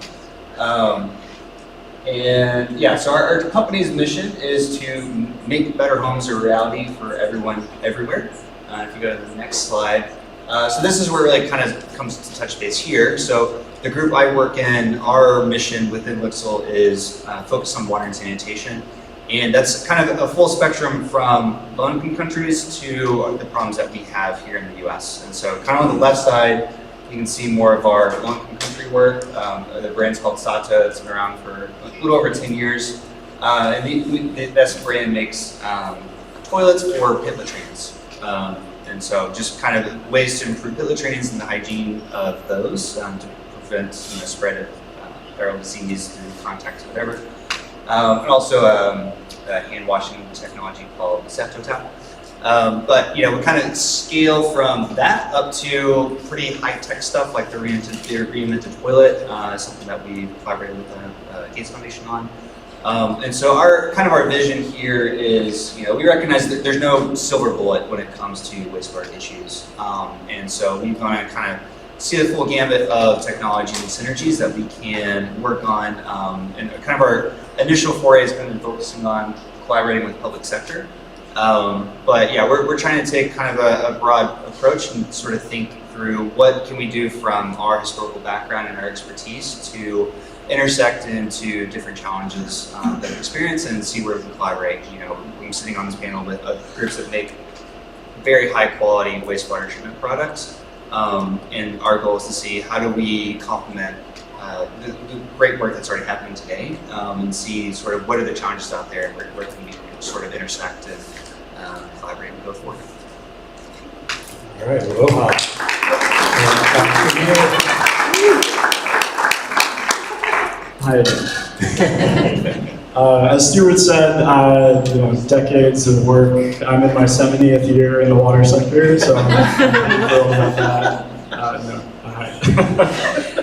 And yeah, so our company's mission is to make better homes a reality for everyone, everywhere. If you go to the next slide. So this is where it really kind of comes to touch base here. So the group I work in, our mission within Lixil is focused on water and sanitation. And that's kind of a full spectrum from low-income countries to the problems that we have here in the US. And so kind of on the left side, you can see more of our low-income country work. The brand's called Sata. It's been around for a little over 10 years. And this brand makes toilets for pit latrines. And so just kind of ways to improve pit latrines and the hygiene of those to prevent spread of viral disease through contact, whatever. And also a hand washing technology called Septotap. But we kind of scale from that up to pretty high-tech stuff like the reinvented toilet, something that we collaborated with the Gates Foundation on. And so our vision here is, we recognize that there's no silver bullet when it comes to wastewater issues. And so we want to kind of see the full gambit of technology and synergies that we can work on. And kind of our initial foray has been focusing on collaborating with public sector. But yeah, we're trying to take kind of a broad approach and sort of think through what can we do from our historical background and our expertise to intersect into different challenges that we experience and see where we can collaborate. I'm sitting on this panel with groups that make very high quality wastewater treatment products. And our goal is to see how do we complement the great work that's already happening today and see sort of what are the challenges out there and where can we sort of intersect and collaborate and go forward. All right, aloha. Hi. As Stuart said, decades of work. I'm in my 70th year in the water sector, so I'm thrilled about that.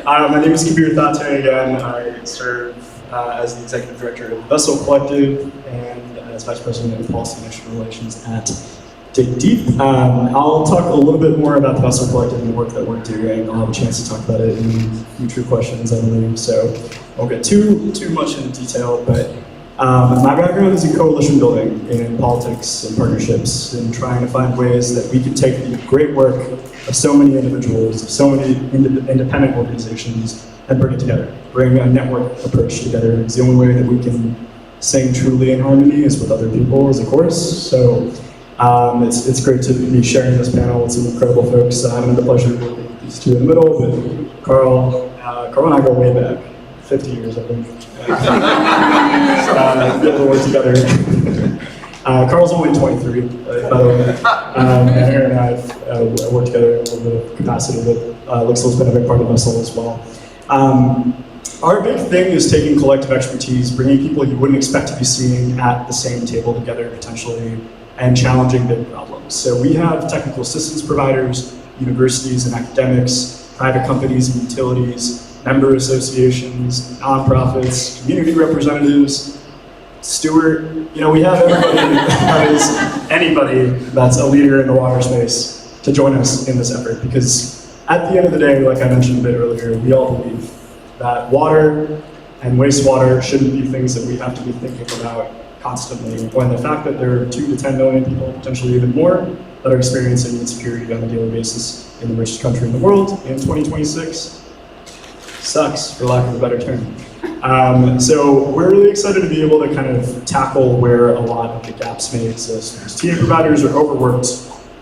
My name is Kabir Thatte again. I serve as the Executive Director of Vessel Collective and as Vice President of Policy and External Relations at Dig Deep. I'll talk a little bit more about the Vessel Collective and the work that we're doing. I'll have a chance to talk about it in future questions, I believe, so I won't get too much into detail, but my background is in coalition building in politics and partnerships and trying to find ways that we can take the great work of so many individuals, of so many independent organizations, and bring it together, bring a network approach together. It's the only way that we can sing truly in harmony is with other people as a chorus. So it's great to be sharing this panel with some incredible folks. I haven't had the pleasure of working with these two in the middle, but Carl and I go way back, 50 years, I think. Be able to work together. Carl's only 23, by the way. And Aaron and I have worked together in a little bit of capacity, but Lixel's been a big part of Vessel as well. Our big thing is taking collective expertise, bringing people you wouldn't expect to be seeing at the same table together potentially, and challenging big problems. So we have technical assistance providers, universities and academics, private companies and utilities, member associations, nonprofits, community representatives. Stuart, we have anybody that's a leader in the water space to join us in this effort, because at the end of the day, like I mentioned a bit earlier, we all believe that water and wastewater shouldn't be things that we have to be thinking about constantly, when the fact that there are 2 to 10 million people, potentially even more, that are experiencing insecurity on a daily basis in the richest country in the world in 2026 sucks, for lack of a better term. So we're really excited to be able to kind of tackle where a lot of the gaps may exist. Because TA providers are overworked,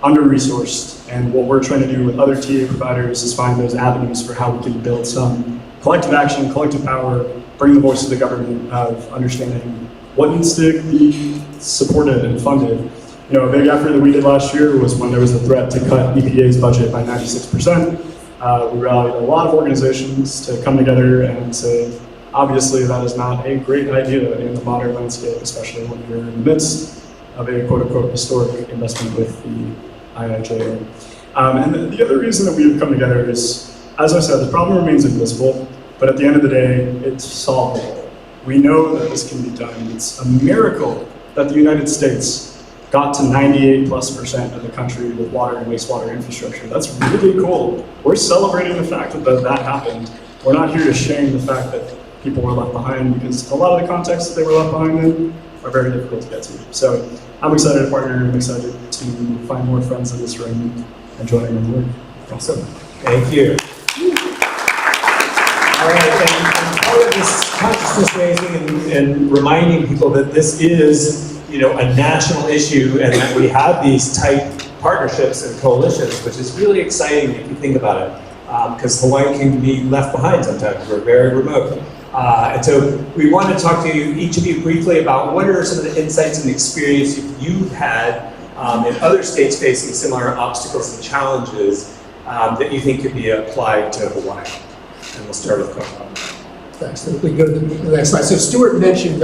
under-resourced, and what we're trying to do with other TA providers is find those avenues for how we can build some collective action, collective power, bring the voice of the government of understanding what needs to be supported and funded. A big effort that we did last year was when there was a threat to cut EPA's budget by 96%. We rallied a lot of organizations to come together and say, obviously that is not a great idea in the modern landscape, especially when you're in the midst of a quote-unquote historic investment with the IIJA. And the other reason that we've come together is, as I said, the problem remains invisible, but at the end of the day, it's solvable. We know that this can be done. It's a miracle that the United States got to 98+% of the country with water and wastewater infrastructure. That's really cool. We're celebrating the fact that happened. We're not here to shame the fact that people were left behind, because a lot of the contexts that they were left behind in are very difficult to get to. So I'm excited to partner, I'm excited to find more friends in this room and join in the work. Awesome. Thank you. All right, and part of this consciousness raising and reminding people that this is a national issue and that we have these tight partnerships and coalitions, which is really exciting if you think about it, because Hawaii can be left behind sometimes. We're very remote. And so we want to talk to each of you briefly about what are some of the insights and experience you've had in other states facing similar obstacles and challenges that you think could be applied to Hawaii. And we'll start with Carl. Thanks. We go to the next slide. So Stuart mentioned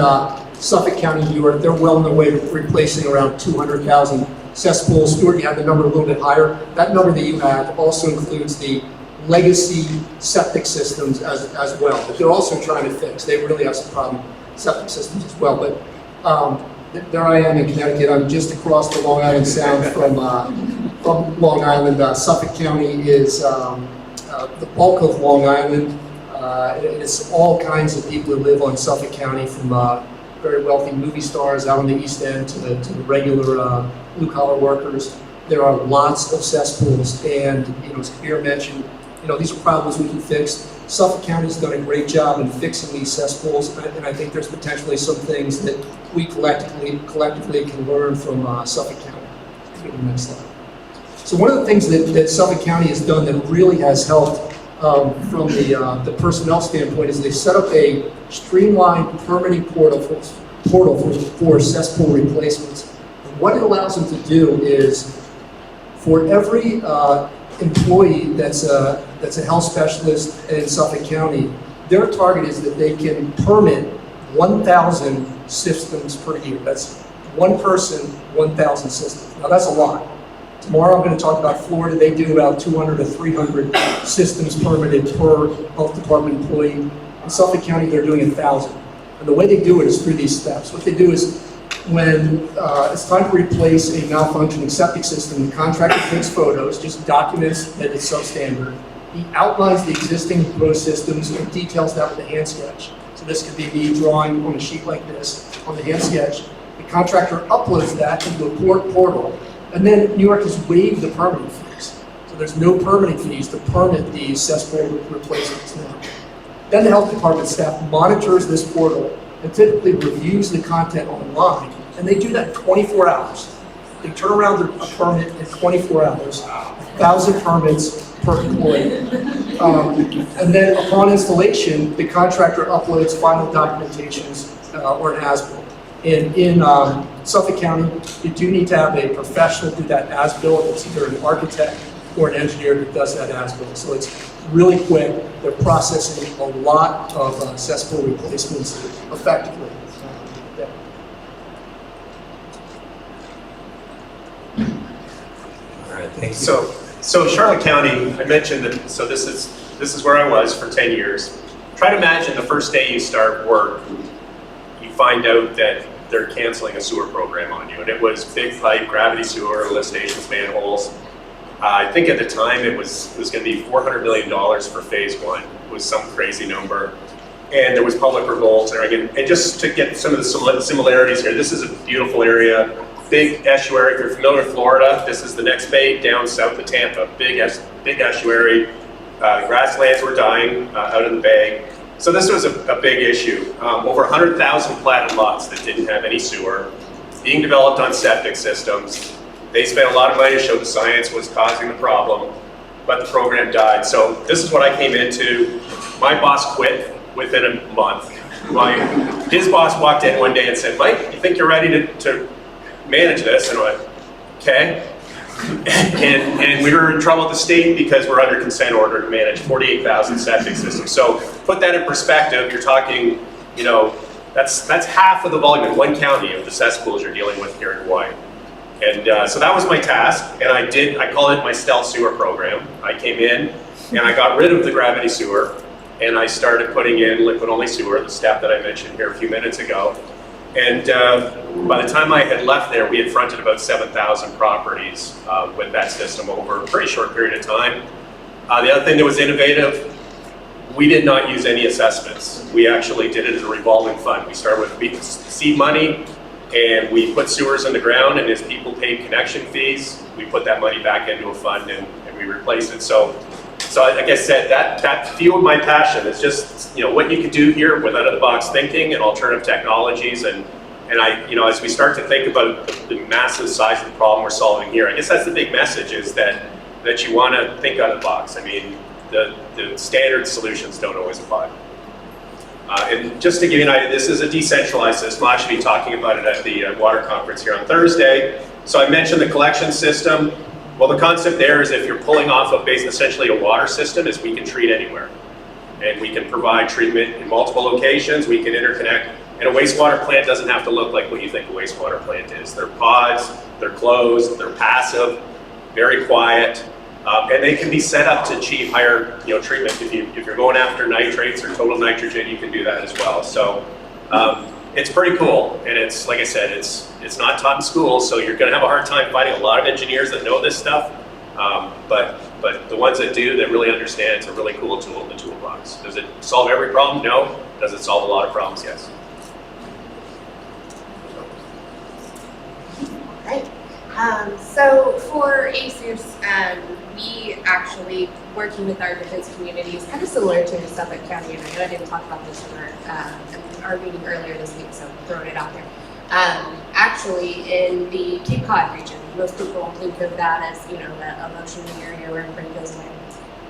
Suffolk County, New York. They're well on their way to replacing around 200,000 cesspools. Stuart, you had the number a little bit higher. That number that you had also includes the legacy septic systems as well, that they're also trying to fix. They really have some problem septic systems as well. But there I am in Connecticut. I'm just across the Long Island Sound from Long Island. Suffolk County is the bulk of Long Island. It's all kinds of people who live on Suffolk County, from very wealthy movie stars out on the East End to the regular blue-collar workers. There are lots of cesspools, and as Kabir mentioned, these are problems we can fix. Suffolk County's done a great job in fixing these cesspools, and I think there's potentially some things that we collectively can learn from Suffolk County. Let's go to the next slide. So one of the things that Suffolk County has done that really has helped from the personnel standpoint is they set up a streamlined permitting portal for cesspool replacements. And what it allows them to do is, for every employee that's a health specialist in Suffolk County, their target is that they can permit 1,000 systems per year. That's one person, 1,000 systems. Now that's a lot. Tomorrow I'm going to talk about Florida. They do about 200 to 300 systems permitted per health department employee. In Suffolk County, they're doing 1,000. And the way they do it is through these steps. What they do is when it's time to replace a malfunctioning septic system, the contractor takes photos, just documents that it's substandard. He outlines the existing proposed systems and details that with a hand sketch. So this could be me drawing on a sheet like this on the hand sketch. The contractor uploads that into a portal, and then New York has waived the permitting fees. So there's no permitting fees to permit these cesspool replacements now. Then the health department staff monitors this portal and typically reviews the content online, and they do that in 24 hours. They turn around a permit in 24 hours, 1,000 permits per employee. And then upon installation, the contractor uploads final documentations or an as-built. And in Suffolk County, you do need to have a professional do that as-built. It's either an architect or an engineer that does that as-built. So it's really quick. They're processing a lot of cesspool replacements effectively. Yeah. All right, thank you. So Charlotte County, I mentioned that, so this is where I was for 10 years. Try to imagine the first day you start work, you find out that they're canceling a sewer program on you. And it was big pipe, gravity sewer, lift stations, manholes. I think at the time it was going to be $400 million for phase one. It was some crazy number. And there was public revolt. And just to get some of the similarities here, this is a beautiful area. Big estuary. If you're familiar with Florida, this is the next bay down south of Tampa. Big estuary. Grasslands were dying out of the bay. So this was a big issue. Over 100,000 platted lots that didn't have any sewer, being developed on septic systems. They spent a lot of money to show the science was causing the problem, but the program died. So this is what I came into. My boss quit within a month. His boss walked in one day and said, "Mike, you think you're ready to manage this?" And I went, "Okay." And we were in trouble with the state because we're under consent order to manage 48,000 septic systems. So put that in perspective, you're talking, that's half of the volume in one county of the cesspools you're dealing with here in Hawaii. And so that was my task, and I call it my stealth sewer program. I came in and I got rid of the gravity sewer, and I started putting in liquid-only sewer, the step that I mentioned here a few minutes ago. And by the time I had left there, we had fronted about 7,000 properties with that system over a pretty short period of time. The other thing that was innovative, we did not use any assessments. We actually did it as a revolving fund. We started with seed money, and we put sewers in the ground, and as people paid connection fees, we put that money back into a fund and we replaced it. So like I said, that fueled my passion. It's just, what you can do here with out-of-the-box thinking and alternative technologies. And I, as we start to think about the massive size of the problem we're solving here, I guess that's the big message, is that you want to think out of the box. I mean, the standard solutions don't always apply. And just to give you an idea, this is a decentralized system. I'll actually be talking about it at the water conference here on Thursday. So I mentioned the collection system. Well, the concept there is if you're pulling off of essentially a water system, is we can treat anywhere. And we can provide treatment in multiple locations. We can interconnect. And a wastewater plant doesn't have to look like what you think a wastewater plant is. They're pods, they're closed, they're passive, very quiet. And they can be set up to achieve higher treatment. If you're going after nitrates or total nitrogen, you can do that as well. So it's pretty cool. And it's, like I said, it's not taught in school, so you're going to have a hard time finding a lot of engineers that know this stuff. But the ones that do, that really understand, it's a really cool tool in the toolbox. Does it solve every problem? No. Does it solve a lot of problems? Yes. Right. So for ASUS, we actually, working with our defense communities, kind of similar to Suffolk County, and I know I didn't talk about this in our meeting earlier this week, so I'm throwing it out there. Actually, in the Cape Cod region, most people think of that as, that emotional area where everybody goes away.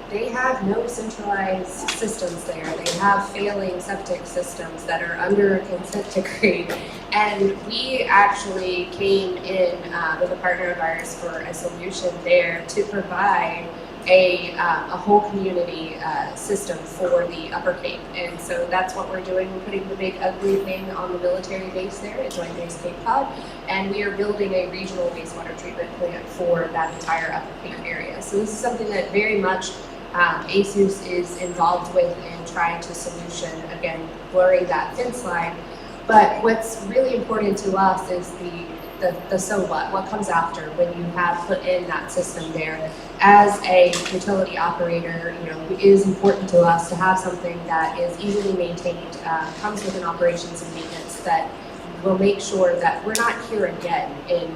They have no centralized systems there. They have failing septic systems that are under a consent decree. And we actually came in with a partner of ours for a solution there to provide a whole community system for the Upper Cape. And so that's what we're doing. We're putting the big ugly thing on the military base there at Joint Base Cape Cod, and we are building a regional wastewater treatment plant for that entire Upper Cape area. So this is something that very much ASUS is involved with in trying to solution, again, blurring that fence line. But what's really important to us is the so what comes after when you have put in that system there. As a utility operator, you know, it is important to us to have something that is easily maintained, comes with an operations and maintenance that will make sure that we're not here again in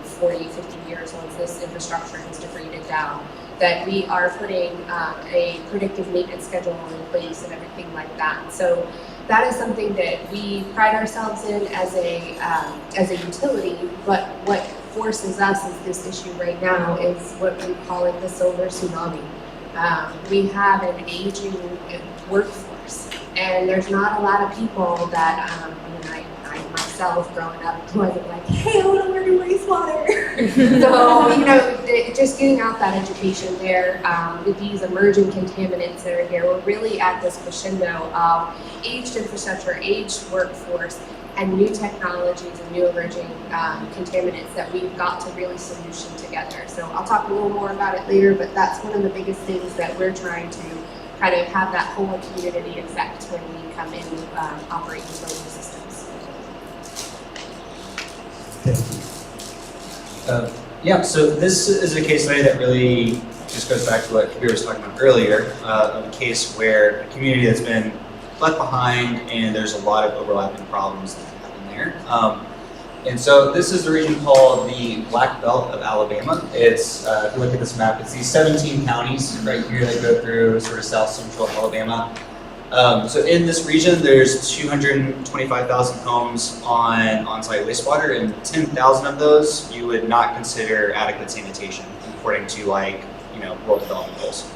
40, 50 years once this infrastructure is degraded down, that we are putting a predictive maintenance schedule in place and everything like that. So that is something that we pride ourselves in as a utility, but what forces us is this issue right now is what we call it the solar tsunami. We have an aging workforce, and there's not a lot of people that, I myself growing up wasn't like, hey, I want to learn wastewater. So, just getting out that education there with these emerging contaminants that are here, we're really at this crescendo of aged infrastructure, aged workforce, and new technologies and new emerging contaminants that we've got to really solution together. So I'll talk a little more about it later, but that's one of the biggest things that we're trying to kind of have that whole community effect when we come in operate utility systems. Yeah, so this is a case study that really just goes back to what Kabir was talking about earlier, of a case where a community that's been left behind and there's a lot of overlapping problems that happen there. And so this is a region called the Black Belt of Alabama. It's, if you look at this map, it's these 17 counties right here that go through sort of south central Alabama. So in this region, there's 225,000 homes on-site wastewater, and 10,000 of those you would not consider adequate sanitation, according to World Development Goals.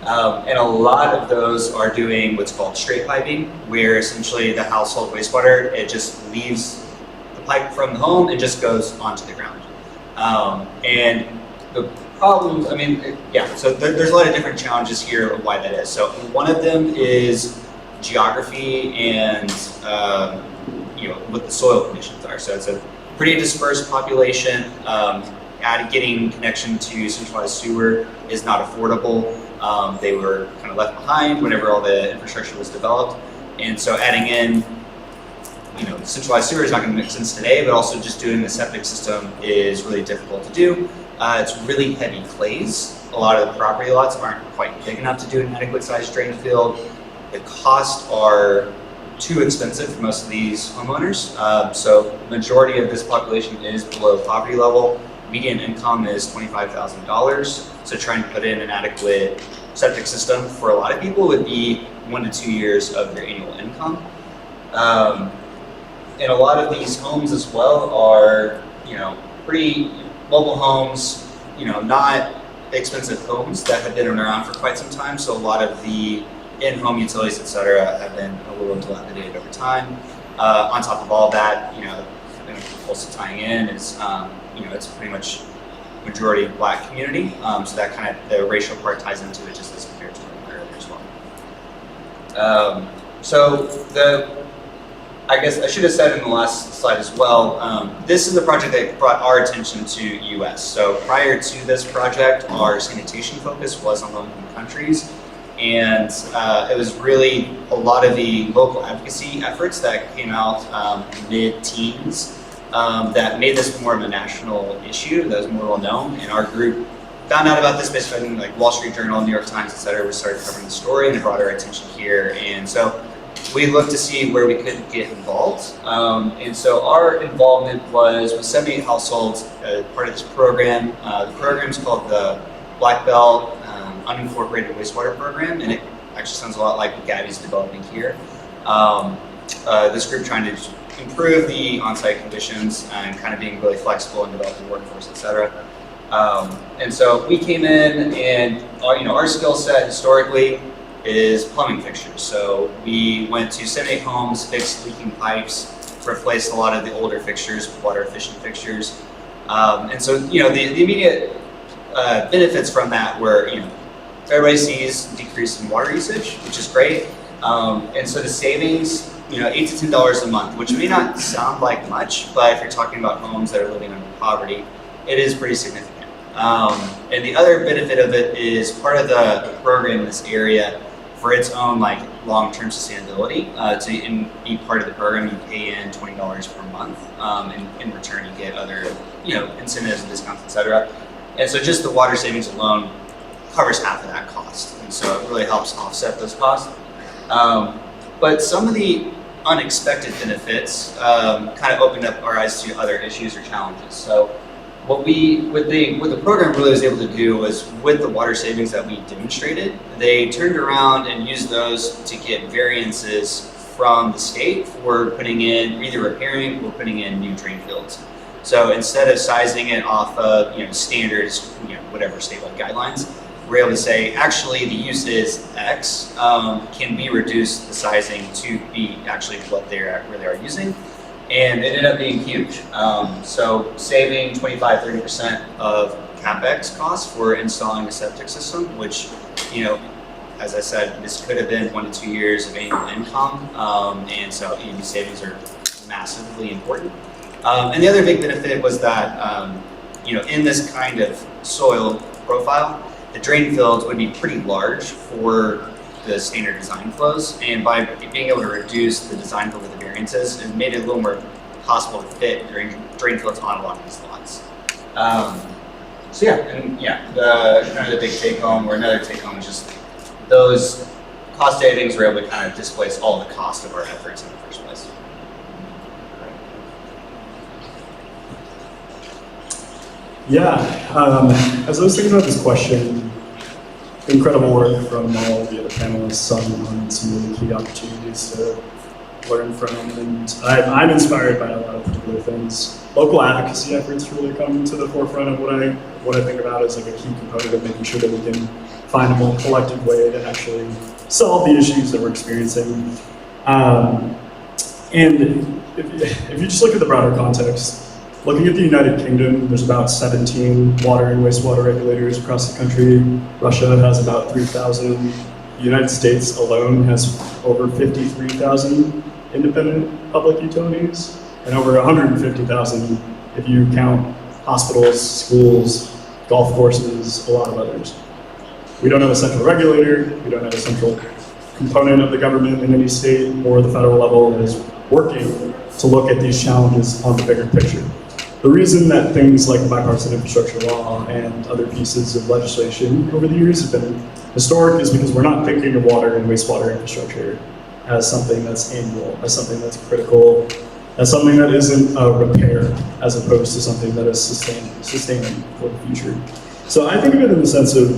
And a lot of those are doing what's called straight piping, where essentially the household wastewater, it just leaves the pipe from the home and just goes onto the ground. And the problems, so there's a lot of different challenges here of why that is. So one of them is geography and what the soil conditions are. So it's a pretty dispersed population. Getting connection to centralized sewer is not affordable. They were kind of left behind whenever all the infrastructure was developed. And so adding in centralized sewer is not going to make sense today, but also just doing the septic system is really difficult to do. It's really heavy clays. A lot of the property lots aren't quite big enough to do an adequate sized drain field. The costs are too expensive for most of these homeowners. So the majority of this population is below poverty level. Median income is $25,000. So trying to put in an adequate septic system for a lot of people would be 1 to 2 years of their annual income. And a lot of these homes as well are, pretty mobile homes, not expensive homes that have been around for quite some time. So a lot of the in-home utilities, et cetera, have been a little dilapidated over time. On top of all that, also tying in is, it's pretty much majority Black community. So that kind of, the racial part ties into it just as compared to earlier as well. I guess I should have said in the last slide as well, this is a project that brought our attention to US. So prior to this project, our sanitation focus was on low-income countries. And it was really a lot of the local advocacy efforts that came out mid-teens that made this more of a national issue that was more well known. And our group found out about this based on Wall Street Journal, New York Times, et cetera. We started covering the story and it brought our attention here. And so we looked to see where we could get involved. And so our involvement was with 78 households as part of this program. The program is called the Black Belt Unincorporated Wastewater Program, and it actually sounds a lot like what Gabby's developing here. This group trying to improve the on-site conditions and kind of being really flexible and developing workforce, et cetera. And so we came in and our skill set historically is plumbing fixtures. So we went to 78 homes, fixed leaking pipes, replaced a lot of the older fixtures with water efficient fixtures. And so, the immediate benefits from that were, everybody sees decrease in water usage, which is great. And so the savings, $8 to $10 a month, which may not sound like much, but if you're talking about homes that are living under poverty, it is pretty significant. And the other benefit of it is part of the program in this area for its own long-term sustainability. To be part of the program, you pay in $20 per month. And in return, you get other incentives and discounts, etc. And so just the water savings alone covers half of that cost. And so it really helps offset those costs. But some of the unexpected benefits kind of opened up our eyes to other issues or challenges. So what the program really was able to do was, with the water savings that we demonstrated, they turned around and used those to get variances from the state for putting in, either repairing or putting in new drain fields. So instead of sizing it off of standards, whatever statewide guidelines, we're able to say, actually, the use is X, can be reduced the sizing to be actually what they are using. And it ended up being huge. So saving 25-30% of CapEx costs for installing a septic system, which, as I said, this could have been 1 to 2 years of annual income. And so these savings are massively important. And the other big benefit was that, in this kind of soil profile, the drain fields would be pretty large for the standard design flows, and by being able to reduce the design flow with the variances, it made it a little more possible to fit drain fields on a lot of these lots. The kind of the big take home, or another take home, is just those cost savings were able to kind of displace all the cost of our efforts in the first place. Yeah, as I was thinking about this question, incredible work from all the other panelists on some really key opportunities to learn from, and I'm inspired by a lot of particular things. Local advocacy efforts really come to the forefront of what I think about as a key component of making sure that we can find a more collective way to actually solve the issues that we're experiencing. And if you just look at the broader context, looking at the United Kingdom, there's about 17 water and wastewater regulators across the country. Russia has about 3,000. The United States alone has over 53,000 independent public utilities, and over 150,000 if you count hospitals, schools, golf courses, a lot of others. We don't have a central regulator. We don't have a central component of the government in any state or the federal level that is working to look at these challenges on the bigger picture. The reason that things like the bipartisan infrastructure law and other pieces of legislation over the years have been historic is because we're not thinking of water and wastewater infrastructure as something that's annual, as something that's critical, as something that isn't a repair, as opposed to something that is sustaining for the future. So I think of it in the sense of,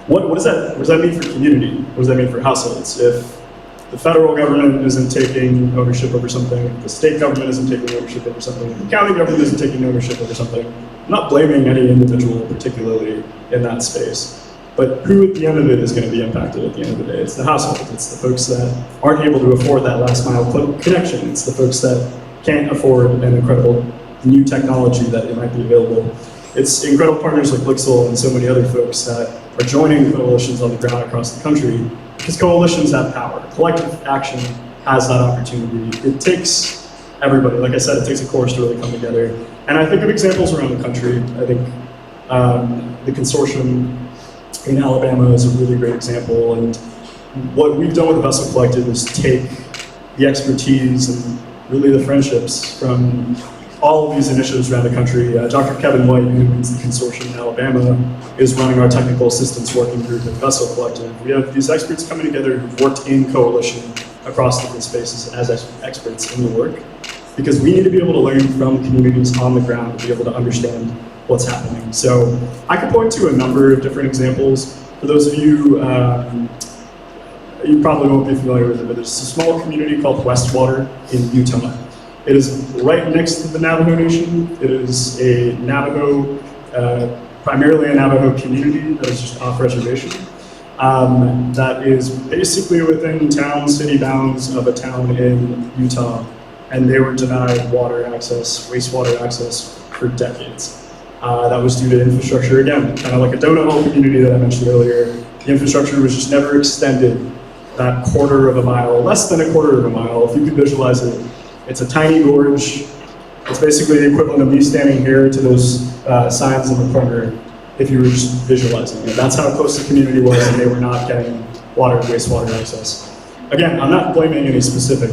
what does that mean for community? What does that mean for households? If the federal government isn't taking ownership over something, the state government isn't taking ownership over something, the county government isn't taking ownership over something, I'm not blaming any individual particularly in that space. But who at the end of it is going to be impacted at the end of the day? It's the household. It's the folks that aren't able to afford that last mile connection. It's the folks that can't afford an incredible new technology that might be available. It's incredible partners like Blixel and so many other folks that are joining coalitions on the ground across the country, because coalitions have power. Collective action has that opportunity. It takes everybody. Like I said, it takes a chorus to really come together. And I think of examples around the country. I think the consortium in Alabama is a really great example. And what we've done with the Vessel Collective is take the expertise and really the friendships from all of these initiatives around the country. Dr. Kevin White, who leads the consortium in Alabama, is running our technical assistance working group at Vessel Collective. We have these experts coming together who've worked in coalition across different spaces as experts in the work, because we need to be able to learn from communities on the ground to be able to understand what's happening. So I could point to a number of different examples. For those of you, you probably won't be familiar with it, but there's a small community called Wastewater in Utah. It is right next to the Navajo Nation. It is a Navajo, primarily a Navajo community that is just off reservation. That is basically within city bounds of a town in Utah, and they were denied water access, wastewater access for decades. That was due to infrastructure, again, kind of like a donut hole community that I mentioned earlier. The infrastructure was just never extended that quarter of a mile, less than a quarter of a mile. If you could visualize it, it's a tiny gorge. It's basically the equivalent of me standing here to those signs in the corner if you were just visualizing it. That's how close the community was, and they were not getting water and wastewater access. Again, I'm not blaming any specific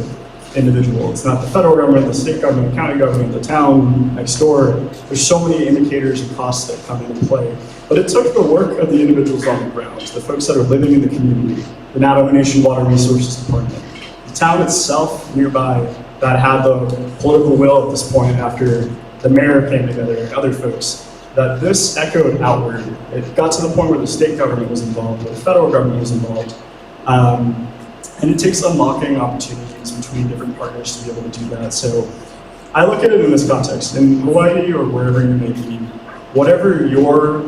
individual. It's not the federal government, the state government, the county government, the town next door. There's so many indicators and costs that come into play. But it took the work of the individuals on the ground, the folks that are living in the community, the Navajo Nation Water Resources Department, the town itself nearby that had the political will at this point after the mayor came together and other folks, that this echoed outward. It got to the point where the state government was involved, where the federal government was involved. And it takes unlocking opportunities between different partners to be able to do that. So I look at it in this context. In Hawaii or wherever you may be, whatever your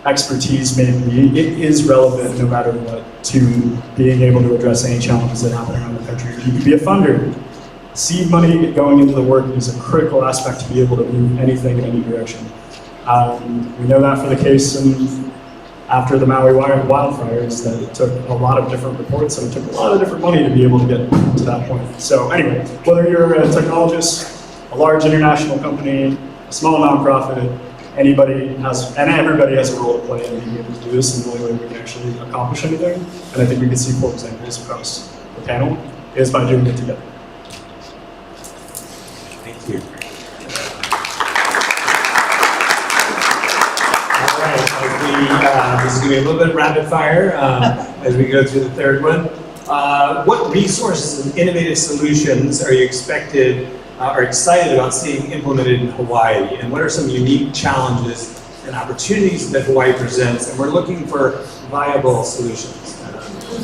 expertise may be, it is relevant no matter what to being able to address any challenges that happen around the country. You could be a funder. Seed money going into the work is a critical aspect to be able to move anything in any direction. We know that for the case after the Maui wildfires, that it took a lot of different reports and it took a lot of different money to be able to get to that point. So anyway, whether you're a technologist, a large international company, a small nonprofit, everybody has a role to play in being able to do this, and the only way we can actually accomplish anything, and I think we can see 4 examples across the panel, is by doing it together. Thank you. All right, this is going to be a little bit rapid fire as we go through the third one. What resources and innovative solutions are you excited about seeing implemented in Hawaii? And what are some unique challenges and opportunities that Hawaii presents? And we're looking for viable solutions.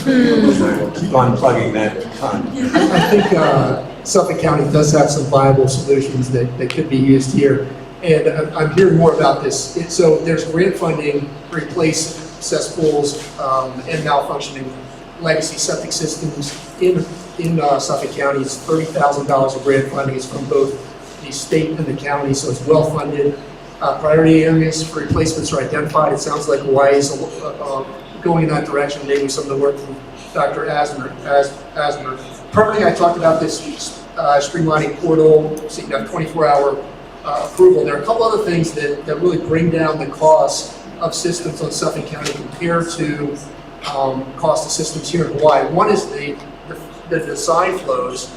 We'll keep on plugging that pun. I think Suffolk County does have some viable solutions that could be used here. And I'm hearing more about this. So there's grant funding to replace cesspools and malfunctioning legacy septic systems in Suffolk County. It's $30,000 of grant funding. It's from both the state and the county, so it's well funded. Priority areas for replacements are identified. It sounds like Hawaii is going in that direction, maybe some of the work from Dr. Asmer. Currently, I talked about this streamlining portal, so you can have 24-hour approval. There are a couple other things that really bring down the cost of systems on Suffolk County compared to cost of systems here in Hawaii. One is the design flows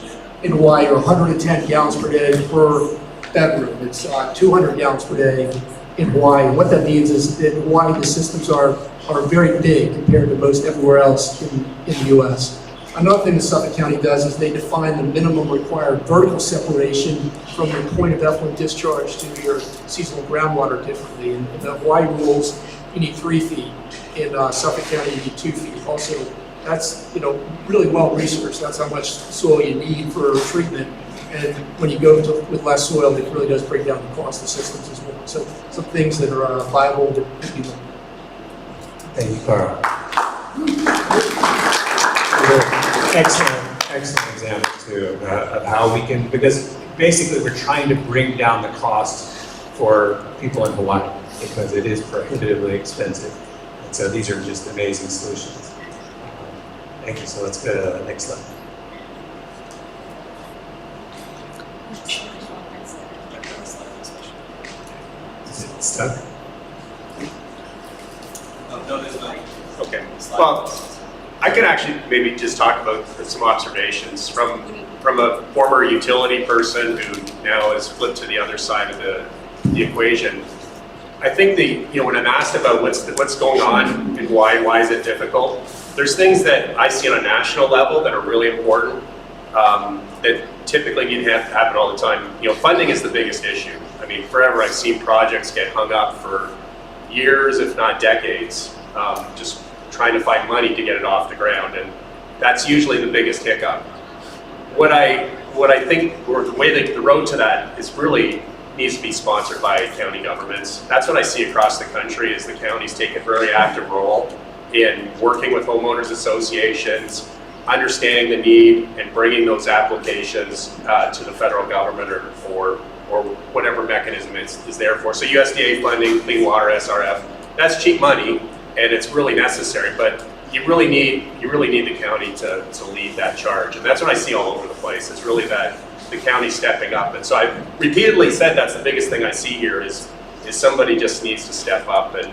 in Hawaii are 110 gallons per day per bedroom. It's 200 gallons per day in Hawaii. What that means is that in Hawaii, the systems are very big compared to most everywhere else in the U.S. Another thing that Suffolk County does is they define the minimum required vertical separation from your point of effluent discharge to your seasonal groundwater differently. In the Hawaii rules, you need 3 feet. In Suffolk County, you need 2 feet. Also, that's really well researched. That's how much soil you need for treatment. And when you go with less soil, it really does bring down the cost of systems as well. So some things that are viable to people. Thank you, Carl. Excellent example too of how we can, because basically we're trying to bring down the cost for people in Hawaii because it is prohibitively expensive. And so these are just amazing solutions. Thank you. So let's go to the next slide. Is it stuck? No, there's not. Okay. Well, I could actually maybe just talk about some observations from a former utility person who now has flipped to the other side of the equation. I think when I'm asked about what's going on in Hawaii, why is it difficult? There's things that I see on a national level that are really important that typically need to happen all the time. Funding is the biggest issue. I mean, forever I've seen projects get hung up for years, if not decades, just trying to find money to get it off the ground, and that's usually the biggest hiccup. What I think, or the way that the road to that is really needs to be sponsored by county governments. That's what I see across the country, is the counties take a very active role in working with homeowners associations, understanding the need, and bringing those applications to the federal government or whatever mechanism is there for. So USDA funding, clean water, SRF, that's cheap money, and it's really necessary, but you really need the county to lead that charge. And that's what I see all over the place, is really that the county stepping up. And so I've repeatedly said that's the biggest thing I see here is somebody just needs to step up. And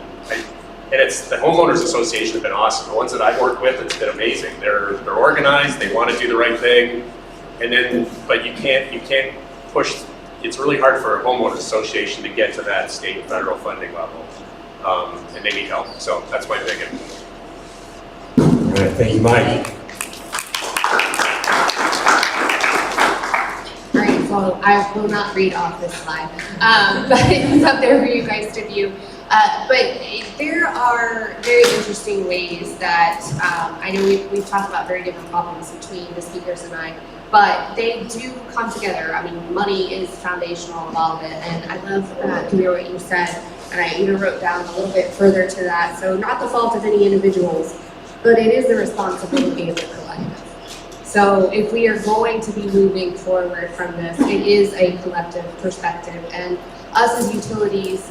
it's the homeowners association have been awesome. The ones that I've worked with, it's been amazing. They're organized, they want to do the right thing, but you can't push. It's really hard for a homeowners association to get to that state and federal funding level, and they need help. So that's my big input. All right, thank you, Mike. All right, so I will not read off this slide, but it's up there for you guys to view. But there are very interesting ways that, I know we've talked about very different problems between the speakers and I, but they do come together. I mean, money is foundational of all of it, and I love to hear what you said, and I even wrote down a little bit further to that. So not the fault of any individuals, but it is the responsibility of the collective. So if we are going to be moving forward from this, it is a collective perspective, and us as utilities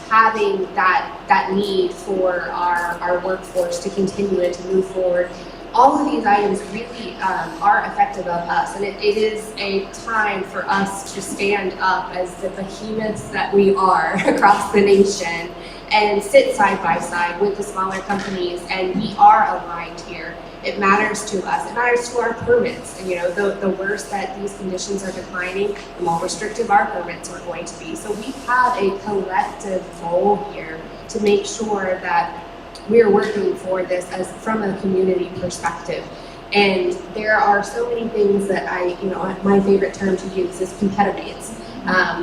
having that need for our workforce to continue and to move forward, all of these items really are effective of us, and it is a time for us to stand up as the behemoths that we are across the nation and sit side by side with the smaller companies, and we are aligned here. It matters to us. It matters to our permits. And the worse that these conditions are declining, the more restrictive our permits are going to be. So we have a collective goal here to make sure that we're working for this as from a community perspective. And there are so many things that my favorite term to use is competitives.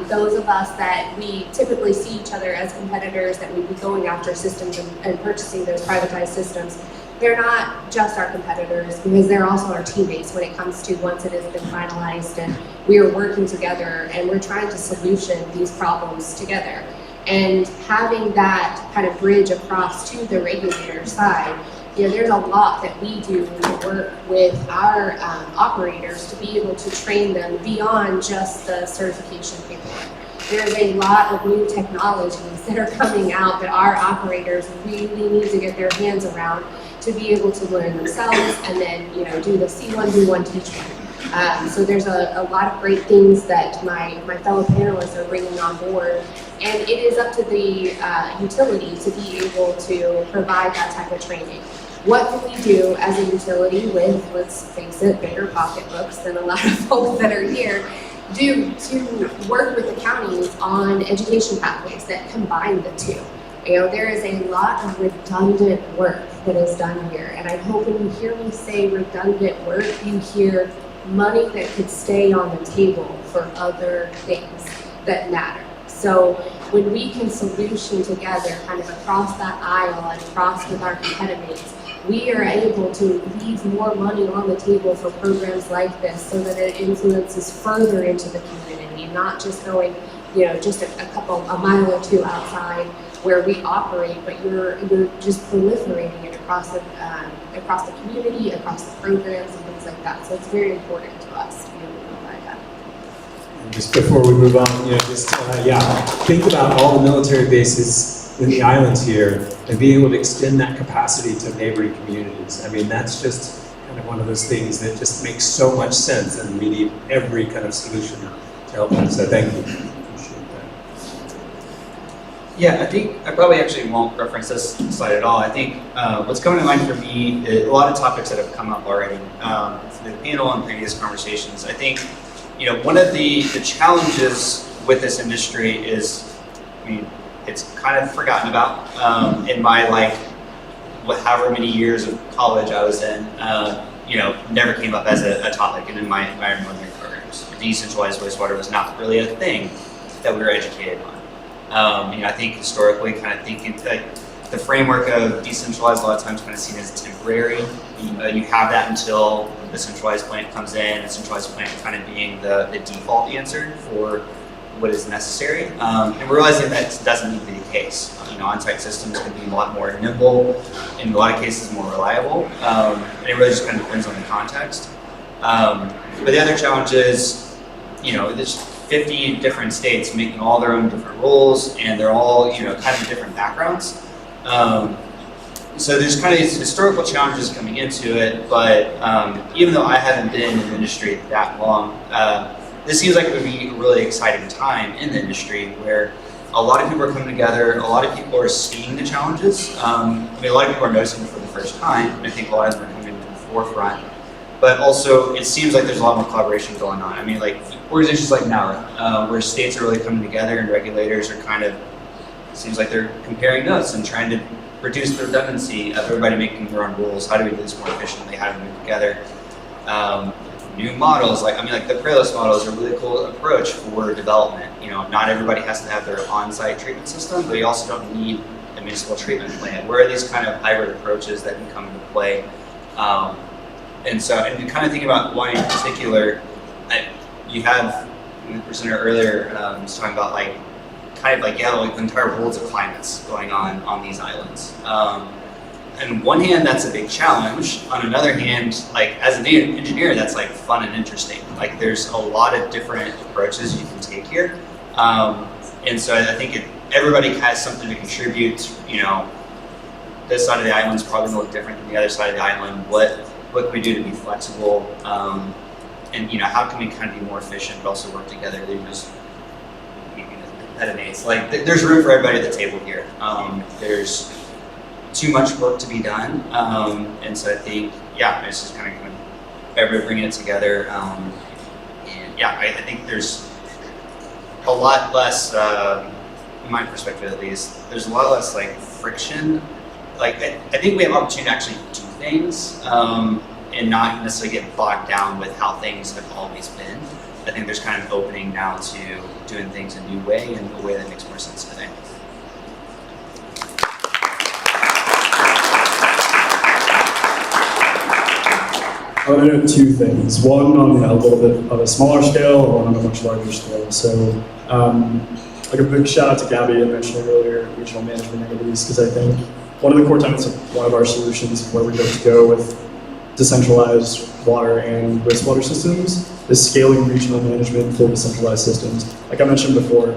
Those of us that we typically see each other as competitors, that we'd be going after systems and purchasing those privatized systems, they're not just our competitors, because they're also our teammates when it comes to once it has been finalized and we are working together and we're trying to solution these problems together. And having that kind of bridge across to the regulator side, there's a lot that we do to work with our operators to be able to train them beyond just the certification paperwork. There's a lot of new technologies that are coming out that our operators really need to get their hands around to be able to learn themselves, and then do the see one, do one, teach one. So there's a lot of great things that my fellow panelists are bringing on board, and it is up to the utility to be able to provide that type of training. What can we do as a utility with, let's face it, bigger pocketbooks than a lot of folks that are here, do to work with the counties on education pathways that combine the two? There is a lot of redundant work that is done here, and I hope when you hear me say redundant work, you hear money that could stay on the table for other things that matter. So when we can solution together kind of across that aisle and across with our competitors, we are able to leave more money on the table for programs like this so that it influences further into the community, not just going, just a mile or two outside where we operate, but you're just proliferating it across the community, across the programs and things like that. So it's very important to us to be able to provide that. And just before we move on, think about all the military bases in the islands here and being able to extend that capacity to neighboring communities. I mean, that's just kind of one of those things that just makes so much sense, and we need every kind of solution to help them. So thank you. Appreciate that. Yeah, I think I probably actually won't reference this slide at all. I think what's coming to mind for me is a lot of topics that have come up already from the panel and previous conversations. I think, one of the challenges with this industry is, it's kind of forgotten about in my however many years of college I was in. Never came up as a topic, and in my environmental programs, decentralized wastewater was not really a thing that we were educated on. I think historically, kind of thinking the framework of decentralized a lot of times kind of seen as temporary. You have that until the centralized plant comes in, and centralized plant kind of being the default answer for what is necessary, and we're realizing that doesn't need to be the case. On-site systems can be a lot more nimble, in a lot of cases more reliable, and it really just kind of depends on the context. But the other challenge is, 50 different states making all their own different rules, and they're all, kind of different backgrounds. So there's kind of these historical challenges coming into it, but even though I haven't been in the industry that long, this seems like it would be a really exciting time in the industry where a lot of people are coming together, a lot of people are seeing the challenges. A lot of people are noticing it for the first time, and I think a lot of them are coming to the forefront. But also, it seems like there's a lot more collaboration going on. Like organizations like NARA, where states are really coming together and regulators are kind of, it seems like they're comparing notes and trying to reduce the redundancy of everybody making their own rules. How do we do this more efficiently? How do we move together? New models, like the Parelos model is a really cool approach for development. Not everybody has to have their on-site treatment system, but you also don't need a municipal treatment plant. Where are these kind of hybrid approaches that can come into play? And kind of thinking about WAI in particular, you have, the presenter earlier was talking about the entire worlds of climates going on these islands. On one hand, that's a big challenge. On another hand, as an engineer, that's fun and interesting. There's a lot of different approaches you can take here. And so I think everybody has something to contribute. This side of the island is probably going to look different than the other side of the island. What can we do to be flexible? And how can we kind of be more efficient but also work together? There's room for everybody at the table here. There's too much work to be done, and so I think it's just kind of everybody bringing it together. I think there's a lot less, in my perspective at least, there's a lot less friction. I think we have opportunity to actually do things and not necessarily get bogged down with how things have always been. I think there's kind of an opening now to doing things a new way and a way that makes more sense today. I want to note two things. One on a little bit of a smaller scale, and one on a much larger scale. So, a big shout out to Gabby, I mentioned earlier, regional management entities, because I think one of the core tenets of one of our solutions where we hope to go with decentralized water and wastewater systems is scaling regional management for decentralized systems. Like I mentioned before,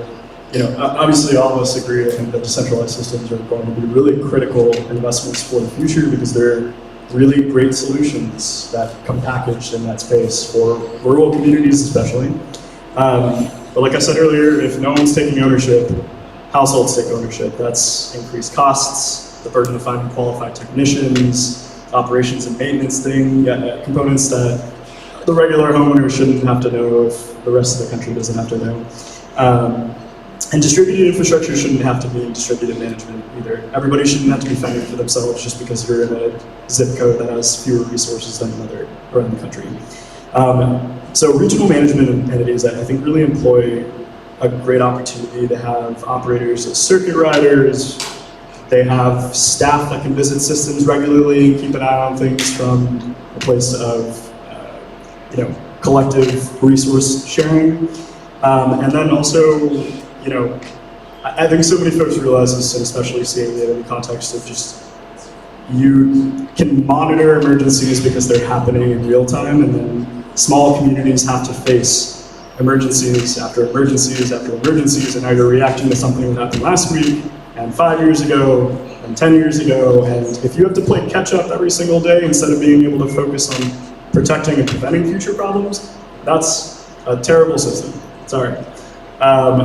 obviously all of us agree, I think, that decentralized systems are going to be really critical investments for the future because they're really great solutions that come packaged in that space for rural communities especially. But like I said earlier, if no one's taking ownership, households take ownership. That's increased costs, the burden of finding qualified technicians, operations and maintenance components that the regular homeowner shouldn't have to know if the rest of the country doesn't have to know. And distributed infrastructure shouldn't have to be distributed management either. Everybody shouldn't have to be fending for themselves just because you're in a zip code that has fewer resources than another around the country. So regional management entities, I think, really employ a great opportunity to have operators as circuit riders. They have staff that can visit systems regularly and keep an eye on things from a place of collective resource sharing. And then also, I think so many folks realize this, and especially seeing it in the context of just you can monitor emergencies because they're happening in real time, and then small communities have to face emergencies after emergencies after emergencies, and now you're reacting to something that happened last week, and 5 years ago, and 10 years ago, and if you have to play catch up every single day instead of being able to focus on protecting and preventing future problems, that's a terrible system. Sorry.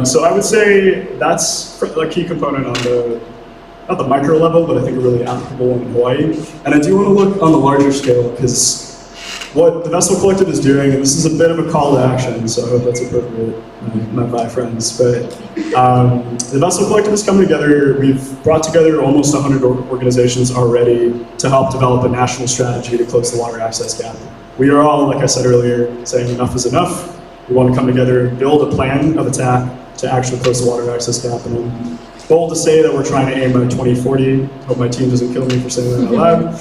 So I would say that's a key component on not the micro level, but I think really applicable in Hawaii. And I do want to look on the larger scale because what the Vessel Collective is doing, and this is a bit of a call to action, so I hope that's appropriate, my VI friends, but the Vessel Collective is coming together. We've brought together almost 100 organizations already to help develop a national strategy to close the water access gap. We are all, like I said earlier, saying enough is enough. We want to come together and build a plan of attack to actually close the water access gap. And I'm bold to say that we're trying to aim at 2040. Hope my team doesn't kill me for saying that out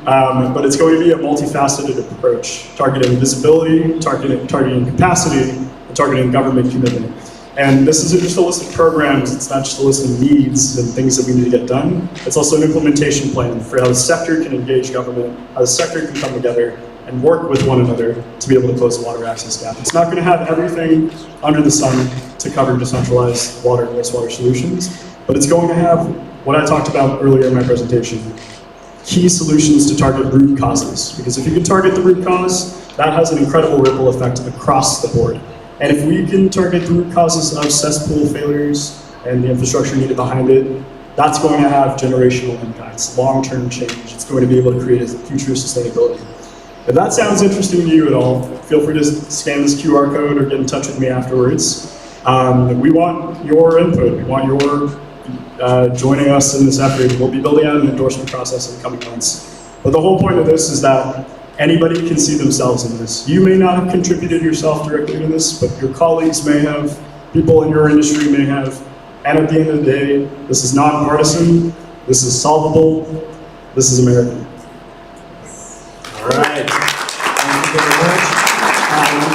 loud. But it's going to be a multifaceted approach, targeting visibility, targeting capacity, and targeting government commitment. And this isn't just a list of programs, it's not just a list of needs and things that we need to get done. It's also an implementation plan for how the sector can engage government, how the sector can come together and work with one another to be able to close the water access gap. It's not going to have everything under the sun to cover decentralized water and wastewater solutions, but it's going to have what I talked about earlier in my presentation, key solutions to target root causes. Because if you can target the root cause, that has an incredible ripple effect across the board. And if we can target the root causes of cesspool failures and the infrastructure needed behind it, that's going to have generational impacts, long-term change. It's going to be able to create a future of sustainability. If that sounds interesting to you at all, feel free to scan this QR code or get in touch with me afterwards. We want your input. We want your joining us in this effort. We'll be building out an endorsement process in the coming months. But the whole point of this is that anybody can see themselves in this. You may not have contributed yourself directly to this, but your colleagues may have, people in your industry may have. And at the end of the day, this is nonpartisan, this is solvable, this is American. All right. Thank you very much.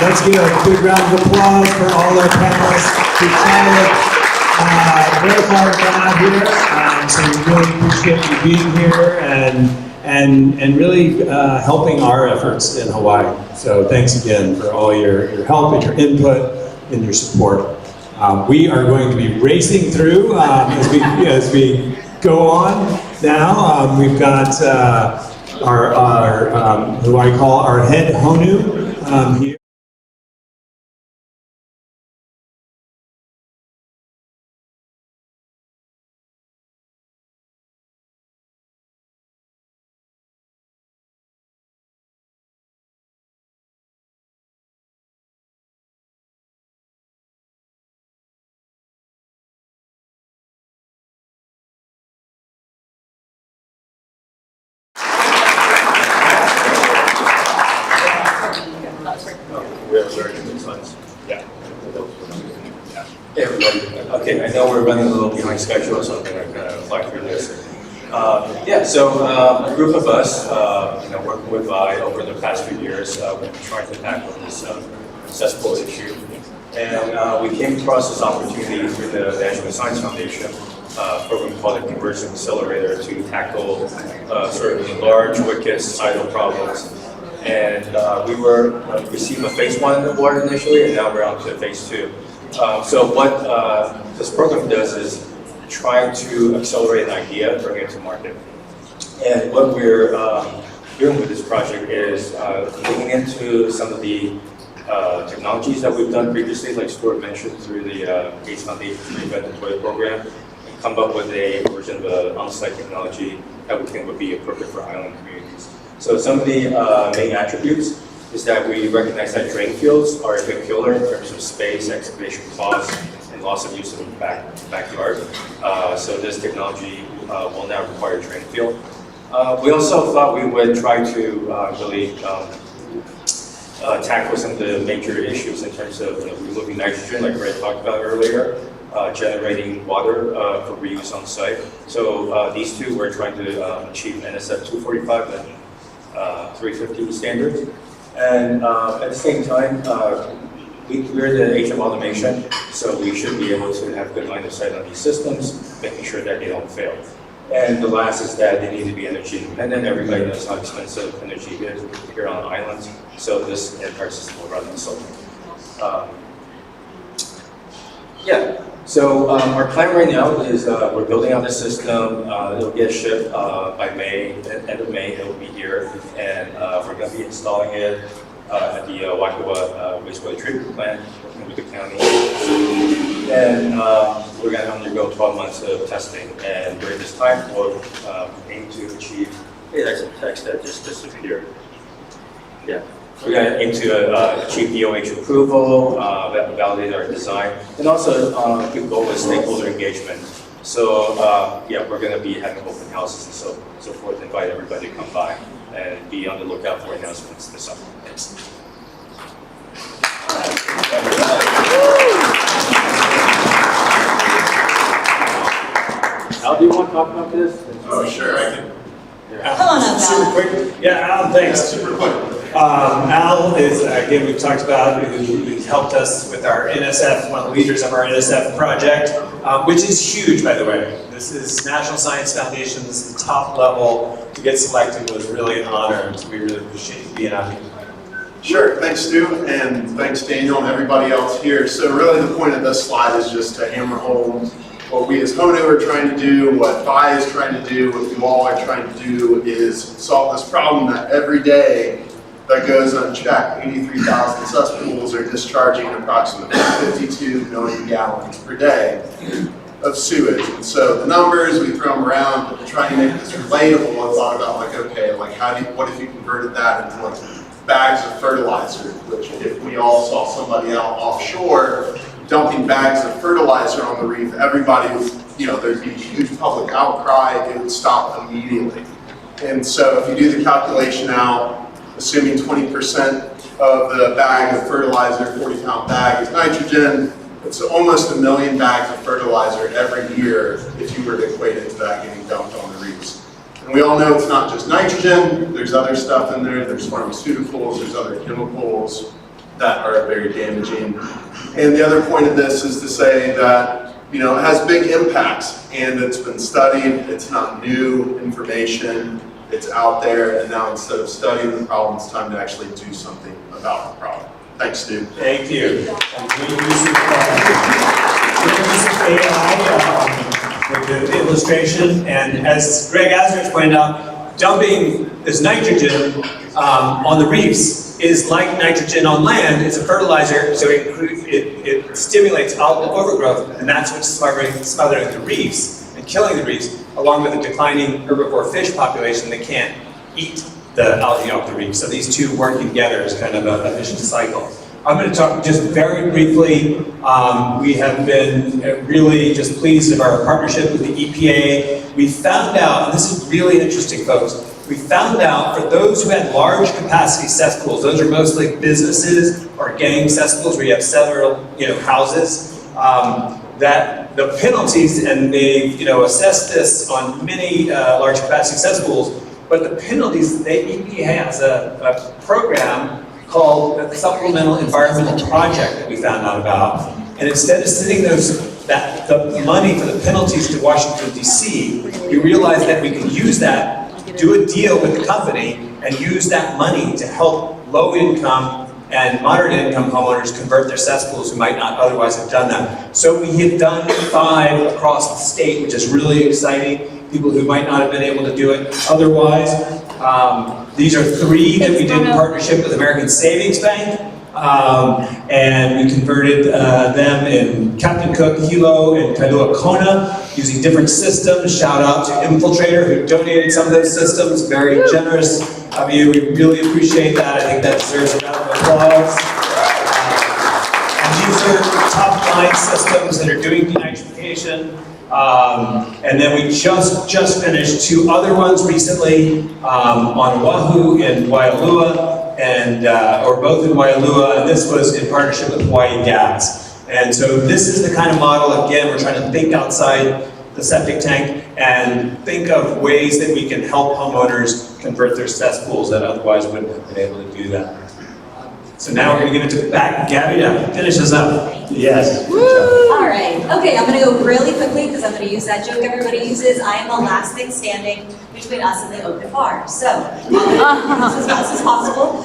Let's give a big round of applause for all our panelists who traveled very far to come out here. So we really appreciate you being here and really helping our efforts in Hawaii. So thanks again for all your help and your input and your support. We are going to be racing through as we go on now. We've got our who I call our head Honu here. Hey everybody. Okay, I know we're running a little behind schedule, so I'm going to kind of fly through this. So a group of us, working with WAI over the past few years, we've been trying to tackle this cesspool issue. And we came across this opportunity through the National Science Foundation program called the Conversion Accelerator to tackle sort of large, wicked societal problems. And we received a phase 1 award initially, and now we're on to phase 2. So what this program does is try to accelerate an idea, bring it to market. And what we're doing with this project is looking into some of the technologies that we've done previously, like Stuart mentioned, through the Gates Foundation Reinvent the Toy program, and come up with a version of an on-site technology that we think would be appropriate for island communities. So some of the main attributes is that we recognize that drain fields are a big killer in terms of space, excavation costs, and loss of use of the backyard. So this technology will now require a drain field. We also thought we would try to really tackle some of the major issues in terms of removing nitrogen, like Red talked about earlier, generating water for reuse on site. So these two, we're trying to achieve NSF 245 and 350 standards. And at the same time, we're the age of automation, so we should be able to have good line of sight on these systems, making sure that they don't fail. And the last is that they need to be energy independent. Everybody knows how expensive energy is here on islands, so this entire system will run on solar. So our plan right now is we're building out the system. It'll get shipped by May, end of May, it will be here. And we're going to be installing it at the Waikawa Wastewater Treatment Plant, working with the county. And we're going to undergo 12 months of testing. And during this time, we'll aim to achieve, hey, that's a text that just disappeared. We're going to aim to achieve DOH approval, validate our design, and also a good goal is stakeholder engagement. So we're going to be having open houses and so forth, invite everybody to come by and be on the lookout for announcements this summer. Thanks. Al, do you want to talk about this? Oh, sure, I can. Come on up, Al. Super quick. Yeah, Al, thanks. Super quick. Al is, again, we've talked about, who helped us with our NSF, one of the leaders of our NSF project, which is huge, by the way. This is National Science Foundation, this is top level. To get selected was really an honor, and so we really appreciate you being out here. Sure, thanks Stu, and thanks Daniel and everybody else here. So really the point of this slide is just to hammer home what we as HONU are trying to do, what WAI is trying to do, what you all are trying to do is solve this problem that every day that goes unchecked, 83,000 cesspools are discharging approximately 52 million gallons per day of sewage. And so the numbers, we throw them around, but to try and make this relatable, I thought about like, okay, like what if you converted that into like bags of fertilizer, which if we all saw somebody out offshore dumping bags of fertilizer on the reef, everybody would, there'd be a huge public outcry, it would stop immediately. And so if you do the calculation out, assuming 20% of the bag of fertilizer, 40-pound bag is nitrogen, it's almost 1 million bags of fertilizer every year if you were to equate it to that getting dumped on the reefs. And we all know it's not just nitrogen, there's other stuff in there, there's pharmaceuticals, there's other chemicals that are very damaging. And the other point of this is to say that, it has big impacts and it's been studied, it's not new information, it's out there, and now instead of studying the problem, it's time to actually do something about the problem. Thanks, Stu. Thank you. And we use AI with the illustration, and as Greg Asner pointed out, dumping this nitrogen on the reefs is like nitrogen on land. It's a fertilizer, so it stimulates algal overgrowth, and that's what's smothering the reefs and killing the reefs, along with a declining herbivore fish population that can't eat the algae off the reef. So these two working together is kind of a vicious cycle. I'm going to talk just very briefly. We have been really just pleased with our partnership with the EPA. We found out, and this is really interesting, folks, we found out for those who had large capacity cesspools, those are mostly businesses or gang cesspools where you have several houses, that the penalties, and they've assessed this on many large capacity cesspools, but the penalties, the EPA has a program called the Supplemental Environmental Project that we found out about. And instead of sending the money for the penalties to Washington, D.C., we realized that we could use that, do a deal with the company, and use that money to help low-income and moderate-income homeowners convert their cesspools who might not otherwise have done that. So we have done 5 across the state, which is really exciting. People who might not have been able to do it otherwise. These are 3 that we did in partnership with American Savings Bank. And we converted them in Captain Cook, Hilo, and Kailua Kona using different systems. Shout out to Infiltrator who donated some of those systems. Very generous of you. We really appreciate that. I think that deserves a round of applause. And these are top-line systems that are doing denitrification. And then we just finished 2 other ones recently on Oahu and Waialua, and or both in Waialua, and this was in partnership with Hawaii Gas. And so this is the kind of model, again, we're trying to think outside the septic tank and think of ways that we can help homeowners convert their cesspools that otherwise wouldn't have been able to do that. So now we're going to give it to Gabby to finish us up. Yes. All right. Okay, I'm going to go really quickly because I'm going to use that joke everybody uses. I am the last thing standing between us and the open bar. So, as fast as possible.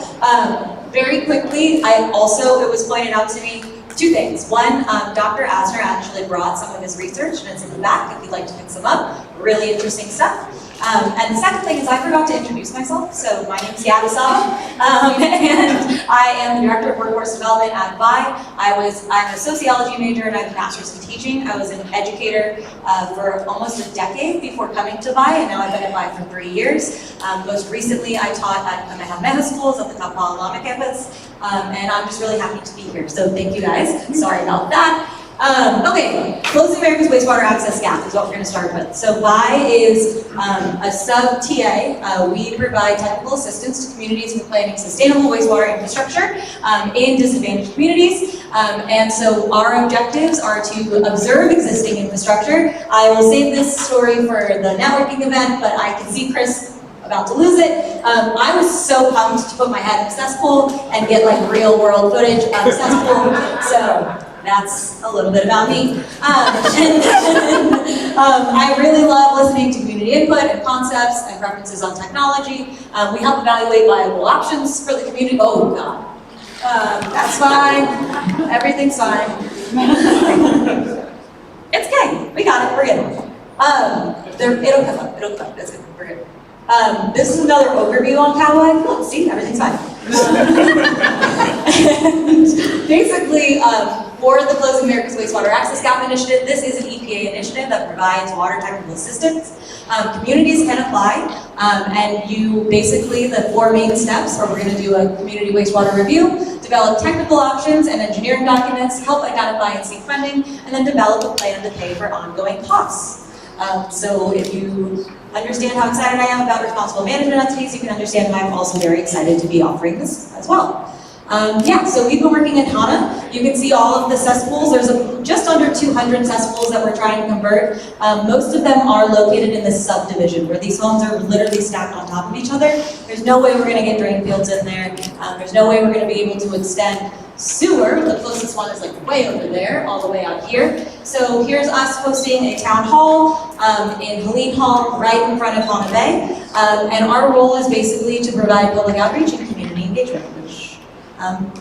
Very quickly, it was pointed out to me 2 things. One, Dr. Asner actually brought some of his research, and it's in the back if you'd like to pick some up. Really interesting stuff. And the second thing is I forgot to introduce myself. So my name is Gabby Saba, and I am the Director of Workforce Development at WAI. I'm a sociology major and I have a master's in teaching. I was an educator for almost a decade before coming to WAI, and now I've been at WAI for 3 years. Most recently I taught at Meha Schools at the Kapalama campus, and I'm just really happy to be here. So thank you guys. Sorry about that. Okay, closing America's wastewater access gap is what we're going to start with. So WAI is a sub-TA. We provide technical assistance to communities in planning sustainable wastewater infrastructure in disadvantaged communities. And so our objectives are to observe existing infrastructure. I will save this story for the networking event, but I can see Chris about to lose it. I was so pumped to put my head in a cesspool and get like real world footage of the cesspool. So that's a little bit about me. I really love listening to community input and concepts and preferences on technology. We help evaluate viable options for the community. Oh God. That's fine. Everything's fine. It's okay. We got it. We're good. It'll come up. It'll come up. It's good. We're good. This is another overview on Cowboy. Look, see, everything's fine. Basically, for the Closing America's Wastewater Access Gap Initiative, this is an EPA initiative that provides water technical assistance. Communities can apply, and you basically, the 4 main steps are we're going to do a community wastewater review, develop technical options and engineering documents, help identify and seek funding, and then develop a plan to pay for ongoing costs. So if you understand how excited I am about responsible management entities, you can understand why I'm also very excited to be offering this as well. So we've been working in HANA. You can see all of the cesspools. There's just under 200 cesspools that we're trying to convert. Most of them are located in this subdivision where these homes are literally stacked on top of each other. There's no way we're going to get drain fields in there. There's no way we're going to be able to extend sewer. The closest one is like way over there, all the way out here. So here's us hosting a town hall in Helene Hall, right in front of HANA Bay. And our role is basically to provide public outreach and community engagement, which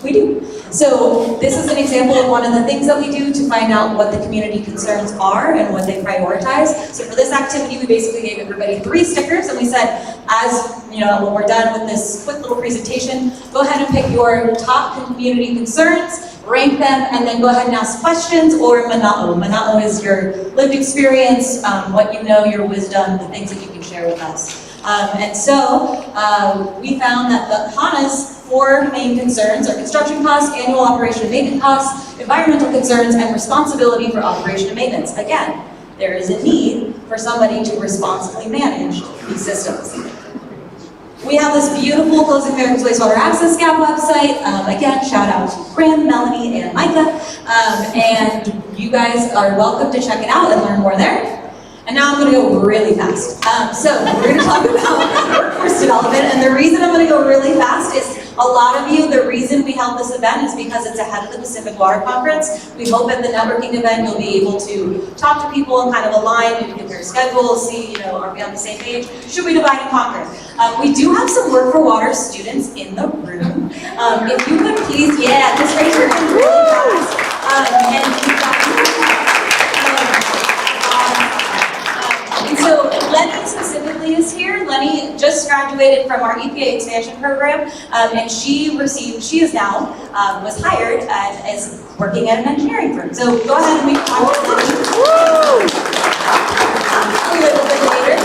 we do. So this is an example of one of the things that we do to find out what the community concerns are and what they prioritize. So for this activity, we basically gave everybody 3 stickers and we said, as you know, when we're done with this quick little presentation, go ahead and pick your top community concerns, rank them, and then go ahead and ask questions or mana'o. Mana'o is your lived experience, what you know, your wisdom, the things that you can share with us. We found that the HANA's 4 main concerns are construction costs, annual operation and maintenance costs, environmental concerns, and responsibility for operation and maintenance. Again, there is a need for somebody to responsibly manage these systems. We have this beautiful Closing America's Wastewater Access Gap website. Again, shout out to Graham, Melanie, and Micah. And you guys are welcome to check it out and learn more there. And now I'm going to go really fast. So we're going to talk about workforce development. And the reason I'm going to go really fast is a lot of you, the reason we held this event is because it's ahead of the Pacific Water Conference. We hope at the networking event you'll be able to talk to people and kind of align, maybe compare schedules, see, are we on the same page? Should we divide and conquer? We do have some Work for Water students in the room. If you could please, just raise your hand really fast. So Lenny specifically is here. Lenny just graduated from our EPA expansion program, and she is now, was hired and is working at an engineering firm. So go ahead and meet a little bit later.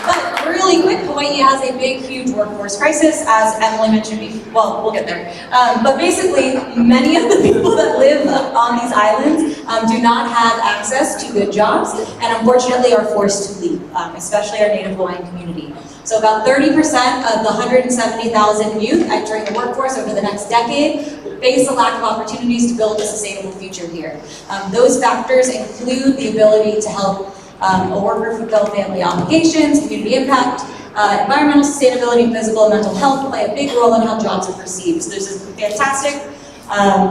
But really quick, Hawaii has a big, huge workforce crisis, as Emily mentioned before. Well, we'll get there. But basically, many of the people that live on these islands do not have access to good jobs, and unfortunately are forced to leave, especially our Native Hawaiian community. So about 30% of the 170,000 youth entering the workforce over the next decade face a lack of opportunities to build a sustainable future here. Those factors include the ability to help a worker fulfill family obligations, community impact, environmental sustainability, and physical and mental health play a big role in how jobs are perceived. So there's this fantastic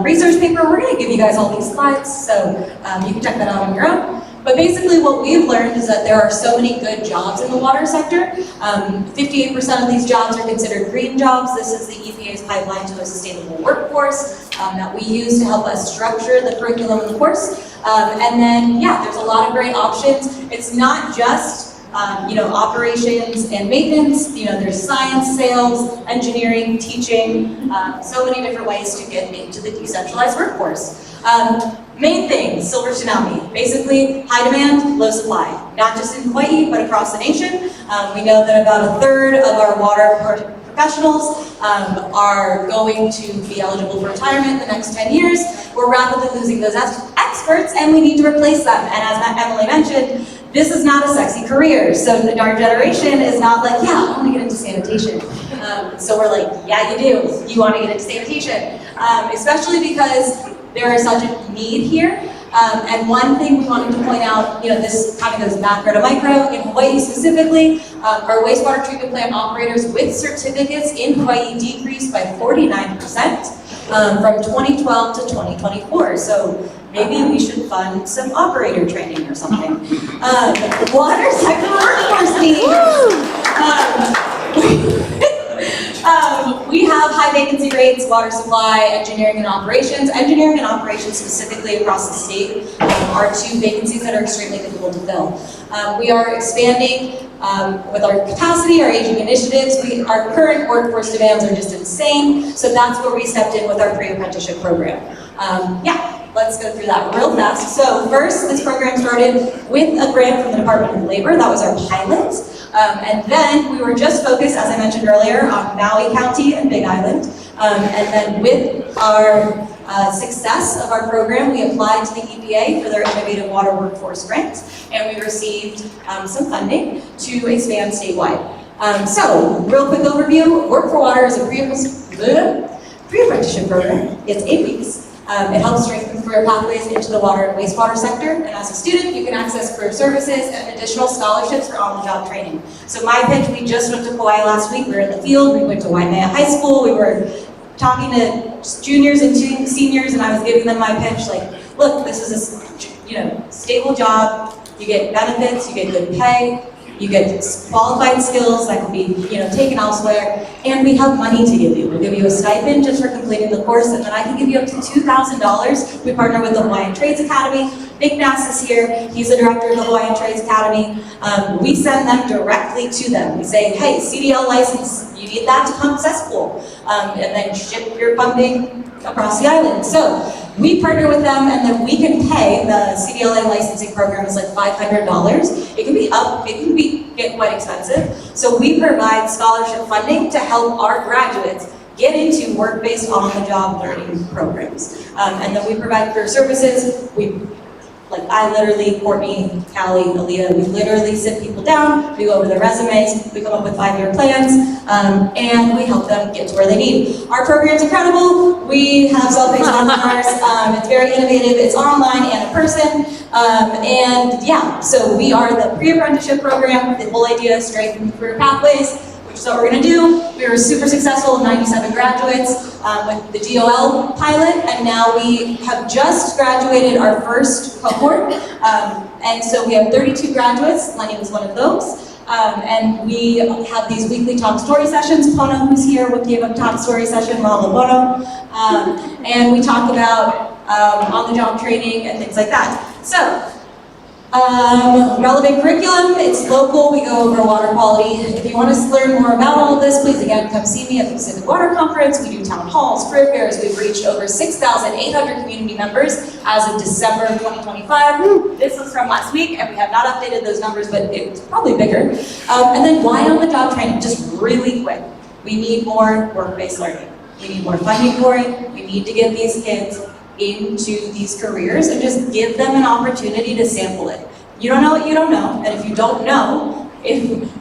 research paper. We're going to give you guys all these slides, so you can check that out on your own. But basically what we've learned is that there are so many good jobs in the water sector. 58% of these jobs are considered green jobs. This is the EPA's pipeline to a sustainable workforce that we use to help us structure the curriculum and the course. And then, there's a lot of great options. It's not just operations and maintenance. There's science, sales, engineering, teaching, so many different ways to get into the decentralized workforce. Main thing, silver tsunami. Basically, high demand, low supply. Not just in Hawaii, but across the nation. We know that about a third of our water professionals are going to be eligible for retirement in the next 10 years. We're rapidly losing those experts, and we need to replace them. And as Emily mentioned, this is not a sexy career. So our generation is not like, I want to get into sanitation. So we're like, you do. You want to get into sanitation. Especially because there is such a need here. And one thing we wanted to point out, this kind of goes macro to micro, in Hawaii specifically, our wastewater treatment plant operators with certificates in Hawaii decreased by 49% from 2012 to 2024. So maybe we should fund some operator training or something. Water sector workforce needs. We have high vacancy rates, water supply, engineering and operations. Engineering and operations specifically across the state are two vacancies that are extremely difficult to fill. We are expanding with our capacity, our aging initiatives. Our current workforce demands are just insane, so that's where we stepped in with our pre-apprenticeship program. Let's go through that real fast. So first, this program started with a grant from the Department of Labor. That was our pilot. And then we were just focused, as I mentioned earlier, on Maui County and Big Island. And then with our success of our program, we applied to the EPA for their Innovative Water Workforce Grant, and we received some funding to expand statewide. So, real quick overview, Work for Water is a pre-apprenticeship program. It's 8 weeks. It helps strengthen career pathways into the water and wastewater sector, and as a student, you can access career services and additional scholarships for on-the-job training. So my pitch, we just went to Kauai last week. We were in the field, we went to Waimea High School, we were talking to juniors and seniors, and I was giving them my pitch, like, look, this is a stable job, you get benefits, you get good pay, you get qualified skills that can be taken elsewhere, and we have money to give you. We'll give you a stipend just for completing the course, and then I can give you up to $2,000. We partner with the Hawaiian Trades Academy. Nick Nass is here. He's the director of the Hawaiian Trades Academy. We send them directly to them. We say, hey, CDL license, you need that to pump cesspool, and then ship your pumping across the island. So we partner with them, and then we can pay. The CDLA licensing program is like $500. It can be get quite expensive. So we provide scholarship funding to help our graduates get into work-based on-the-job learning programs. And then we provide career services. I literally, Courtney, Callie, Aaliyah, we literally sit people down, we go over their resumes, we come up with 5-year plans, and we help them get to where they need. Our program's incredible. We have self-paced webinars. It's very innovative. It's online and in person. So we are the pre-apprenticeship program. The whole idea is strengthen career pathways, which is what we're going to do. We were super successful, 97 graduates with the DOL pilot, and now we have just graduated our first cohort. And so we have 32 graduates. Lenny was one of those. And we have these weekly talk story sessions. Pono, who's here, gave a talk story session, Mahalo Pono. And we talk about on-the-job training and things like that. So, relevant curriculum, it's local, we go over water quality. If you want to learn more about all of this, please again come see me at the Pacific Water Conference. We do town halls, career fairs. We've reached over 6,800 community members as of December of 2025. This was from last week, and we have not updated those numbers, but it's probably bigger. And then why on-the-job training? Just really quick. We need more work-based learning. We need more funding for it. We need to get these kids into these careers and just give them an opportunity to sample it. You don't know what you don't know, and if you don't know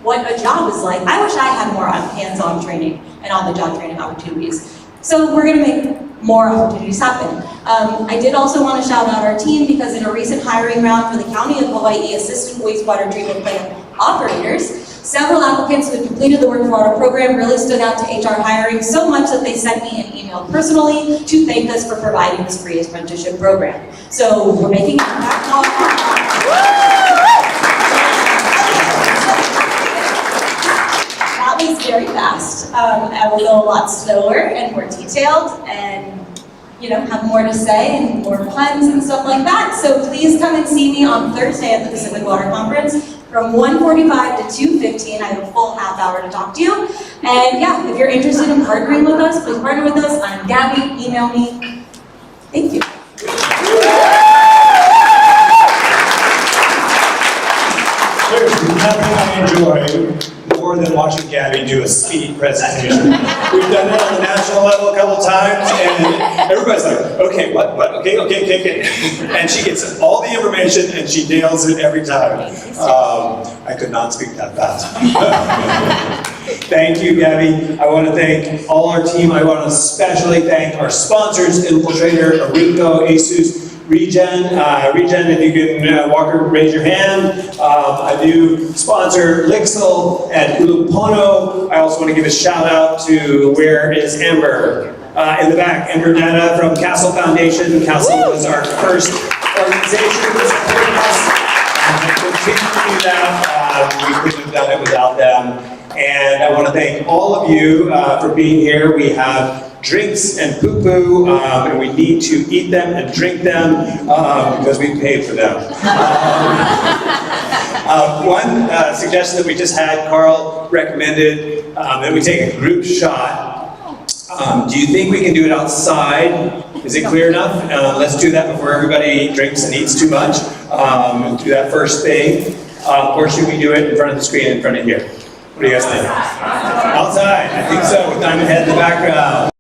what a job is like, I wish I had more hands-on training and on-the-job training opportunities. So we're going to make more opportunities happen. I did also want to shout out our team because in a recent hiring round for the County of Hawaii Assistant Wastewater Treatment Plant Operators, several applicants who had completed the Work for Water program really stood out to HR hiring so much that they sent me an email personally to thank us for providing this free apprenticeship program. So we're making impact. That was very fast. I will go a lot slower and more detailed and have more to say and more puns and stuff like that. So please come and see me on Thursday at the Pacific Water Conference. From 1:45 to 2:15, I have a full half hour to talk to you. And if you're interested in partnering with us, please partner with us. I'm Gabby, email me. Thank you. There's nothing I enjoy more than watching Gabby do a speed presentation. We've done that on the national level a couple times, and everybody's like, okay, what, okay. And she gets all the information, and she nails it every time. I could not speak that fast. Thank you, Gabby. I want to thank all our team. I want to especially thank our sponsors, Infiltrator, Arico, ASUS, Regen. Regen, if you can walk or raise your hand. I do sponsor Lixil at Ulupono. I also want to give a shout out to, where is Amber? In the back, Amber Data from Castle Foundation. Castle was our first organization that supported us. Continue to do that. We couldn't have done it without them. And I want to thank all of you for being here. We have drinks and poo-poo, and we need to eat them and drink them because we paid for them. One suggestion that we just had, Carl recommended that we take a group shot. Do you think we can do it outside? Is it clear enough? Let's do that before everybody drinks and eats too much. Do that first thing. Or should we do it in front of the screen in front of here? What do you guys think? Outside, I think so, with Diamond Head in the background.